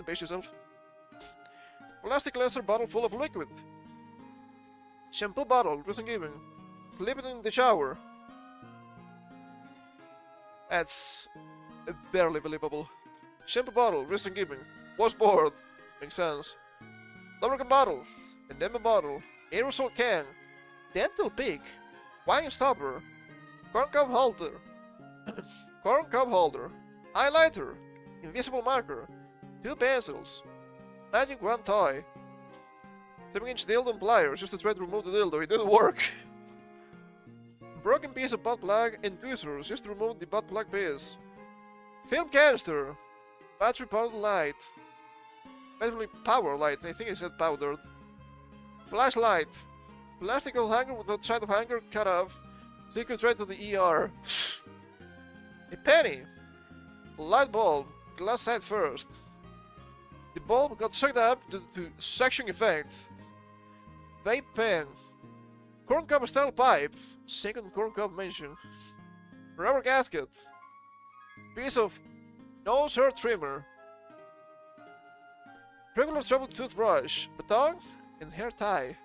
base yourself. Plastic cleanser bottle full of liquid. Shampoo bottle, reason giving. Flip it in the shower. That's barely believable. Shampoo bottle, reason giving. Was bored. Makes sense. Lubricant bottle. Enema bottle. Aerosol can. Dental pick. Wine stopper. Corn cob holder. Corn cob holder. Highlighter. Invisible marker. 2 pencils. Magic wand toy. 7-inch dildo and pliers just to try to remove the dildo. It didn't work. Broken piece of butt plug and tweezers just to remove the butt plug piece. Film canister. Battery powered light. Battery power light. I think I said powdered. Flashlight. Plastic hanger with the side of hanger cut off so you can try to the ER. A penny. Light bulb. Glass side first. The bulb got sucked up due to suction effect. Vape pen. Corn cob style pipe. Second corn cob mention. Rubber gasket. Piece of nose hair trimmer. Regular travel toothbrush. Baton and hair tie.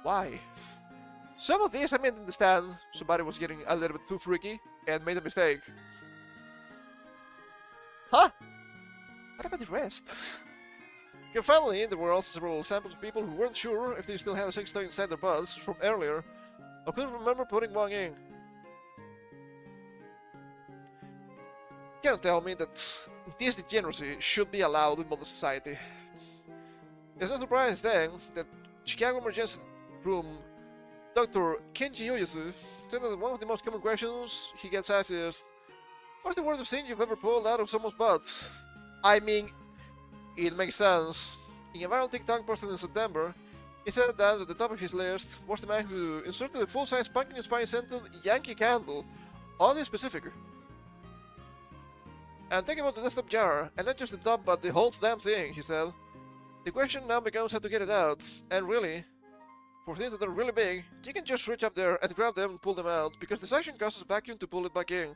Why? Some of these I didn't understand. Somebody was getting a little bit too freaky and made a mistake. Huh? What about the rest? Okay, finally, there were also several samples of people who weren't sure if they still had a sex toy inside their butts from earlier, or couldn't remember putting one in. You cannot tell me that this degeneracy should be allowed in modern society. It's not surprising then that Chicago emergency room Dr. Kenji Oyasu said that one of the most common questions he gets asked is, "What's the worst thing you've ever pulled out of someone's butt?" I mean, it makes sense. In a viral TikTok posted in September, he said that at the top of his list was the man who inserted a full-size pumpkin spice scented Yankee candle, oddly specific. I'm thinking about the desktop jar, and not just the top but the whole damn thing, he said. The question now becomes how to get it out, and really, for things that are really big, you can just reach up there and grab them and pull them out, because the suction causes a vacuum to pull it back in.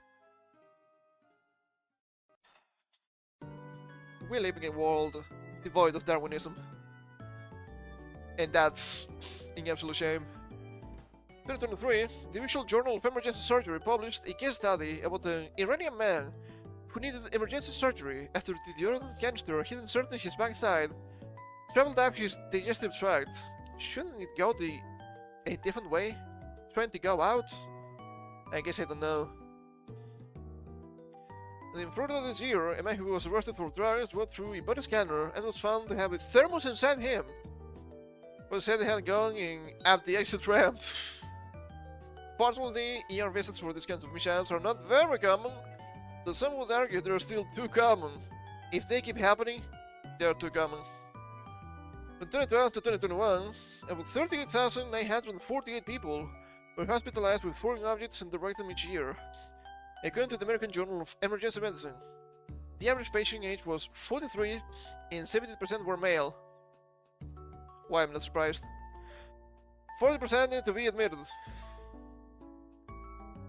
We live in a world devoid of Darwinism. And that's an absolute shame. 2023, the official Journal of Emergency Surgery published a case study about an Iranian man who needed emergency surgery after the deodorant canister he'd inserted in his backside traveled up his digestive tract. Shouldn't it go a different way? Trying to go out? I guess I don't know. And in Florida this year, a man who was arrested for drugs went through a body scanner and was found to have a thermos inside him. But said he had gone in up the exit ramp. Fortunately, ER visits for these kinds of mishaps are not very common, though some would argue they are still too common. If they keep happening, they are too common. From 2012 to 2021, about 38,948 people were hospitalized with foreign objects in the rectum each year, according to the American Journal of Emergency Medicine. The average patient age was 43 and 70% were male. Why, I'm not surprised. 40% need to be admitted.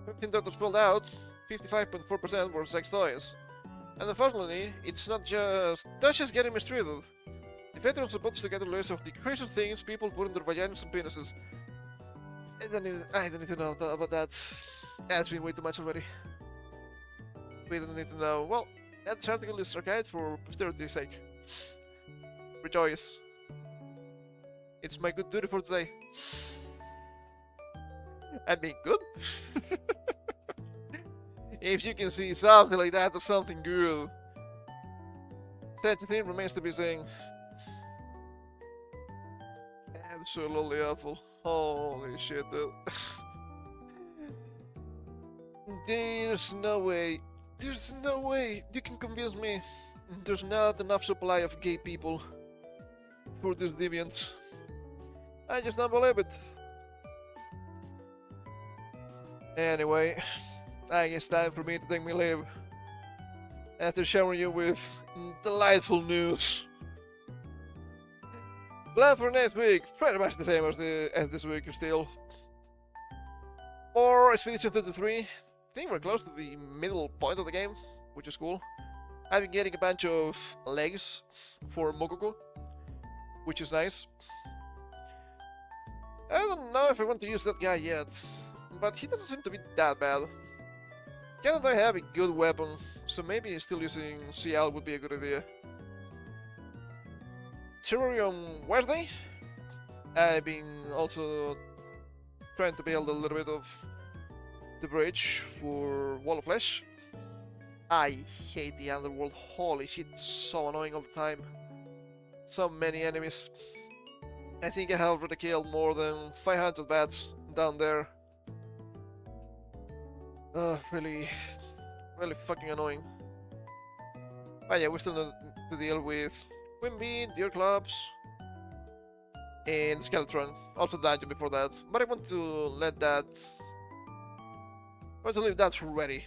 15 doctors pulled out, 55.4% were sex toys. And unfortunately, it's not just just getting mistreated. The veteran puts together a list of the craziest things people put in their vaginas and penises. I don't need to know about that. That's been way too much already. We don't need to know. Well, that article is archived for posterity's sake. Rejoice. It's my good duty for today. I mean, good? If you can see something like that, or something good. Sad thing remains to be seen. Absolutely awful. Holy shit, dude. There's no way. There's no way you can convince me there's not enough supply of gay people for these deviants. I just don't believe it. Anyway, I guess time for me to take my leave. After showering you with delightful news. Plan for next week, pretty much the same as this week still. For Expedition 33, I think we're close to the middle point of the game, which is cool. I've been getting a bunch of legs for Mokoko, which is nice. I don't know if I want to use that guy yet, but he doesn't seem to be that bad. Can't I have a good weapon, so maybe still using CL would be a good idea. Terrarium Wednesday. I've been also trying to build a little bit of the bridge for Wall of Flesh. I hate the underworld. Holy shit, it's so annoying all the time. So many enemies. I think I have already killed more than 500 bats down there. Really fucking annoying. But yeah, we still need to deal with Quimby, Deer Clubs, and Skeletron. Also dungeon before that. But I want to let that... I want to leave that ready.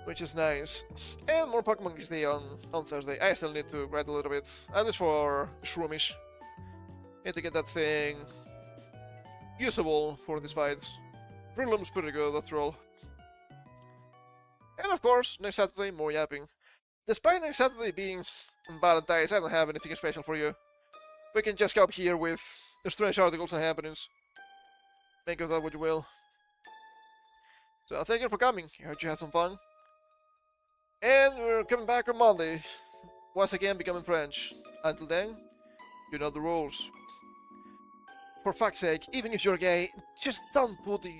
Which is nice. And more Pokemon Geeks Day on Thursday. I still need to grind a little bit. At least for Shroomish. Need to get that thing usable for these fights. Brilliant's pretty good after all. And of course, next Saturday, more yapping. Despite next Saturday being Valentine's, I don't have anything special for you. We can just come here with strange articles and happenings. Make of that what you will. So thank you for coming. I hope you had some fun. And we're coming back on Monday. Once again becoming French. Until then, you know the rules. For fuck's sake, even if you're gay, just don't put the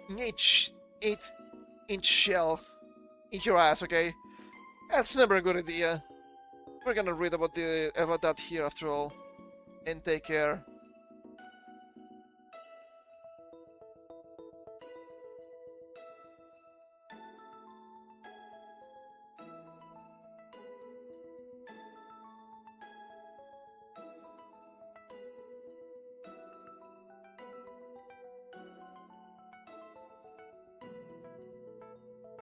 8-inch shell in your ass, okay? That's never a good idea. We're gonna read about that here after all. And take care.